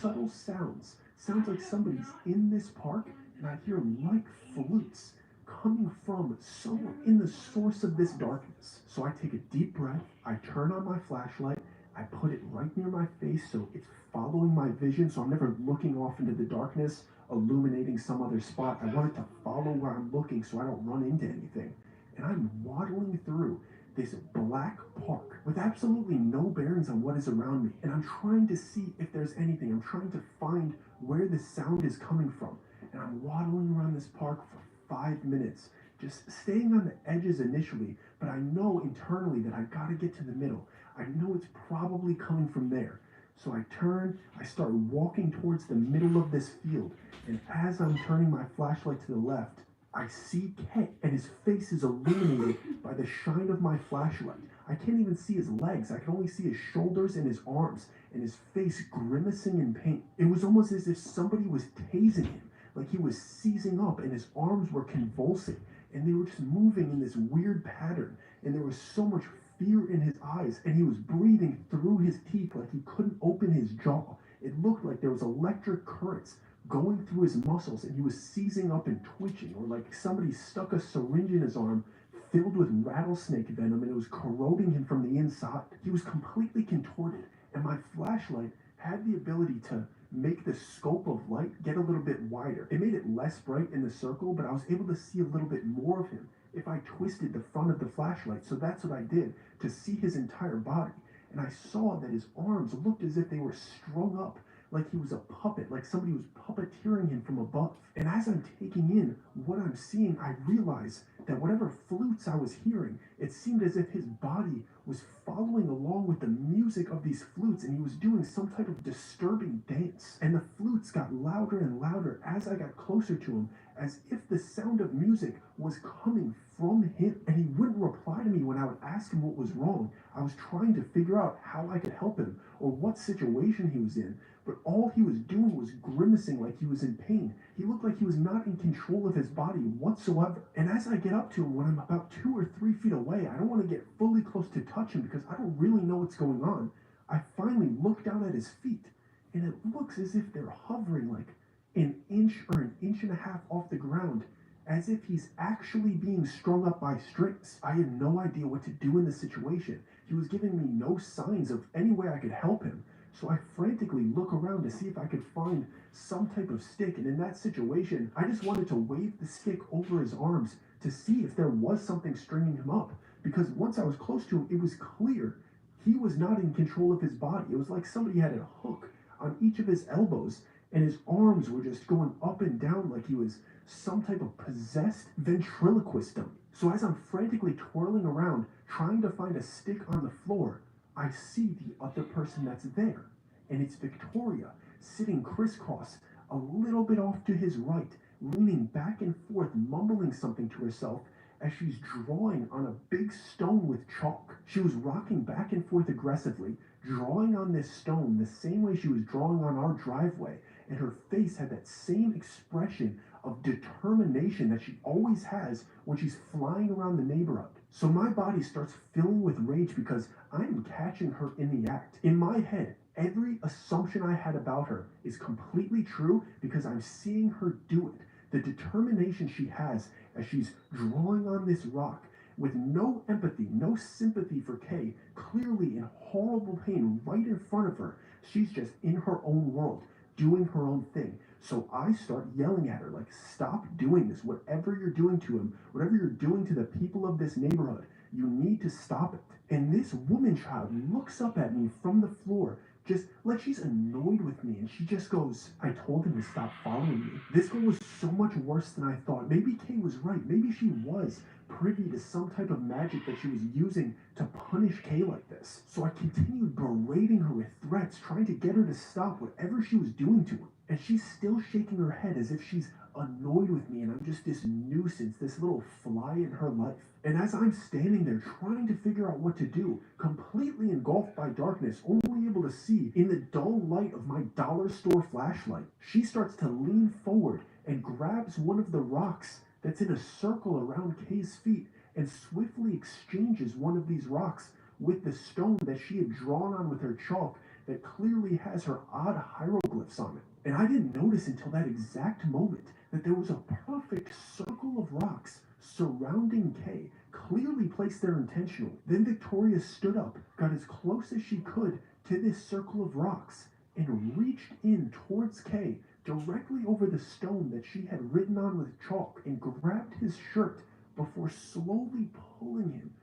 subtle sounds. Sounds like somebody's in this park, and I hear like flutes coming from somewhere in the source of this darkness. So I take a deep breath, I turn on my flashlight, I put it right near my face so it's following my vision, so I'm never looking off into the darkness, illuminating some other spot. I want it to follow where I'm looking so I don't run into anything. And I'm waddling through this black park with absolutely no bearings on what is around me. And I'm trying to see if there's anything. I'm trying to find where the sound is coming from. And I'm waddling around this park for 5 minutes, just staying on the edges initially, but I know internally that I gotta get to the middle. I know it's probably coming from there. So I turn, I start walking towards the middle of this field, and as I'm turning my flashlight to the left, I see Kay, and his face is illuminated by the shine of my flashlight. I can't even see his legs. I can only see his shoulders and his arms, and his face grimacing in pain. It was almost as if somebody was tasing him, like he was seizing up, and his arms were convulsing, and they were just moving in this weird pattern, and there was so much fear in his eyes, and he was breathing through his teeth like he couldn't open his jaw. It looked like there was electric currents going through his muscles, and he was seizing up and twitching, or like somebody stuck a syringe in his arm filled with rattlesnake venom and it was corroding him from the inside. He was completely contorted, and my flashlight had the ability to make the scope of light get a little bit wider. It made it less bright in the circle, but I was able to see a little bit more of him if I twisted the front of the flashlight. So that's what I did to see his entire body. And I saw that his arms looked as if they were strung up like he was a puppet, like somebody was puppeteering him from above. And as I'm taking in what I'm seeing, I realize that whatever flutes I was hearing, it seemed as if his body was following along with the music of these flutes, and he was doing some type of disturbing dance. And the flutes got louder and louder as I got closer to him, as if the sound of music was coming from him. And he wouldn't reply to me when I would ask him what was wrong. I was trying to figure out how I could help him or what situation he was in, but all he was doing was grimacing like he was in pain. He looked like he was not in control of his body whatsoever. And as I get up to him, when I'm about 2 or 3 feet away, I don't want to get fully close to touch him because I don't really know what's going on. I finally look down at his feet, and it looks as if they're hovering like an inch or an inch and a half off the ground, as if he's actually being strung up by strings. I had no idea what to do in this situation. He was giving me no signs of any way I could help him. So I frantically look around to see if I could find some type of stick, and in that situation, I just wanted to wave the stick over his arms to see if there was something stringing him up, because once I was close to him, it was clear he was not in control of his body. It was like somebody had a hook on each of his elbows, and his arms were just going up and down like he was some type of possessed ventriloquist dummy. So as I'm frantically twirling around, trying to find a stick on the floor, I see the other person that's there, and it's Victoria, sitting crisscross, a little bit off to his right, leaning back and forth, mumbling something to herself as she's drawing on a big stone with chalk. She was rocking back and forth aggressively, drawing on this stone the same way she was drawing on our driveway, and her face had that same expression of determination that she always has when she's flying around the neighborhood. So my body starts filling with rage because I'm catching her in the act. In my head, every assumption I had about her is completely true because I'm seeing her do it. The determination she has as she's drawing on this rock with no empathy, no sympathy for Kay, clearly in horrible pain right in front of her. She's just in her own world, doing her own thing. So I start yelling at her, like, stop doing this. Whatever you're doing to him, whatever you're doing to the people of this neighborhood, you need to stop it. And this woman child looks up at me from the floor, just like she's annoyed with me, and she just goes, I told him to stop following me. This girl was so much worse than I thought. Maybe Kay was right. Maybe she was privy to some type of magic that she was using to punish Kay like this. So I continued berating her with threats, trying to get her to stop whatever she was doing to him. And she's still shaking her head as if she's annoyed with me and I'm just this nuisance, this little fly in her life. And as I'm standing there trying to figure out what to do, completely engulfed by darkness, only able to see in the dull light of my dollar store flashlight, she starts to lean forward and grabs one of the rocks that's in a circle around Kay's feet and swiftly exchanges one of these rocks with the stone that she had drawn on with her chalk that clearly has her odd hieroglyphs on it. And I didn't notice until that exact moment that there was a perfect circle of rocks surrounding Kay, clearly placed there intentionally. Then Victoria stood up, got as close as she could to this circle of rocks, and reached in towards Kay, directly over the stone that she had written on with chalk, and grabbed his shirt before slowly pulling him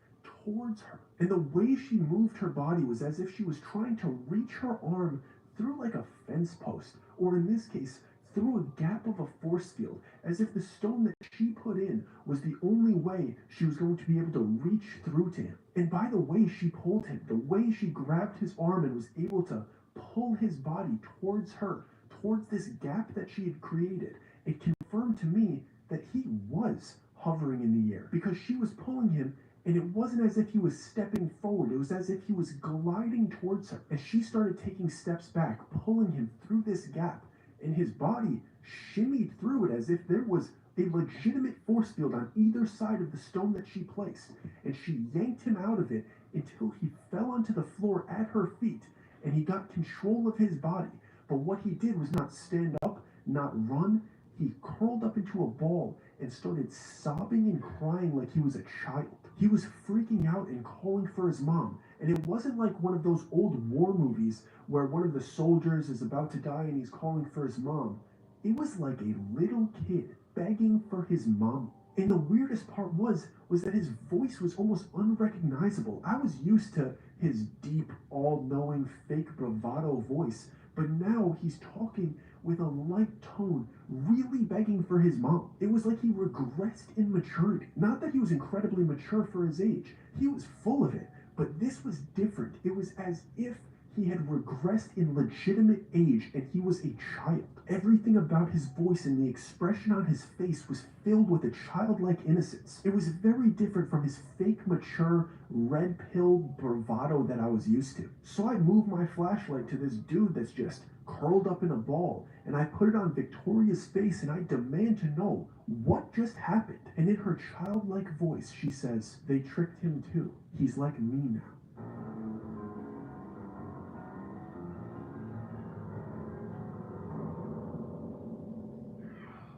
towards her. And the way she moved her body was as if she was trying to reach her arm through like a fence post, or in this case, through a gap of a force field, as if the stone that she put in was the only way she was going to be able to reach through to him. And by the way she pulled him, the way she grabbed his arm and was able to pull his body towards her, towards this gap that she had created, it confirmed to me that he was hovering in the air, because she was pulling him, and it wasn't as if he was stepping forward. It was as if he was gliding towards her. As she started taking steps back, pulling him through this gap, and his body shimmied through it as if there was a legitimate force field on either side of the stone that she placed. And she yanked him out of it until he fell onto the floor at her feet, and he got control of his body. But what he did was not stand up, not run. He curled up into a ball and started sobbing and crying like he was a child. He was freaking out and calling for his mom. And it wasn't like one of those old war movies where one of the soldiers is about to die and he's calling for his mom. It was like a little kid begging for his mom. And the weirdest part was that his voice was almost unrecognizable. I was used to his deep, all-knowing, fake bravado voice, but now he's talking with a light tone, really begging for his mom. It was like he regressed in maturity. Not that he was incredibly mature for his age. He was full of it, but this was different. It was as if he had regressed in legitimate age and he was a child. Everything about his voice and the expression on his face was filled with a childlike innocence. It was very different from his fake, mature, red pill bravado that I was used to. So I moved my flashlight to this dude that's just curled up in a ball, and I put it on Victoria's face, and I demand to know what just happened. And in her childlike voice, she says, "They tricked him too. He's like me now."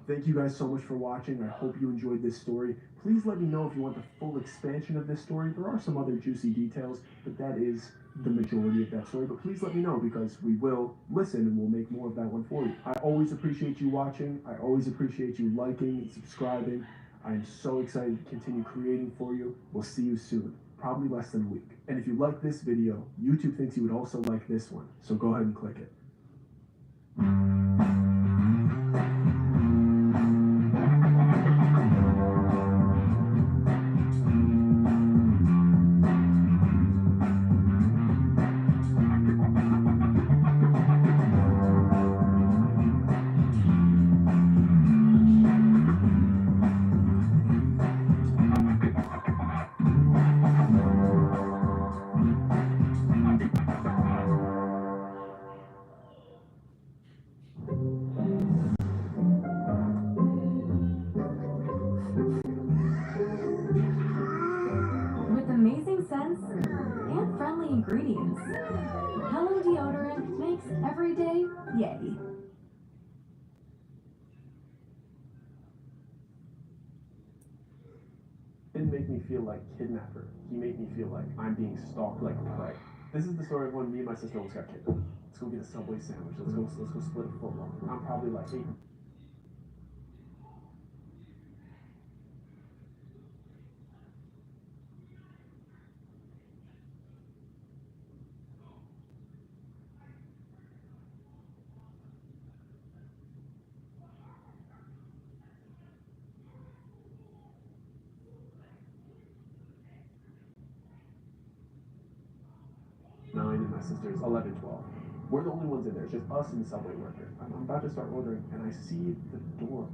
Thank you guys so much for watching. I hope you enjoyed this story. Please let me know if you want the full expansion of this story. There are some other juicy details, but that is the majority of that story. But please let me know, because we will listen and we'll make more of that one for you. I always appreciate you watching. I always appreciate you liking and subscribing. I'm so excited to continue creating for you. We'll see you soon, probably less than a week. And if you like this video, YouTube thinks you would also like this one. So go ahead and click it. With amazing scents and friendly ingredients, Hello Deodorant makes every day yay. Didn't make me feel like kidnapper. He made me feel like I'm being stalked like prey. This is the story of when me and my sister almost got kidnapped. Let's go get a Subway sandwich. Let's go split a foot long. I'm probably like 8. And my sister's 11, 12. We're the only ones in there. It's just us and the Subway worker. I'm about to start ordering, and I see the door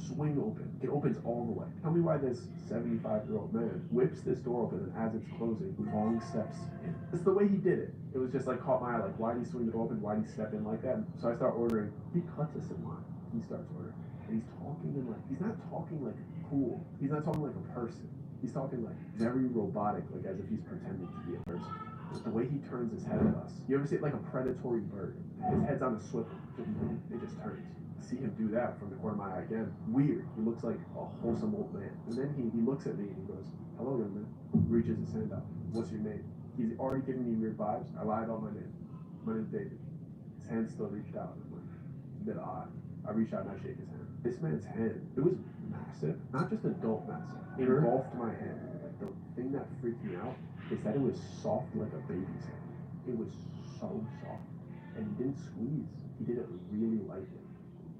swing open. It opens all the way. Tell me why this 75-year-old man whips this door open, and as it's closing, long steps in. It's the way he did it. It was just like caught my eye. Like, why did he swing the door open? Why did he step in like that? So I start ordering. He cuts us in line. He starts ordering, and he's talking in like, he's not talking like cool. He's not talking like a person. He's talking like very robotic, like as if he's pretending to be a person. The way he turns his head at us. You ever see it like a predatory bird? His head's on a swivel. It just turns. See him do that from the corner of my eye again. Weird. He looks like a wholesome old man. And then he looks at me and he goes, "Hello, young man." Reaches his hand out. "What's your name?" He's already giving me weird vibes. I lied about my name. My name's David. His hand still reached out. I'm like, a bit odd. I reach out and I shake his hand. This man's hand, it was massive. Not just adult massive. It engulfed my hand. The thing that freaked me out is that it was soft like a baby's hand. It was so soft. And he didn't squeeze. He did it really lightly.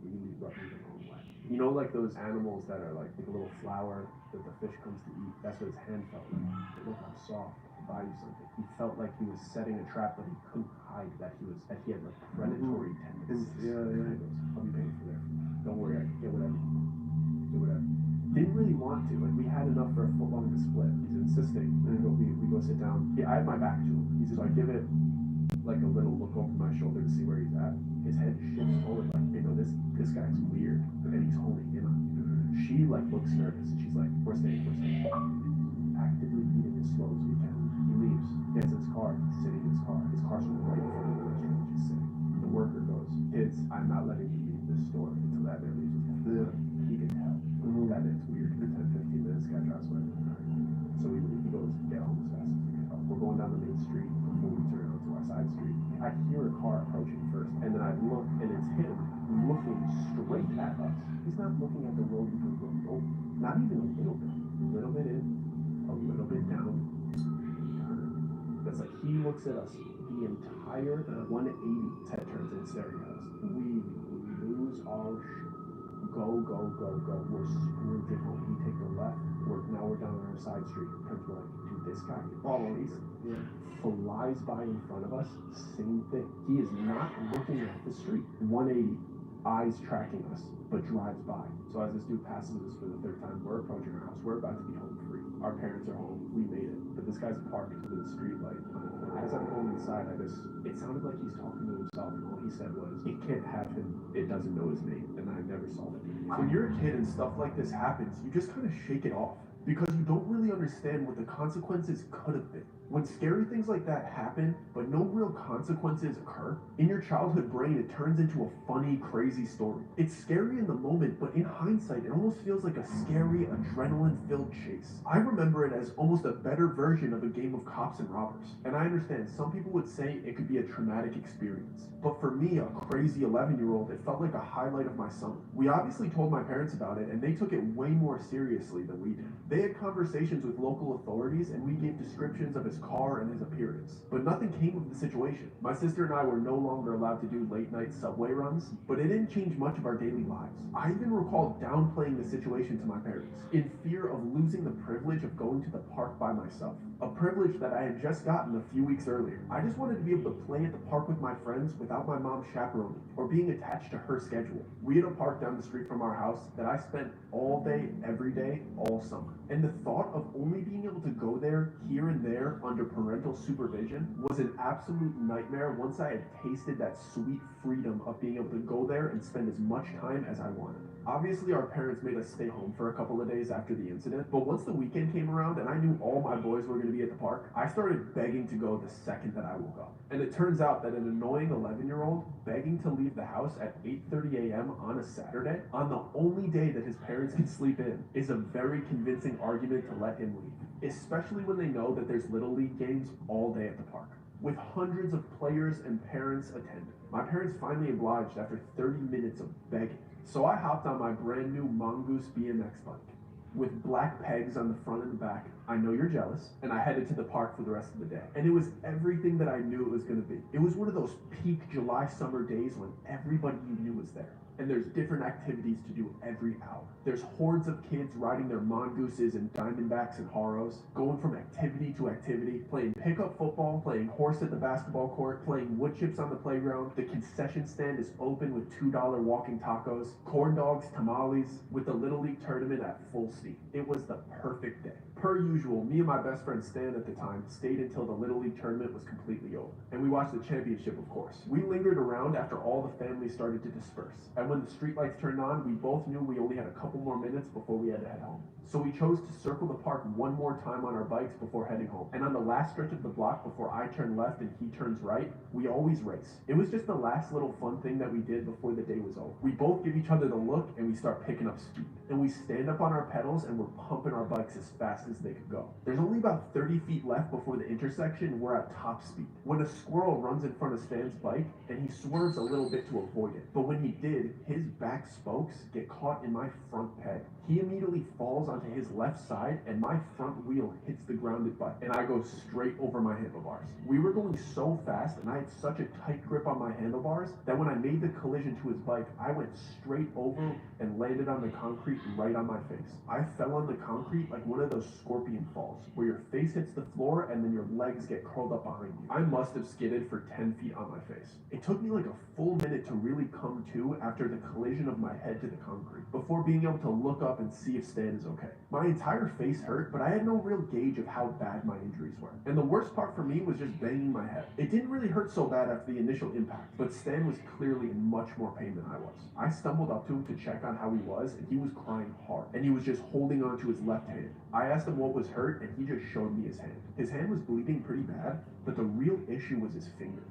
Really rubbed me the wrong way. You know, like those animals that are like a little flower that the fish comes to eat? That's what his hand felt like. It looked like soft, body something. He felt like he was setting a trap, but he couldn't hide that he had like predatory tendencies. Yeah. He goes, "I'll be paying for that. Don't worry, I can get whatever. Get whatever." Didn't really want to. Like, we had enough for a foot long to split. He's insisting. And we go sit down. I have my back to him. He says, I give it like a little look over my shoulder to see where he's at. His head shifts forward like, you know, this guy's weird. And he's holding in on me. She like looks nervous and she's like, we're staying. Actively eating as slow as we can. He leaves, gets in his car, sitting in his car. His car's right in front of the restaurant, just sitting. The worker goes, "Kids, I'm not letting you leave this story until that man leaves with him. He can tell. That it's weird. The 10-15 minutes guy drives away. So we leave. He goes, get home as fast as we can. We're going down the main street before we turn onto our side street. I hear a car approaching first, and then I look, and it's him looking straight at us. He's not looking at the road we were going over. Not even a little bit. A little bit in, a little bit down. That's like he looks at us. The entire 180 head turns and staring at us. We lose our go. We're sprinting home. We take the left. Now we're down on our side street. Because we're like, dude, this guy always flies by in front of us. Same thing. He is not looking at the street. 180, eyes tracking us, but drives by. So as this dude passes us for the third time, we're approaching our house. We're about to be home free. Our parents are home. We made it. But this guy's parked to the street light. As I'm going inside, it sounded like he's talking to himself, and all he said was, it can't have him. It doesn't know his name. And I never saw that dude. When you're a kid and stuff like this happens, you just kind of shake it off. Because you don't really understand what the consequences could have been. When scary things like that happen, but no real consequences occur, in your childhood brain it turns into a funny, crazy story. It's scary in the moment, but in hindsight, it almost feels like a scary, adrenaline-filled chase. I remember it as almost a better version of a game of cops and robbers. And I understand some people would say it could be a traumatic experience. But for me, a crazy 11-year-old, it felt like a highlight of my summer. We obviously told my parents about it, and they took it way more seriously than we did. They had conversations with local authorities, and we gave descriptions of his car and his appearance. But nothing came of the situation. My sister and I were no longer allowed to do late-night subway runs, but it didn't change much of our daily lives. I even recall downplaying the situation to my parents, in fear of losing the privilege of going to the park by myself. A privilege that I had just gotten a few weeks earlier. I just wanted to be able to play at the park with my friends without my mom chaperoning, or being attached to her schedule. We had a park down the street from our house that I spent all day, every day, all summer. And the thought of only being able to go there, here and there, under parental supervision was an absolute nightmare once I had tasted that sweet freedom of being able to go there and spend as much time as I wanted. Obviously, our parents made us stay home for a couple of days after the incident, but once the weekend came around and I knew all my boys were going to be at the park, I started begging to go the second that I woke up. And it turns out that an annoying 11-year-old begging to leave the house at 8:30 a.m. on a Saturday, on the only day that his parents can sleep in, is a very convincing argument to let him leave, especially when they know that there's Little League games all day at the park, with hundreds of players and parents attending. My parents finally obliged after 30 minutes of begging. So I hopped on my brand new Mongoose BMX bike with black pegs on the front and the back. I know you're jealous. And I headed to the park for the rest of the day. And it was everything that I knew it was going to be. It was one of those peak July summer days when everybody you knew was there. And there's different activities to do every hour. There's hordes of kids riding their mongooses and diamondbacks and haros, going from activity to activity, playing pickup football, playing horse at the basketball court, playing wood chips on the playground. The concession stand is open with $2 walking tacos, corn dogs, tamales, with the Little League tournament at full steam. It was the perfect day. Per usual, me and my best friend Stan at the time stayed until the Little League tournament was completely over. And we watched the championship, of course. We lingered around after all the families started to disperse. And when the streetlights turned on, we both knew we only had a couple more minutes before we had to head home. So we chose to circle the park one more time on our bikes before heading home. And on the last stretch of the block before I turn left and he turns right, we always race. It was just the last little fun thing that we did before the day was over. We both give each other the look and we start picking up speed. And we stand up on our pedals and we're pumping our bikes as fast as they could go. There's only about 30 feet left before the intersection and we're at top speed. When a squirrel runs in front of Stan's bike and he swerves a little bit to avoid it. But when he did, his back spokes get caught in my front peg. He immediately falls onto his left side and my front wheel hits the grounded bike and I go straight over my handlebars. We were going so fast and I had such a tight grip on my handlebars that when I made the collision to his bike, I went straight over and landed on the concrete right on my face. I fell on the concrete like one of those scorpion falls where your face hits the floor and then your legs get curled up behind you. I must have skidded for 10 feet on my face. It took me like a full minute to really come to after the collision of my head to the concrete before being able to look up up and see if Stan is okay. My entire face hurt, but I had no real gauge of how bad my injuries were. And the worst part for me was just banging my head. It didn't really hurt so bad after the initial impact, but Stan was clearly in much more pain than I was. I stumbled up to him to check on how he was, and he was crying hard, and he was just holding onto his left hand. I asked him what was hurt, and he just showed me his hand. His hand was bleeding pretty bad, but the real issue was his fingers.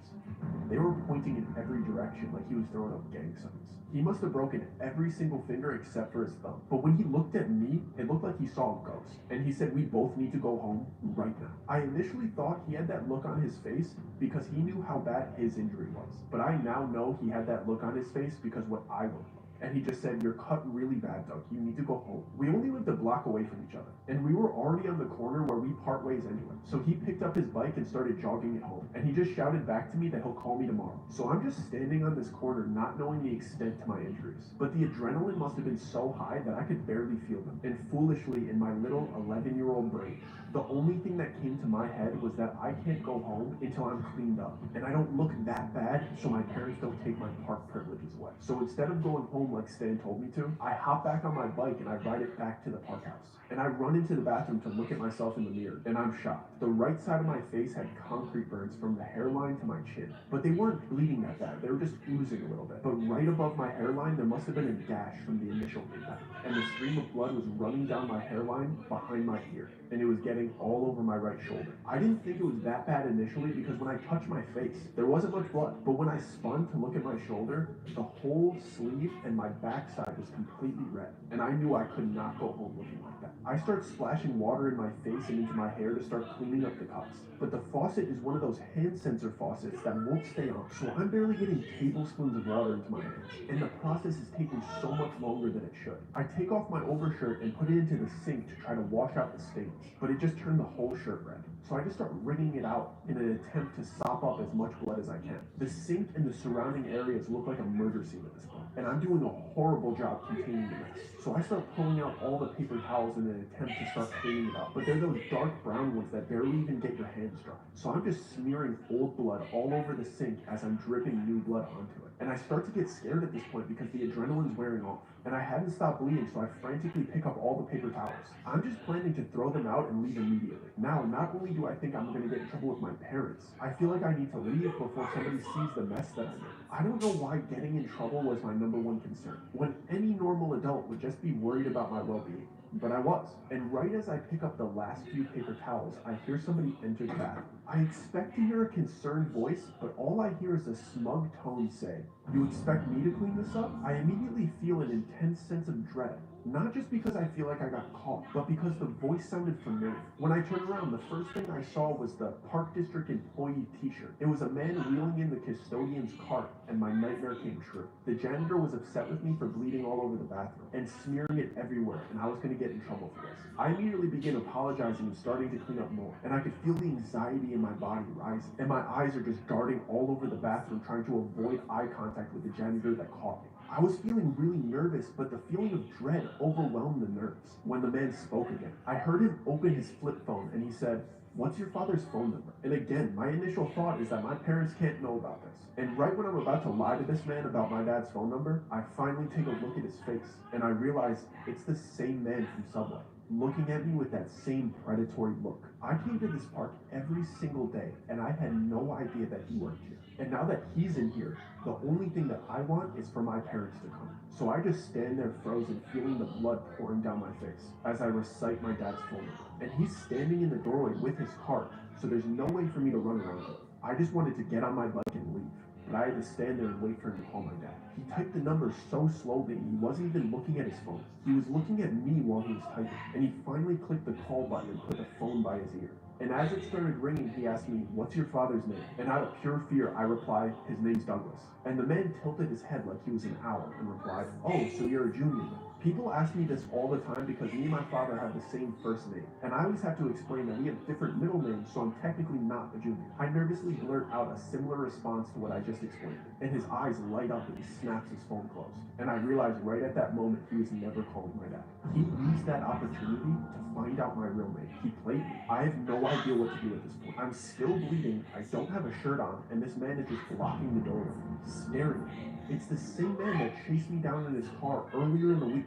They were pointing in every direction like he was throwing up gang signs. He must have broken every single finger except for his thumb. But when he looked at me, it looked like he saw a ghost. And he said, "We both need to go home right now." I initially thought he had that look on his face because he knew how bad his injury was. But I now know he had that look on his face because what I looked like. And he just said, "You're cut really bad, Doug. You need to go home." We only lived a block away from each other, and we were already on the corner where we part ways anyway. So he picked up his bike and started jogging it home, and he just shouted back to me that he'll call me tomorrow. So I'm just standing on this corner not knowing the extent to my injuries. But the adrenaline must have been so high that I could barely feel them. And foolishly, in my little 11-year-old brain, the only thing that came to my head was that I can't go home until I'm cleaned up. And I don't look that bad, so my parents don't take my park privileges away. So instead of going home like Stan told me to, I hop back on my bike and I ride it back to the park house. And I run into the bathroom to look at myself in the mirror, and I'm shocked. The right side of my face had concrete burns from the hairline to my chin. But they weren't bleeding that bad, they were just oozing a little bit. But right above my hairline, there must have been a gash from the initial impact. And the stream of blood was running down my hairline behind my ear, and it was getting all over my right shoulder. I didn't think it was that bad initially because when I touched my face, there wasn't much blood. But when I spun to look at my shoulder, the whole sleeve and my backside was completely red. And I knew I could not go home looking like that. I start splashing water in my face and into my hair to start cleaning up the cuts. But the faucet is one of those hand sensor faucets that won't stay on. So I'm barely getting tablespoons of water into my hands. And the process is taking so much longer than it should. I take off my overshirt and put it into the sink to try to wash out the stains. But it just turned the whole shirt red. So I just start wringing it out in an attempt to sop up as much blood as I can. The sink and the surrounding areas look like a murder scene at this point, and I'm doing a horrible job containing the mess. So I start pulling out all the paper towels in an attempt to start cleaning it up, but they're those dark brown ones that barely even get your hands dry. So I'm just smearing old blood all over the sink as I'm dripping new blood onto it. And I start to get scared at this point because the adrenaline's wearing off. And I hadn't stopped bleeding, so I frantically pick up all the paper towels. I'm just planning to throw them out and leave immediately. Now, not only do I think I'm going to get in trouble with my parents, I feel like I need to leave before somebody sees the mess that I made. I don't know why getting in trouble was my number one concern, when any normal adult would just be worried about my well-being. But I was. And right as I pick up the last few paper towels, I hear somebody enter the bathroom. I expect to hear a concerned voice, but all I hear is a smug tone say, "You expect me to clean this up?" I immediately feel an intense sense of dread. Not just because I feel like I got caught, but because the voice sounded familiar. When I turned around, the first thing I saw was the Park District employee t-shirt. It was a man wheeling in the custodian's cart, and my nightmare came true. The janitor was upset with me for bleeding all over the bathroom and smearing it everywhere, and I was going to get in trouble for this. I immediately began apologizing and starting to clean up more, and I could feel the anxiety in my body rising, and my eyes are just darting all over the bathroom trying to avoid eye contact with the janitor that caught me. I was feeling really nervous, but the feeling of dread overwhelmed the nerves. When the man spoke again, I heard him open his flip phone and he said, "What's your father's phone number?" And again, my initial thought is that my parents can't know about this. And right when I'm about to lie to this man about my dad's phone number, I finally take a look at his face and I realize it's the same man from Subway, looking at me with that same predatory look. I came to this park every single day and I had no idea that he worked here. And now that he's in here, the only thing that I want is for my parents to come. So I just stand there frozen, feeling the blood pouring down my face as I recite my dad's phone number. And he's standing in the doorway with his cart, so there's no way for me to run around him. I just wanted to get on my bike and leave, but I had to stand there and wait for him to call my dad. He typed the number so slowly, he wasn't even looking at his phone. He was looking at me while he was typing, and he finally clicked the call button and put the phone by his ear. And as it started ringing, he asked me, "What's your father's name?" And out of pure fear, I replied, "His name's Douglas." And the man tilted his head like he was an owl and replied, "Oh, so you're a junior then." People ask me this all the time because me and my father have the same first name, and I always have to explain that we have different middle names, so I'm technically not a junior. I nervously blurt out a similar response to what I just explained, and his eyes light up and he snaps his phone closed. And I realized right at that moment he was never calling my dad. He used that opportunity to find out my real name. He played me. I have no idea what to do at this point. I'm still bleeding, I don't have a shirt on, and this man is just blocking the doorway, staring at me. It's the same man that chased me down in his car earlier in the week.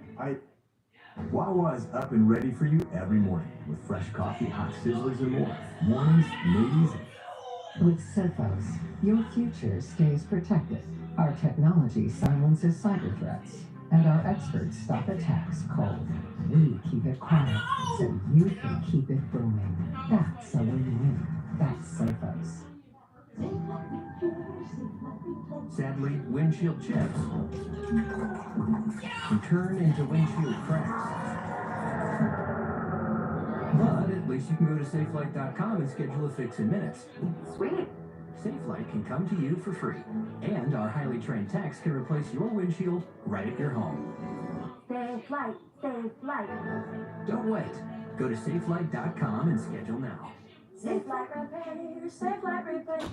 Wawa's up and ready for you every morning with fresh coffee, hot sizzlers, and more. Mornings made easy. With Sophos, your future stays protected. Our technology silences cyber threats, and our experts stop attacks cold. We keep it quiet, so you can keep it booming. That's a win-win. That's Sophos. Sadly, windshield chips can turn into windshield cracks. But at least you can go to SafeLight.com and schedule a fix in minutes. Sweet. SafeLight can come to you for free, and our highly trained techs can replace your windshield right at your home. Safe light, safe light. Don't wait. Go to SafeLight.com and schedule now. Safe light repair, safe light replace.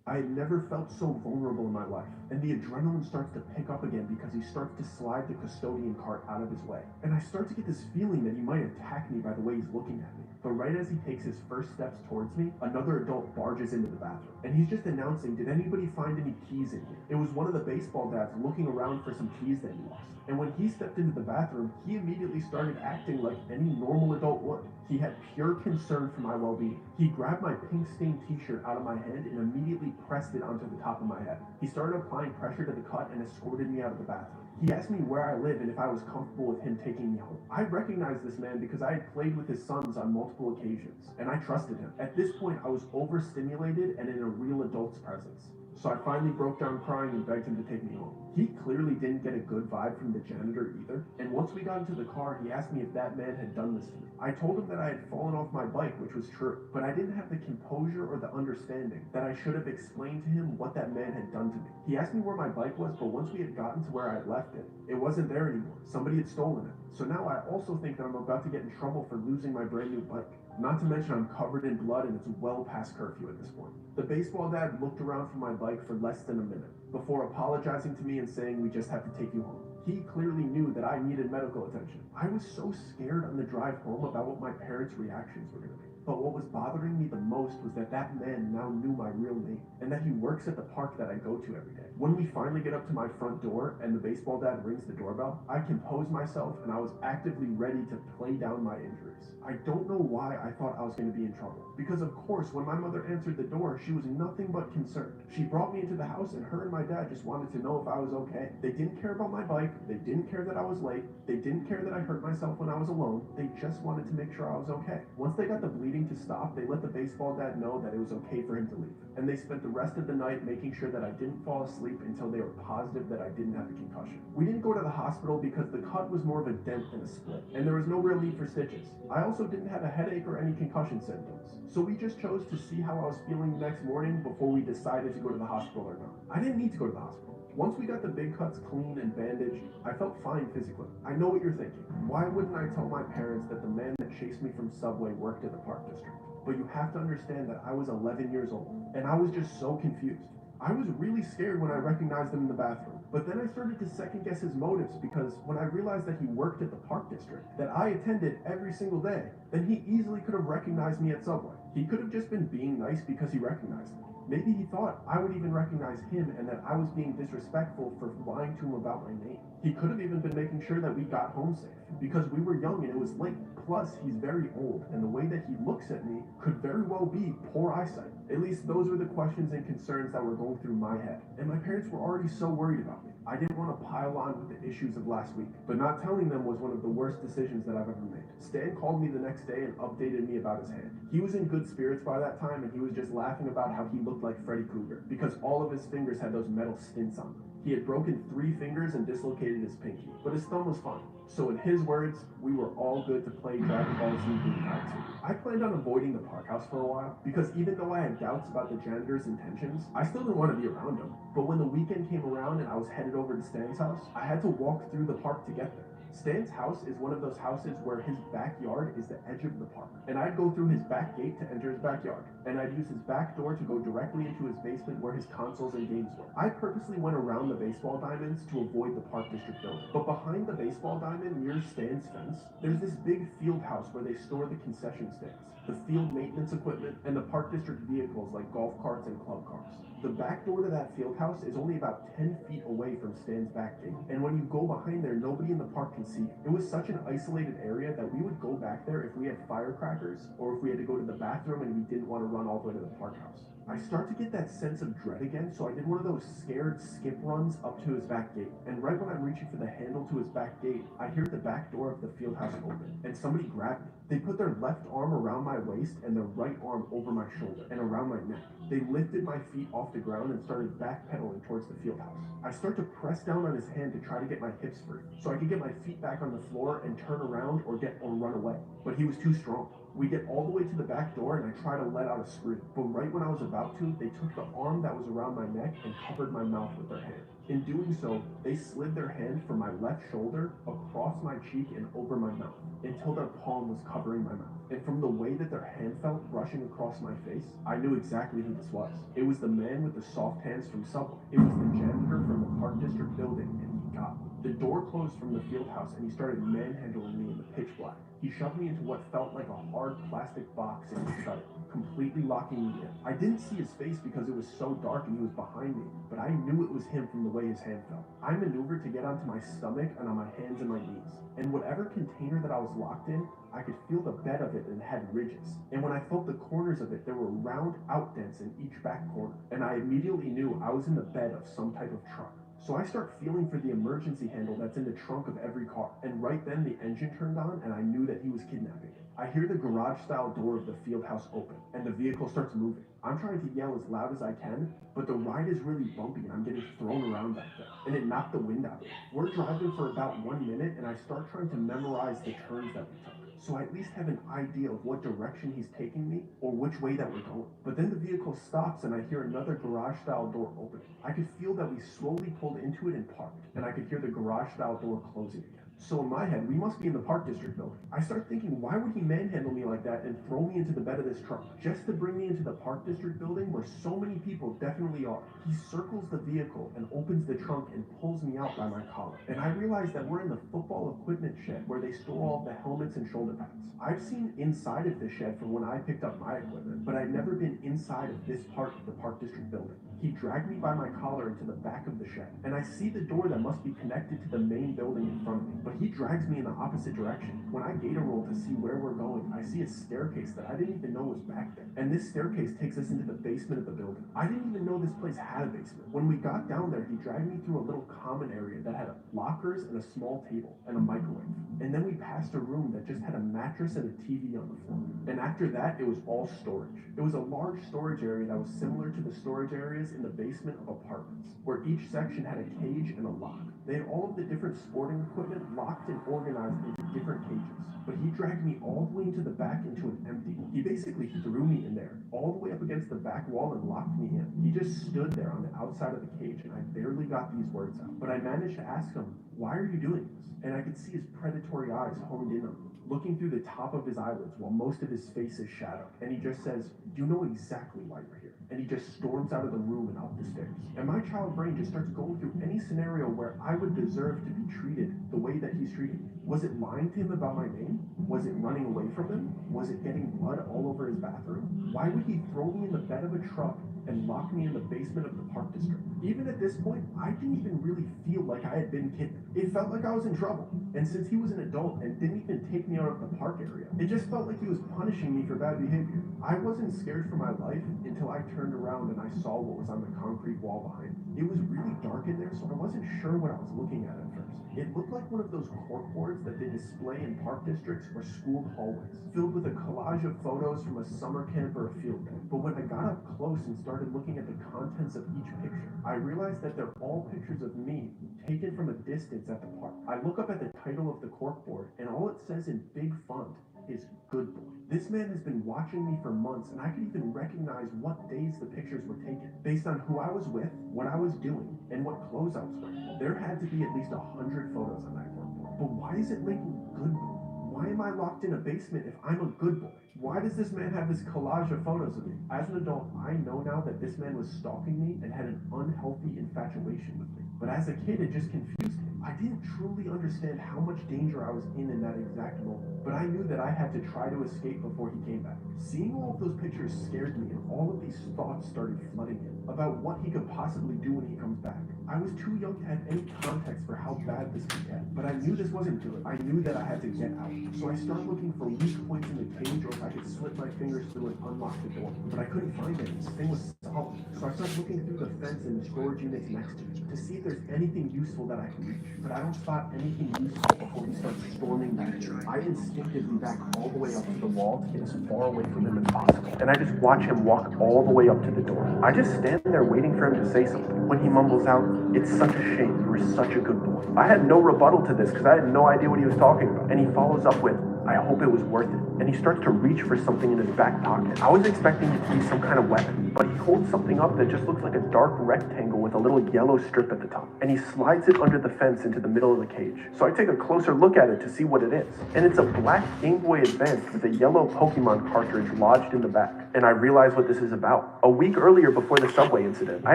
I had never felt so vulnerable in my life, and the adrenaline starts to pick up again because he starts to slide the custodian cart out of his way. And I start to get this feeling that he might attack me by the way he's looking at me. But right as he takes his first steps towards me, another adult barges into the bathroom. And he's just announcing, "Did anybody find any keys in here?" It was one of the baseball dads looking around for some keys that he lost. And when he stepped into the bathroom, he immediately started acting like any normal adult would. He had pure concern for my well-being. He grabbed my pink stained t-shirt out of my hand and immediately pressed it onto the top of my head. He started applying pressure to the cut and escorted me out of the bathroom. He asked me where I live and if I was comfortable with him taking me home. I recognized this man because I had played with his sons on multiple occasions, and I trusted him. At this point, I was overstimulated and in a real adult's presence. So I finally broke down crying and begged him to take me home. He clearly didn't get a good vibe from the janitor either, and once we got into the car, he asked me if that man had done this to me. I told him that I had fallen off my bike, which was true, but I didn't have the composure or the understanding that I should have explained to him what that man had done to me. He asked me where my bike was, but once we had gotten to where I had left it, it wasn't there anymore. Somebody had stolen it. So now I also think that I'm about to get in trouble for losing my brand new bike. Not to mention I'm covered in blood and it's well past curfew at this point. The baseball dad looked around for my bike for less than a minute before apologizing to me and saying, "We just have to take you home." He clearly knew that I needed medical attention. I was so scared on the drive home about what my parents' reactions were going to be. But what was bothering me the most was that that man now knew my real name and that he works at the park that I go to every day. When we finally get up to my front door and the baseball dad rings the doorbell, I composed myself and I was actively ready to play down my injuries. I don't know why I thought I was going to be in trouble. Because of course, when my mother answered the door, she was nothing but concerned. She brought me into the house and her and my dad just wanted to know if I was okay. They didn't care about my bike. They didn't care that I was late. They didn't care that I hurt myself when I was alone. They just wanted to make sure I was okay. Once they got the bleeding to stop, they let the baseball dad know that it was okay for him to leave. And they spent the rest of the night making sure that I didn't fall asleep until they were positive that I didn't have a concussion. We didn't go to the hospital because the cut was more of a dent than a split, and there was no real need for stitches. I also didn't have a headache or any concussion symptoms, so we just chose to see how I was feeling the next morning before we decided to go to the hospital or not. I didn't need to go to the hospital. Once we got the big cuts clean and bandaged, I felt fine physically. I know what you're thinking. Why wouldn't I tell my parents that the man that chased me from Subway worked at the Park District? But you have to understand that I was 11 years old, and I was just so confused. I was really scared when I recognized him in the bathroom, but then I started to second guess his motives because when I realized that he worked at the Park District, that I attended every single day, then he easily could have recognized me at Subway. He could have just been being nice because he recognized me. Maybe he thought I would even recognize him and that I was being disrespectful for lying to him about my name. He could have even been making sure that we got home safe because we were young and it was late. Plus, he's very old, and the way that he looks at me could very well be poor eyesight. At least those were the questions and concerns that were going through my head. And my parents were already so worried about me. I didn't want to pile on with the issues of last week, but not telling them was one of the worst decisions that I've ever made. Stan called me the next day and updated me about his hand. He was in good spirits by that time, and he was just laughing about how he looked like Freddy Krueger because all of his fingers had those metal stints on them. He had broken 3 fingers and dislocated his pinky, but his thumb was fine. So in his words, we were all good to play Dragon Ball Z Budokai 2. I planned on avoiding the park house for a while, because even though I had doubts about the janitor's intentions, I still didn't want to be around him. But when the weekend came around and I was headed over to Stan's house, I had to walk through the park to get there. Stan's house is one of those houses where his backyard is the edge of the park. And I'd go through his back gate to enter his backyard. And I'd use his back door to go directly into his basement where his consoles and games were. I purposely went around the baseball diamonds to avoid the Park District building. But behind the baseball diamond near Stan's fence, there's this big field house where they store the concession stands, the field maintenance equipment, and the Park District vehicles like golf carts and club cars. The back door to that field house is only about 10 feet away from Stan's back gate, and when you go behind there, nobody in the park can see you. It was such an isolated area that we would go back there if we had firecrackers or if we had to go to the bathroom and we didn't want to run all the way to the park house. I start to get that sense of dread again, so I did one of those scared skip runs up to his back gate. And right when I'm reaching for the handle to his back gate, I hear the back door of the field house open, and somebody grabbed me. They put their left arm around my waist and their right arm over my shoulder and around my neck. They lifted my feet off the ground and started backpedaling towards the field house. I start to press down on his hand to try to get my hips free, so I could get my feet back on the floor and turn around or run away. But he was too strong. We get all the way to the back door and I try to let out a scream. But right when I was about to, they took the arm that was around my neck and covered my mouth with their hand. In doing so, they slid their hand from my left shoulder across my cheek and over my mouth until their palm was covering my mouth. And from the way that their hand felt brushing across my face, I knew exactly who this was. It was the man with the soft hands from Subway. It was the janitor from the Park District building, and he got me. The door closed from the field house and he started manhandling me in the pitch black. He shoved me into what felt like a hard plastic box and he shut it, completely locking me in. I didn't see his face because it was so dark and he was behind me, but I knew it was him from the way his hand felt. I maneuvered to get onto my stomach and on my hands and my knees. And whatever container that I was locked in, I could feel the bed of it and it had ridges. And when I felt the corners of it, there were round outdents in each back corner. And I immediately knew I was in the bed of some type of truck. So I start feeling for the emergency handle that's in the trunk of every car. And right then the engine turned on and I knew that he was kidnapping it. I hear the garage-style door of the field house open and the vehicle starts moving. I'm trying to yell as loud as I can, but the ride is really bumpy and I'm getting thrown around back there. And it knocked the wind out of me. We're driving for about 1 minute and I start trying to memorize the turns that we took, so I at least have an idea of what direction he's taking me or which way that we're going. But then the vehicle stops and I hear another garage-style door opening. I could feel that we slowly pulled into it and parked, and I could hear the garage-style door closing again. So in my head, we must be in the Park District building. I start thinking, why would he manhandle me like that and throw me into the bed of this truck just to bring me into the Park District building where so many people definitely are? He circles the vehicle and opens the trunk and pulls me out by my collar. And I realize that we're in the football equipment shed where they store all the helmets and shoulder pads. I've seen inside of the shed from when I picked up my equipment, but I've never been inside of this part of the Park District building. He dragged me by my collar into the back of the shed, and I see the door that must be connected to the main building in front of me, but he drags me in the opposite direction. When I gator roll to see where we're going, I see a staircase that I didn't even know was back there, and this staircase takes us into the basement of the building. I didn't even know this place had a basement. When we got down there, he dragged me through a little common area that had lockers and a small table and a microwave, and then we passed a room that just had a mattress and a TV on the floor, and after that, it was all storage. It was a large storage area that was similar to the storage areas in the basement of apartments, where each section had a cage and a lock. They had all of the different sporting equipment locked and organized into different cages, but he dragged me all the way into the back into an empty one. He basically threw me in there, all the way up against the back wall and locked me in. He just stood there on the outside of the cage and I barely got these words out, but I managed to ask him, why are you doing this? And I could see his predatory eyes honed in on me, looking through the top of his eyelids while most of his face is shadowed. And he just says, you know exactly why you're here. And he just storms out of the room and up the stairs. And my child brain just starts going through any scenario where I would deserve to be treated the way that he's treating me. Was it lying to him about my name? Was it running away from him? Was it getting blood all over his bathroom? Why would he throw me in the bed of a truck and lock me in the basement of the Park District? Even at this point, I didn't even really feel like I had been kidnapped. It felt like I was in trouble. And since he was an adult and didn't even take me out of the park area, it just felt like he was punishing me for bad behavior. I wasn't scared for my life until I turned around and I saw what was on the concrete wall behind me. It was really dark in there, so I wasn't sure what I was looking at first. It looked like one of those corkboards that they display in park districts or school hallways, filled with a collage of photos from a summer camp or a field day. But when I got up close and started looking at the contents of each picture, I realized that they're all pictures of me taken from a distance at the park. I look up at the title of the corkboard, and all it says in big font is Good Boy. This man has been watching me for months, and I could even recognize what days the pictures were taken, based on who I was with, what I was doing, and what clothes I was wearing. There had to be at least 100 photos on that corkboard. But why is it making good boy? Why am I locked in a basement if I'm a good boy? Why does this man have this collage of photos of me? As an adult, I know now that this man was stalking me and had an unhealthy infatuation with me. But as a kid, it just confused me. I didn't truly understand how much danger I was in that exact moment, but I knew that I had to try to escape before he came back. Seeing all of those pictures scared me, and all of these thoughts started flooding him about what he could possibly do when he comes back. I was too young to have any context for how bad this could get, but I knew this wasn't good. I knew that I had to get out. So I started looking for weak points in the cage, or if I could slip my fingers through and unlock the door. But I couldn't find any. The thing was solid. So I started looking through the fence and the storage units next to me to see if there's anything useful that I can reach. But I don't spot anything useful before he starts storming back in. I instinctively back all the way up to the wall to get as far away from him as possible. And I just watch him walk all the way up to the door. I just stand there waiting for him to say something. When he mumbles out, "It's such a shame, you were such a good boy." I had no rebuttal to this because I had no idea what he was talking about. And he follows up with, "I hope it was worth it." And he starts to reach for something in his back pocket. I was expecting it to be some kind of weapon, but he holds something up that just looks like a dark rectangle with a little yellow strip at the top. And he slides it under the fence into the middle of the cage. So I take a closer look at it to see what it is. And it's a black Game Boy Advance with a yellow Pokemon cartridge lodged in the back. And I realize what this is about. A week earlier, before the subway incident, I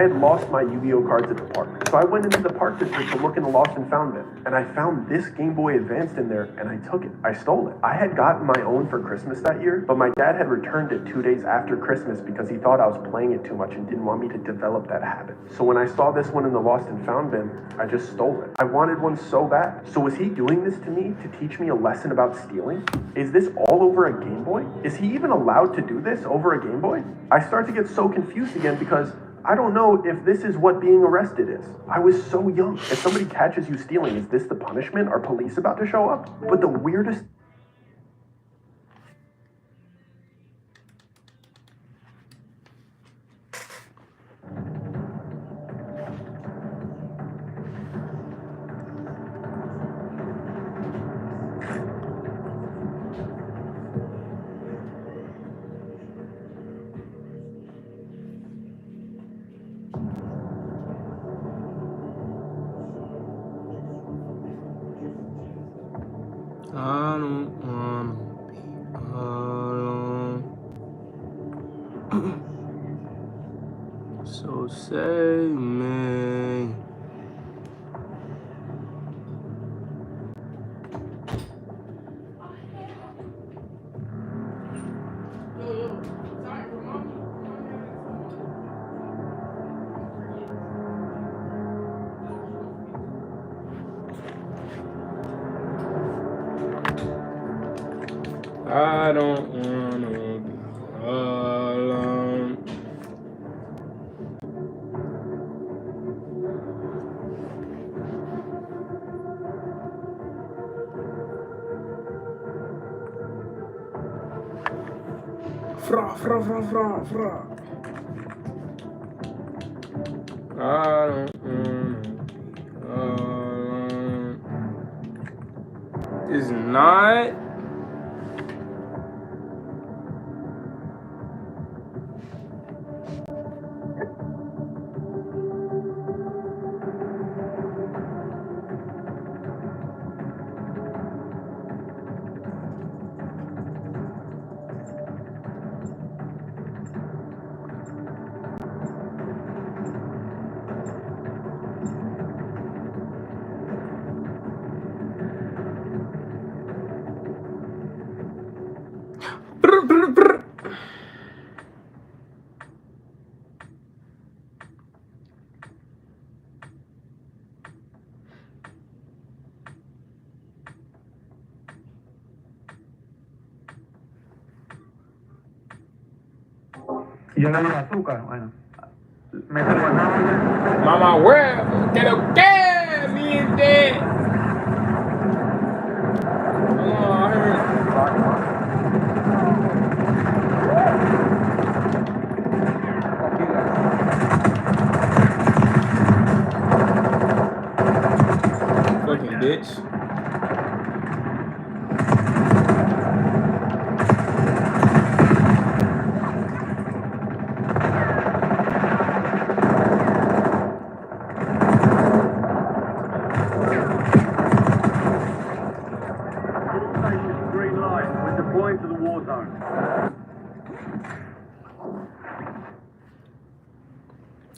had lost my Yu-Gi-Oh cards at the park. So I went into the park district to look in the lost and found bin. And I found this Game Boy Advance in there, and I took it. I stole it. I had gotten my own for Christmas that year, but my dad had returned it 2 days after Christmas because he thought I was playing it too much and didn't want me to develop that habit. So when I saw this one in the lost and found bin, I just stole it. I wanted one so bad. So was he doing this to me to teach me a lesson about stealing? Is this all over a Game Boy? Is he even allowed to do this over a Game Boy? I start to get so confused again because I don't know if this is what being arrested is. I was so young. If somebody catches you stealing, is this the punishment? Are police about to show up? But the weirdest... I don't wanna be alone. So save me. I don't wanna be alone. Fra. I don't wanna be alone. It's not. Yo le digo azúcar, bueno. Me salgo a nada. Mamá huevo, que lo que, mi gente. Fucking bitch. Deploying to the war zone.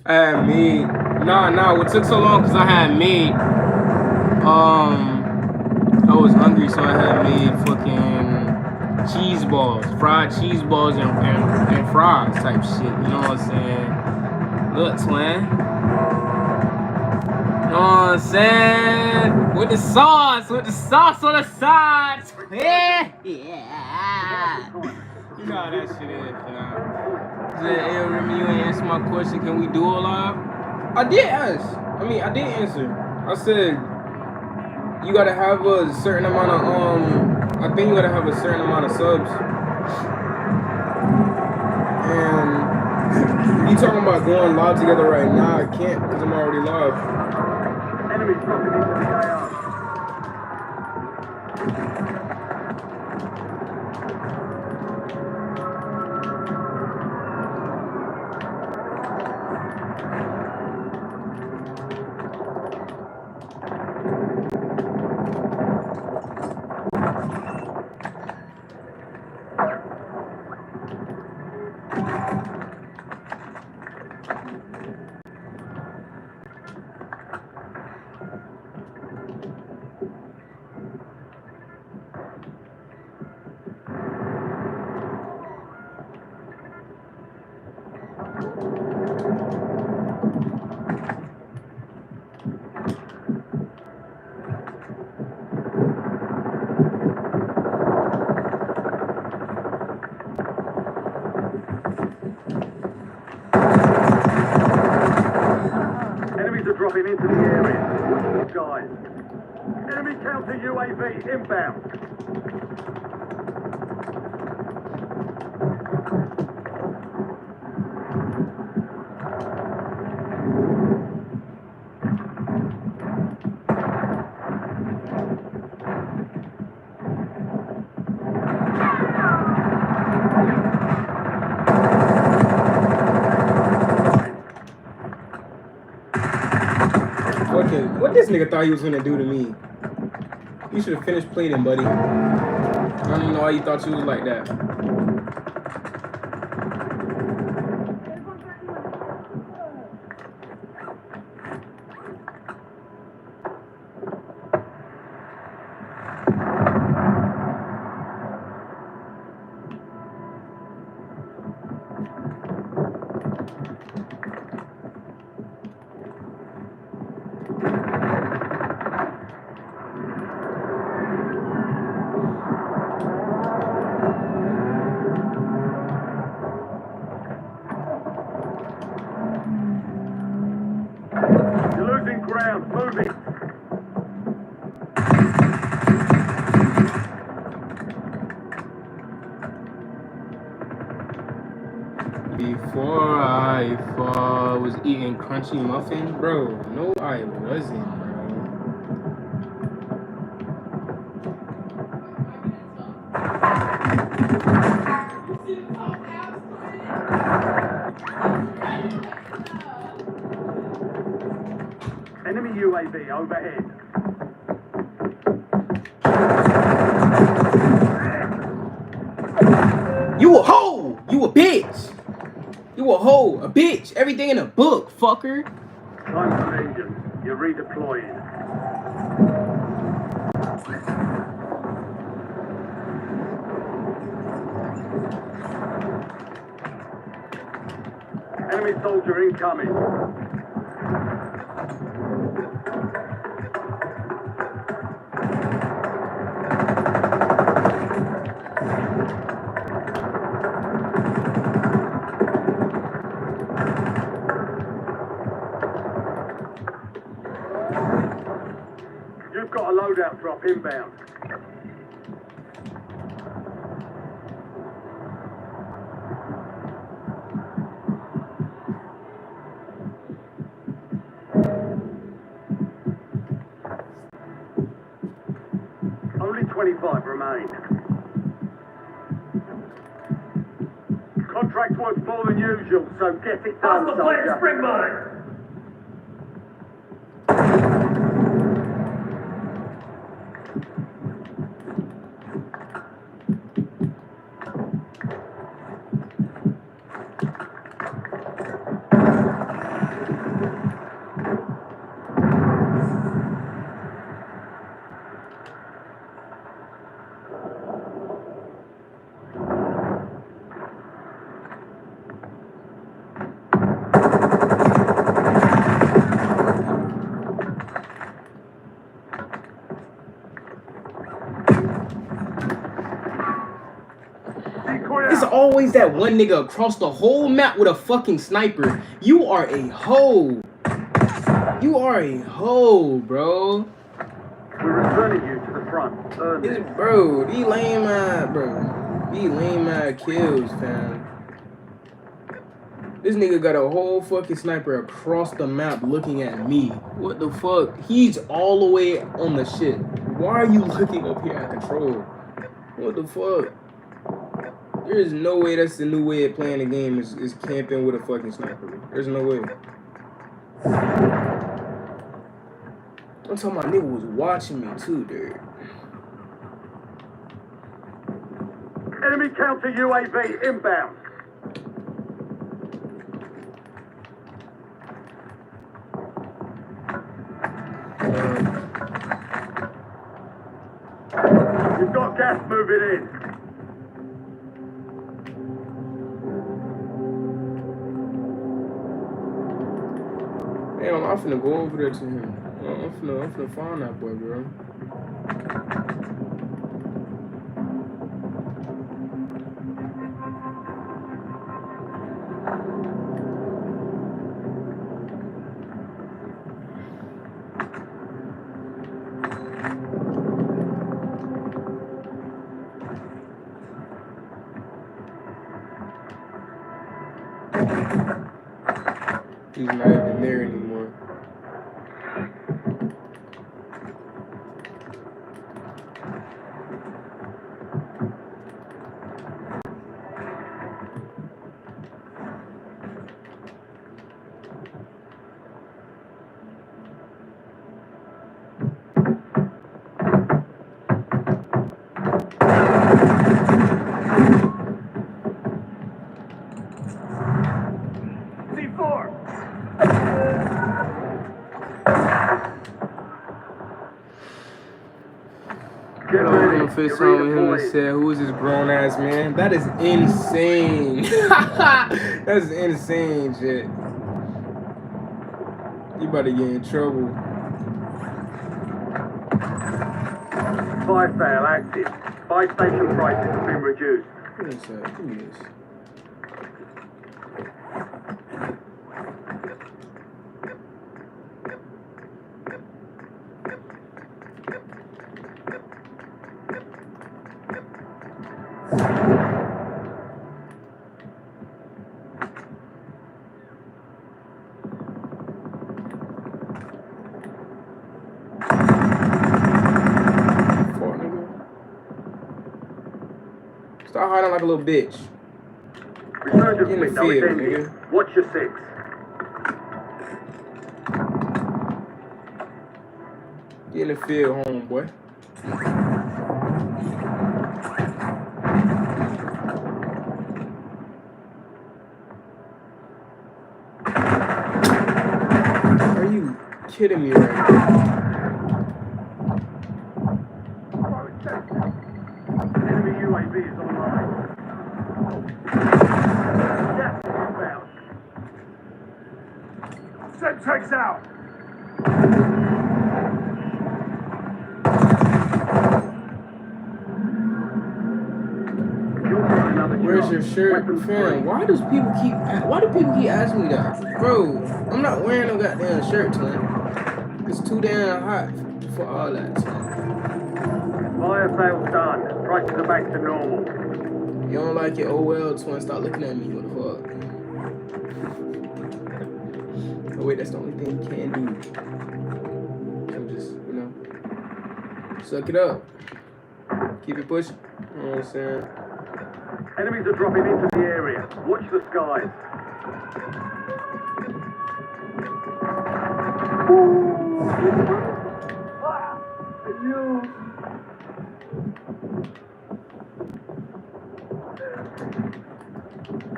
I had made. Nah. What took so long? Cause I had made. I was hungry, so I had made fucking cheese balls, fried cheese balls, and fries type shit. You know what I'm saying? Look, twin. You know what I'm saying? With the sauce on the side. Yeah. You know how that shit is, fam. Hey, Remy, you ain't answer my question. Can we do it live? I did answer. I said you gotta have a certain amount of I think you gotta have a certain amount of subs. And you talking about going live together right now? I can't because I'm already live. Enemy dropping into the AR. Enemies are dropping into the area. Watch the skies. Enemy counter UAV inbound. What this nigga thought he was gonna do to me? You should have finished plating, buddy. I don't even know why you thought you was like that. You're losing ground. Moving. Before I fall, was eating crunchy muffin, bro. No, I wasn't, bro. Enemy UAV overhead. You a hoe! You a bitch! You a hoe, a bitch! Everything in a book, fucker! Time for engine. You're redeploying. Enemy soldier incoming. You've got a loadout drop inbound. Only 25 remain. Contract works more than usual, so get it done, soldier. Spring mine! always that one nigga across the whole map with a fucking sniper. You are a hoe. You are a hoe, bro. We're returning you to the front. Earn this. Bro, these lame kills, fam. This nigga got a whole fucking sniper across the map looking at me. What the fuck? He's all the way on the shit. Why are you looking up here at control? What the fuck? There is no way that's the new way of playing the game is camping with a fucking sniper. There's no way. I'm talking about nigga was watching me too, dude. Enemy counter UAV inbound. You've got gas moving in. Damn, I'm finna go over there to him. I'm finna find that boy, bro. He's not even there anymore. Face on him and said, "Who is this grown ass man?" That is insane. That's insane shit. You about to get in trouble. Fire sale active. Buy station prices have been reduced. Give me this. Give me this. Start hiding like a little bitch. Resurgence In the window is field, ending. nigga. Watch your six. Get in the field, homeboy. Are you kidding me right now? Enemy UAV is online. Gas inbound. Semtex out. Where's your shirt, fam? Why do people keep asking me that, bro? I'm not wearing no goddamn shirt, man. It's too damn hot for all that, man. Fire sale's done. Prices are back to normal. You don't like it? Oh well, twin. Stop looking at me. What the fuck? Oh wait, that's the only thing you can do. So just, suck it up. Keep it pushing. You know what I'm saying? Enemies are dropping into the area. Watch the skies.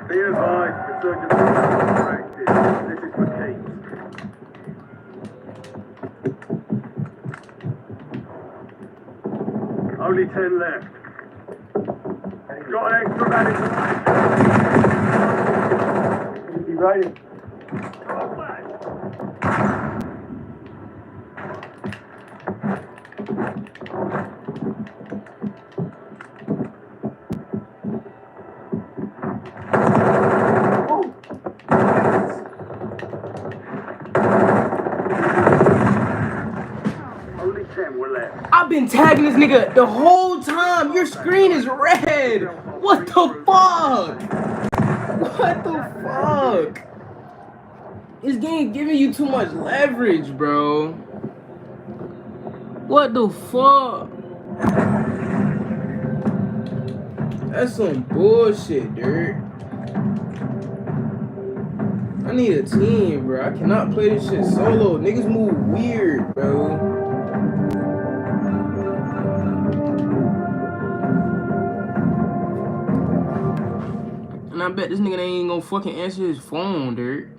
Be advised, resurgence is active. This is for keeps. Only 10 left. Got an extra man in the Be ready. were left. I've been tagging this nigga the whole time. Your screen is red. What the fuck? What the fuck? This game giving you too much leverage, bro. What the fuck? That's some bullshit, dude. I need a team, bro. I cannot play this shit solo. Niggas move weird, bro. And I bet this nigga ain't gonna fucking answer his phone, dude.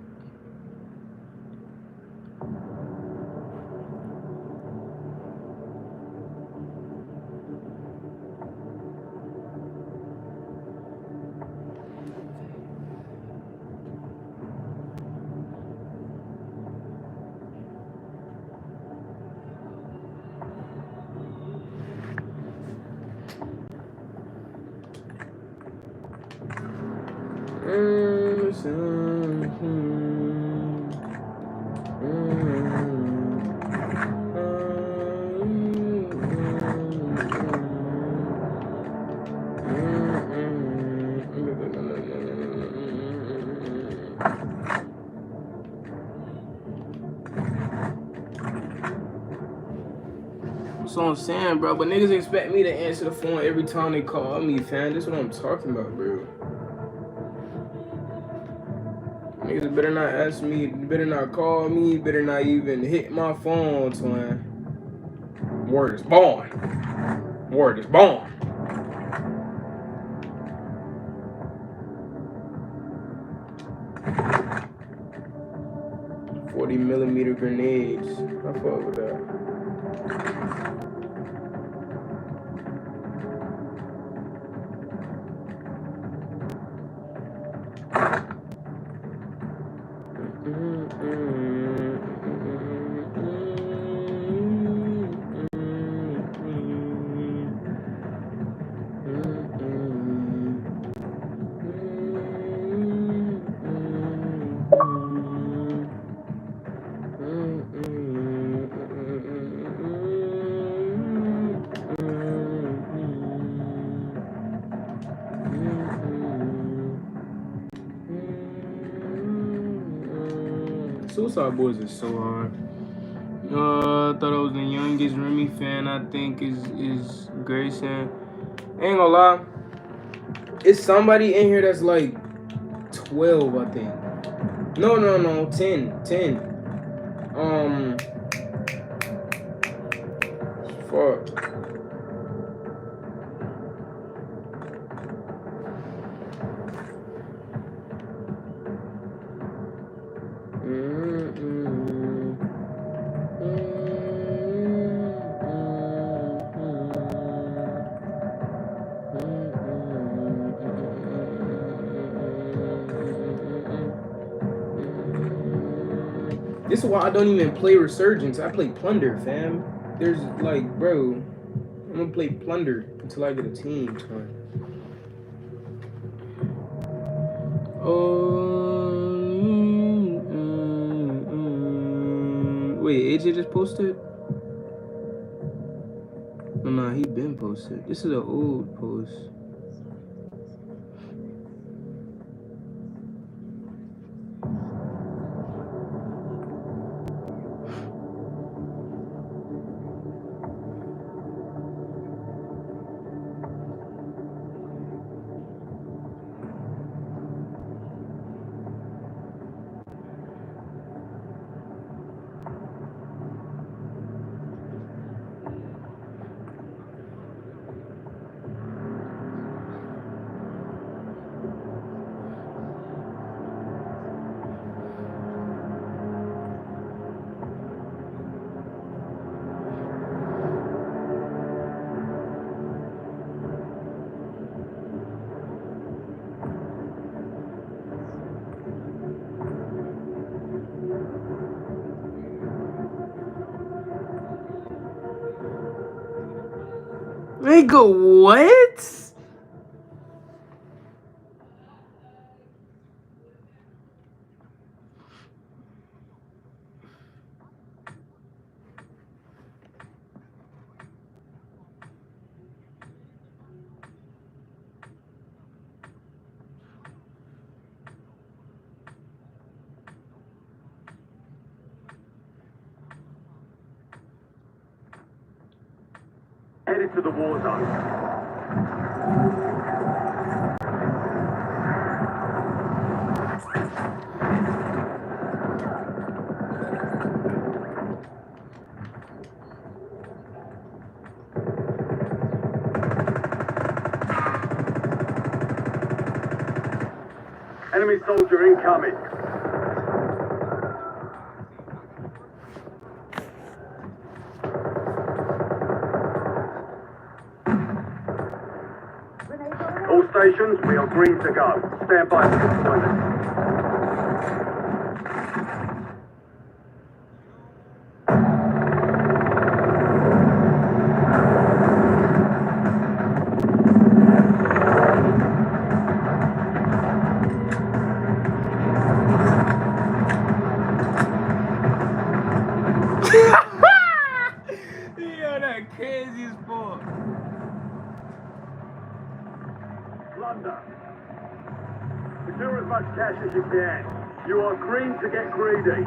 That's what I'm saying, bro. But niggas expect me to answer the phone every time they call me, fam. This is what I'm talking about, bro. Niggas better not ask me, better not call me, better not even hit my phone, twin. Word is born. Word is born. .40mm grenades. I fuck with that. Suicide Boys is so hard. I thought I was the youngest Remy fan. I think is Grayson. Ain't gonna lie, it's somebody in here that's like 12, I think. No, 10. Fuck. This is why I don't even play Resurgence. I play Plunder, fam. There's like, bro, I'm gonna play Plunder until I get a team. Wait, AJ just posted? No, nah, he been posted. This is an old post. Nigga, what? headed to the war zone. Enemy soldier incoming. All stations, we are green to go. Stand by for deployment. Yo, that crazy as fuck. Plunder. Secure as much cash as you can. You are green to get greedy.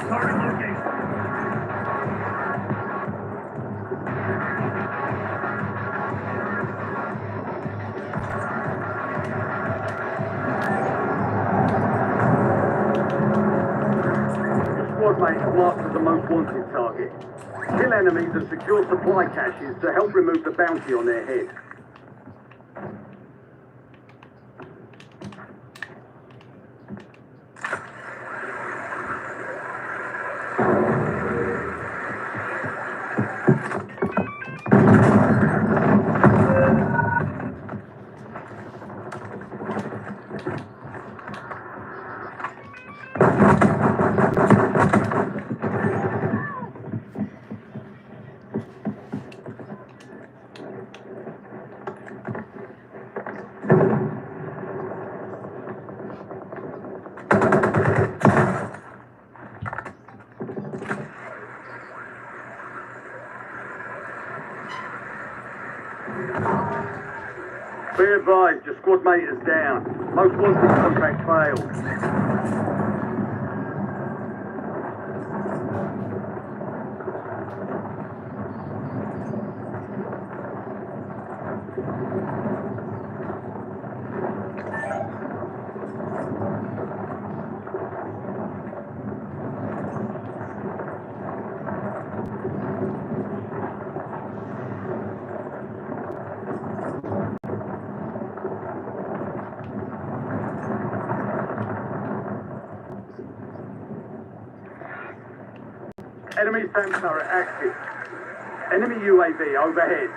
Target location. Squad mate is marked as the most wanted target. Kill enemies and secure supply caches to help remove the bounty on their head. Be advised, your squad mate is down. Most wanted contract failed. Enemy SAM turret active. Enemy UAV overhead.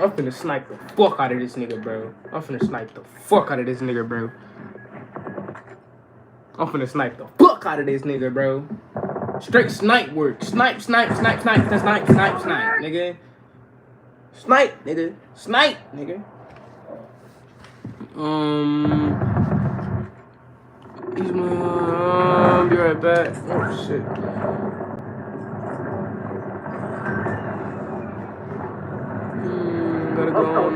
I'm finna snipe the fuck out of this nigga, bro. I'm finna snipe the fuck out of this nigga, bro. I'm finna snipe the fuck out of this nigga, bro. Straight snipe work. Snipe, snipe, snipe, snipe, snipe, snipe, snipe, nigga. Snipe, nigga. Snipe, nigga. He's I'll be right back. Oh shit. Gotta go on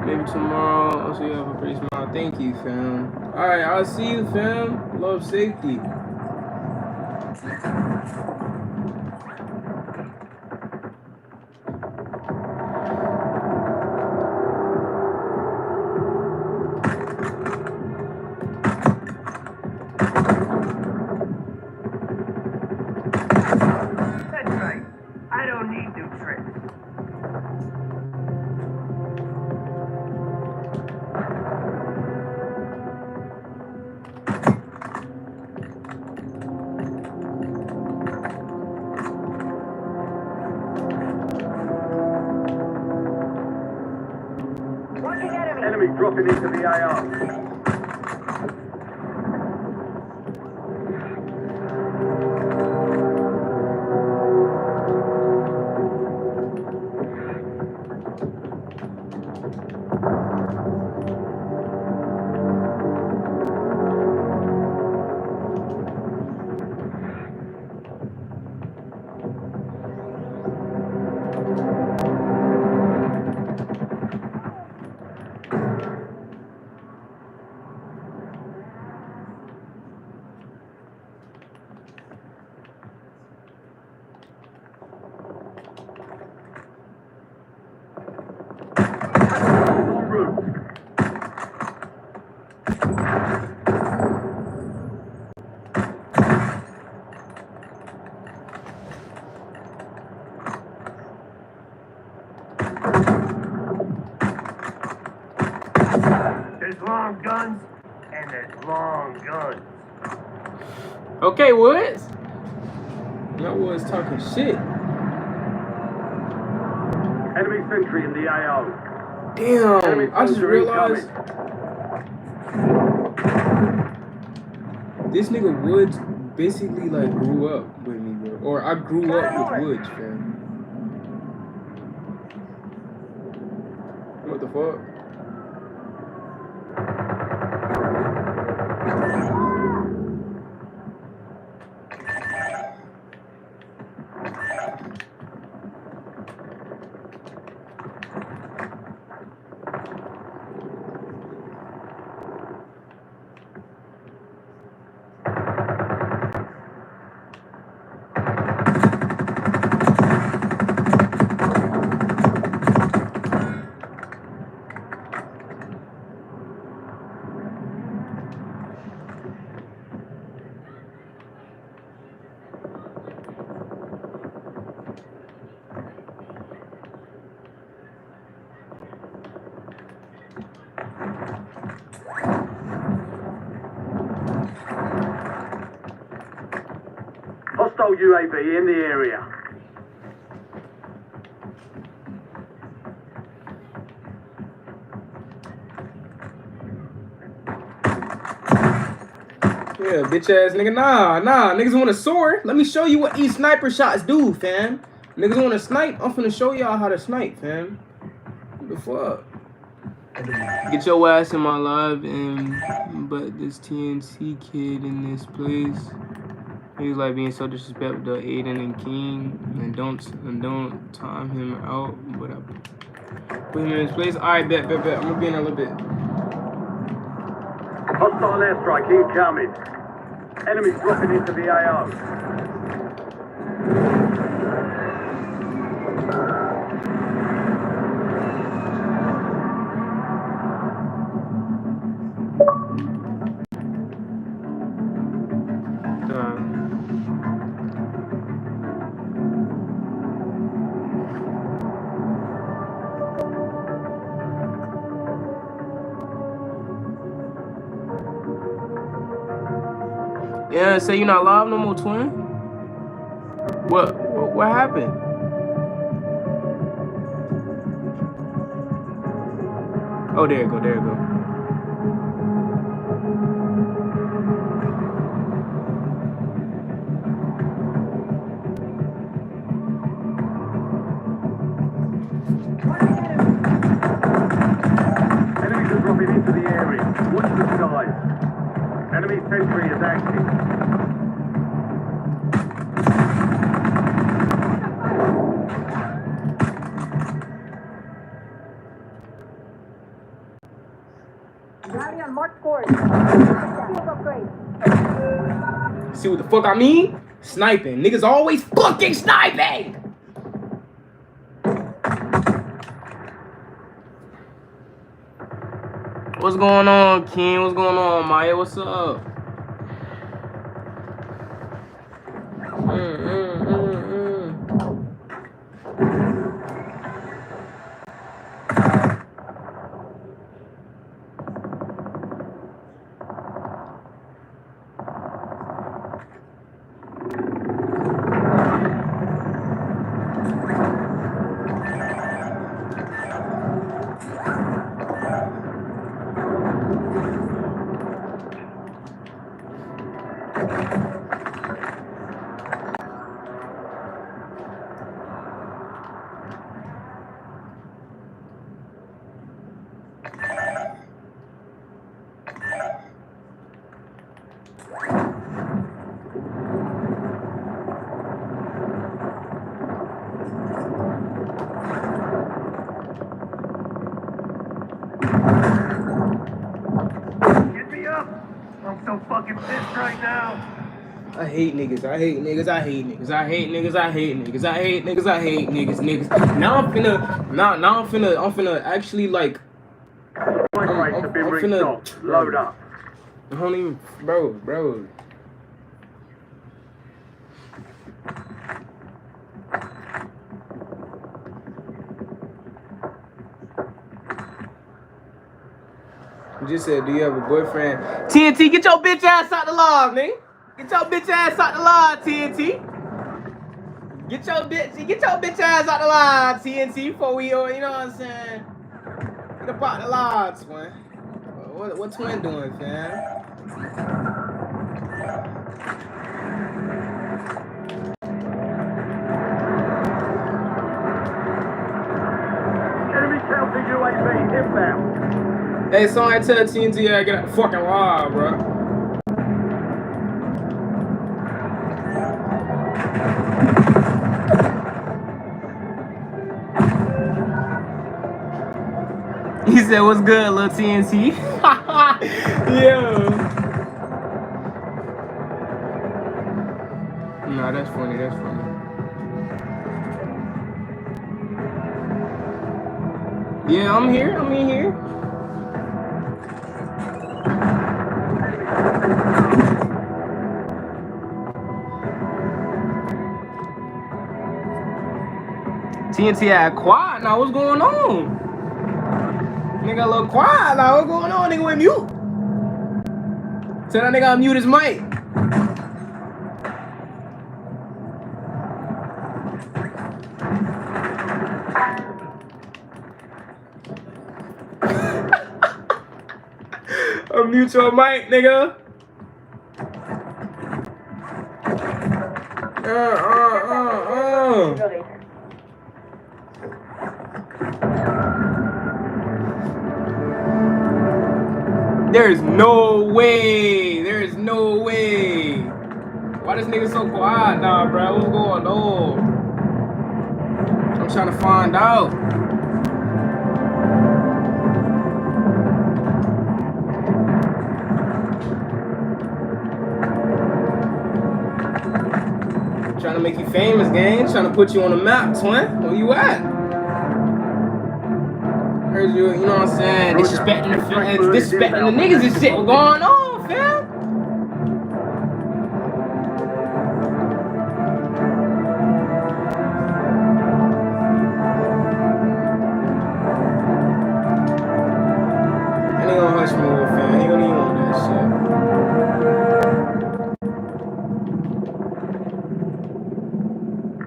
maybe tomorrow. Also, you have a pretty smile. Thank you, fam. Alright, I'll see you, fam. Love, safety. That's right. I don't need new tricks. dropping into the AO. En route. There's long guns and there's long guns. Okay, Woods. That was talking shit. Enemy sentry in the AO. Damn, I just realized this nigga Woods basically like grew up with me, bro. Or I grew up with Woods, fam. What the fuck? Hostile UAV in the area. Yeah, bitch ass nigga. Nah. Niggas want a sword. Let me show you what these sniper shots do, fam. Niggas want to snipe. I'm finna show y'all how to snipe, fam. What the fuck? Get your ass in my live and but this TNC kid in this place. He's like being so disrespectful to Aiden and King and don't time him out. But I put him in his place. Alright, bet. I'm gonna be in a little bit. Hostile airstrike incoming. Enemies dropping into the AO. Yeah, say you not live no more, twin. What happened? Oh, there you go. Enemies are dropping into the area. Watch the skies. Enemy sentry is active. See what the fuck I mean? Sniping. Niggas always fucking sniping! What's going on, Ken? What's going on, Maya? What's up? Get me up! I'm so fucking pissed right now. I hate niggas. I hate niggas. I hate niggas. I hate niggas. I hate niggas. I hate niggas. I hate niggas. Niggas. Now I'm finna actually like. My rates have been I'm finna- restocked. Load up. I don't even, bro. You just said, do you have a boyfriend? TNT, get your bitch ass out the log, nigga. Get your bitch ass out the log, TNT. Get your bitch ass out the log, TNT, before we, you know what I'm saying? Get up out the logs, man. What Twin doing, fam? Enemy counter UAV inbound. Hey, somebody tell TNT I get out the fucking log, bro. He said, what's good, little TNT? Yeah. Nah, that's funny. Yeah, I'm here. TNT had quiet now. What's going on? Nigga a little quiet now. What's going on? Nigga went mute. Tell that nigga unmute his mic. Unmute your mic, nigga. There's no way. Why this nigga so quiet now, bro? What's going on? I'm trying to find out. Trying to make you famous, gang. Trying to put you on the map, twin. Where you at? Heard you, you know what I'm saying? Disrespecting the niggas and shit. What's going on, fam? And they gonna hush me over, fam. He don't even want that shit.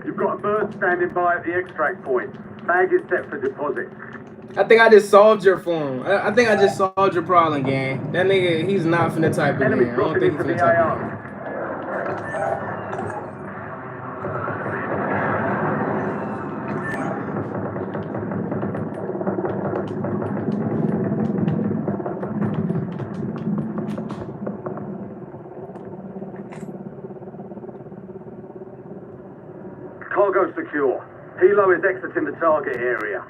You've got a bird standing by at the extract point. Bag is set for deposit. I think I just solved your phone. I think I just solved your problem, gang. That nigga, he's not finna type it in. Enemy I don't dropping think he's into the finna type it in. AO. Cargo secure. Helo is exiting the target area.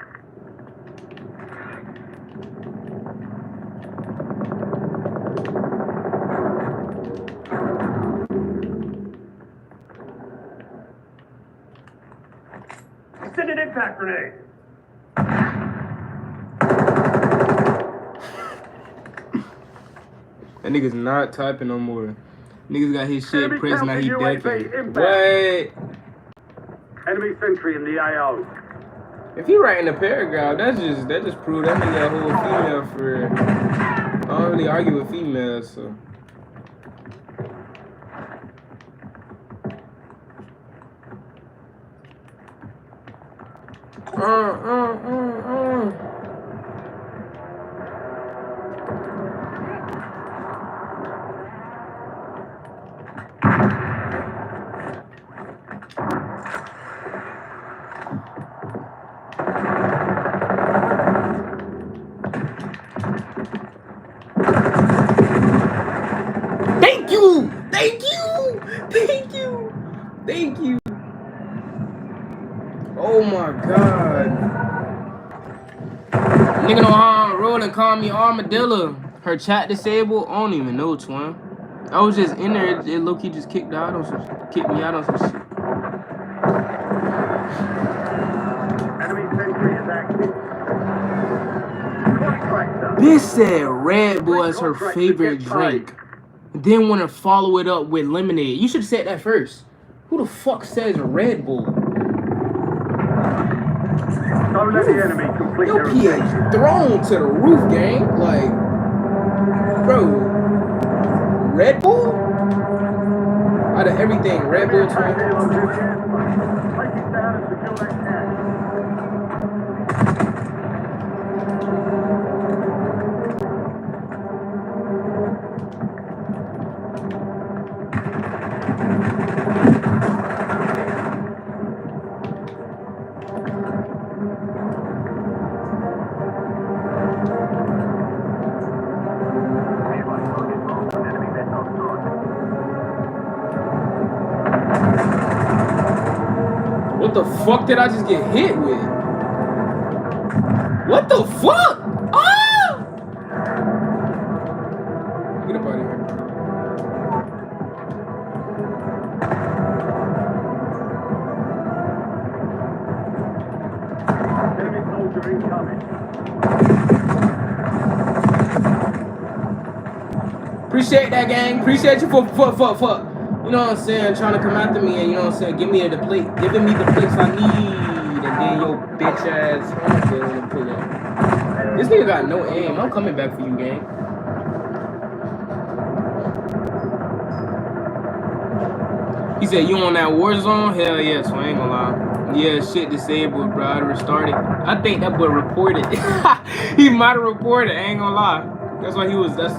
Send an impact grenade. That nigga's not typing no more. Niggas got his shit Enemy pressed, now he counter UAV decking. inbound. What? Enemy sentry in the AO. If he writing a paragraph, that just proved that nigga a whole female for. I don't really argue with females, so. Thank you! Thank you! Thank you! Oh my god. Nigga know how I'm rolling, call me Armadillo. Her chat disabled? I don't even know, twin. I was just in there, it low-key just kicked me out on some shit. Enemy sentry is active. Contractor. This said Red Bull is her favorite drink. Then want to follow it up with lemonade. You should have said that first. Who the fuck says Red Bull? Don't let the enemy complete Your their pH objective. thrown to the roof, gang. Like, bro, Red Bull? Out of everything, Red Bull Attack twin. helo near the airstrike. Take it down and secure that cache. What the fuck did I just get hit with? What the fuck? Oh! Get up out of here. Enemy soldier incoming. Appreciate that, gang. Appreciate you for. You know what I'm saying? Trying to come after me and, you know what I'm saying, giving me the plates I need. And then your bitch ass homegirl pull up. This nigga got no aim. I'm coming back for you, gang. He said, you on that war zone? Hell yeah, so I ain't gonna lie. Yeah, shit disabled, bro. I restarted. I think that boy reported. He might have reported, I ain't gonna lie. That's why he was, that's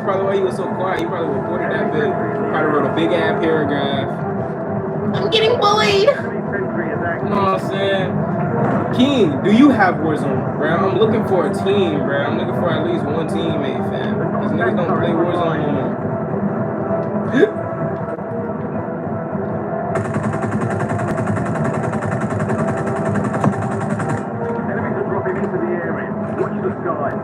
probably why he was so quiet. He probably reported that bit. Probably wrote a big ass paragraph. I'm getting bullied. Enemy sentry is active. You know what I'm saying? King, do you have Warzone, bro? I'm looking for a team, bro. I'm looking for at least one teammate, fam. These niggas don't play Warzone no more. Enemies are dropping into the area. Watch the skies.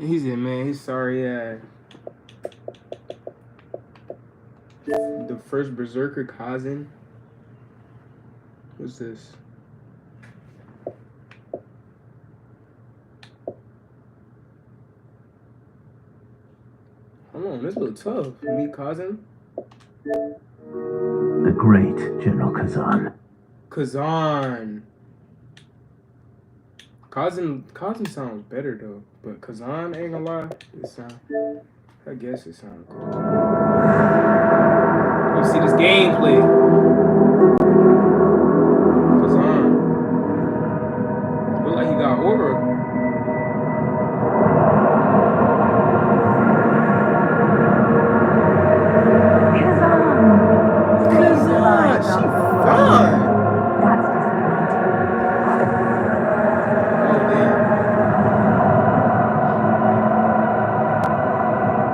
He said, man, he's sorry, yeah. The first Berserker Kazan. What's this? Hold on, this looks tough. Meet Kazan. The great General Kazan. Kazan sounds better though, but Kazan ain't gonna lie, I guess it sounds cool. You see this gameplay. Kazan. Look like he got aura. Kazan, she fine.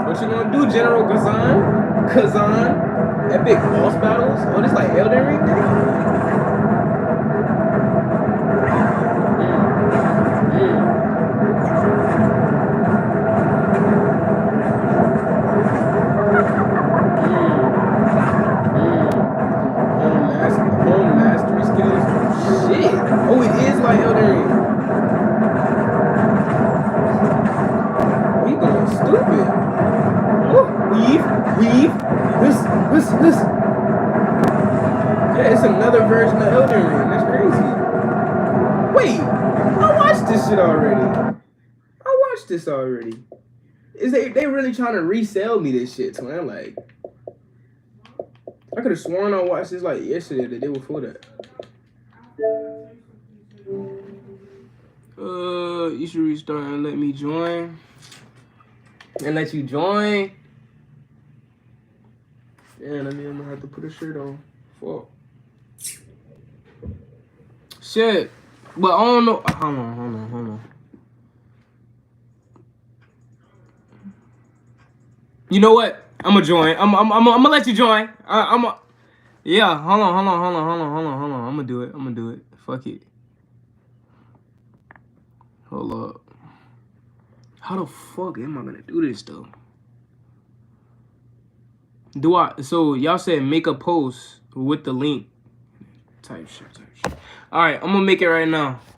What you gonna do, General Kazan? Epic boss battles? Oh, this like Elden Ring, nigga? Home mastery skills? Shit. Oh, it is like Elden Ring. We going stupid. Weave. This. Yeah, it's another version of Elden Ring. That's crazy. Wait, I watched this shit already. Is they really trying to resell me this shit, man? Like, I could have sworn I watched this like yesterday, the day before that. You should restart and let me join. And let you join. Yeah, I mean, I'm gonna have to put a shirt on. Fuck. Shit. But I don't know. Hold on. You know what? I'm gonna join. I'm gonna let you join. Yeah, hold on. I'm gonna do it. Fuck it. Hold up. How the fuck am I gonna do this though? So y'all said make a post with the link type shit. All right, I'm gonna make it right now.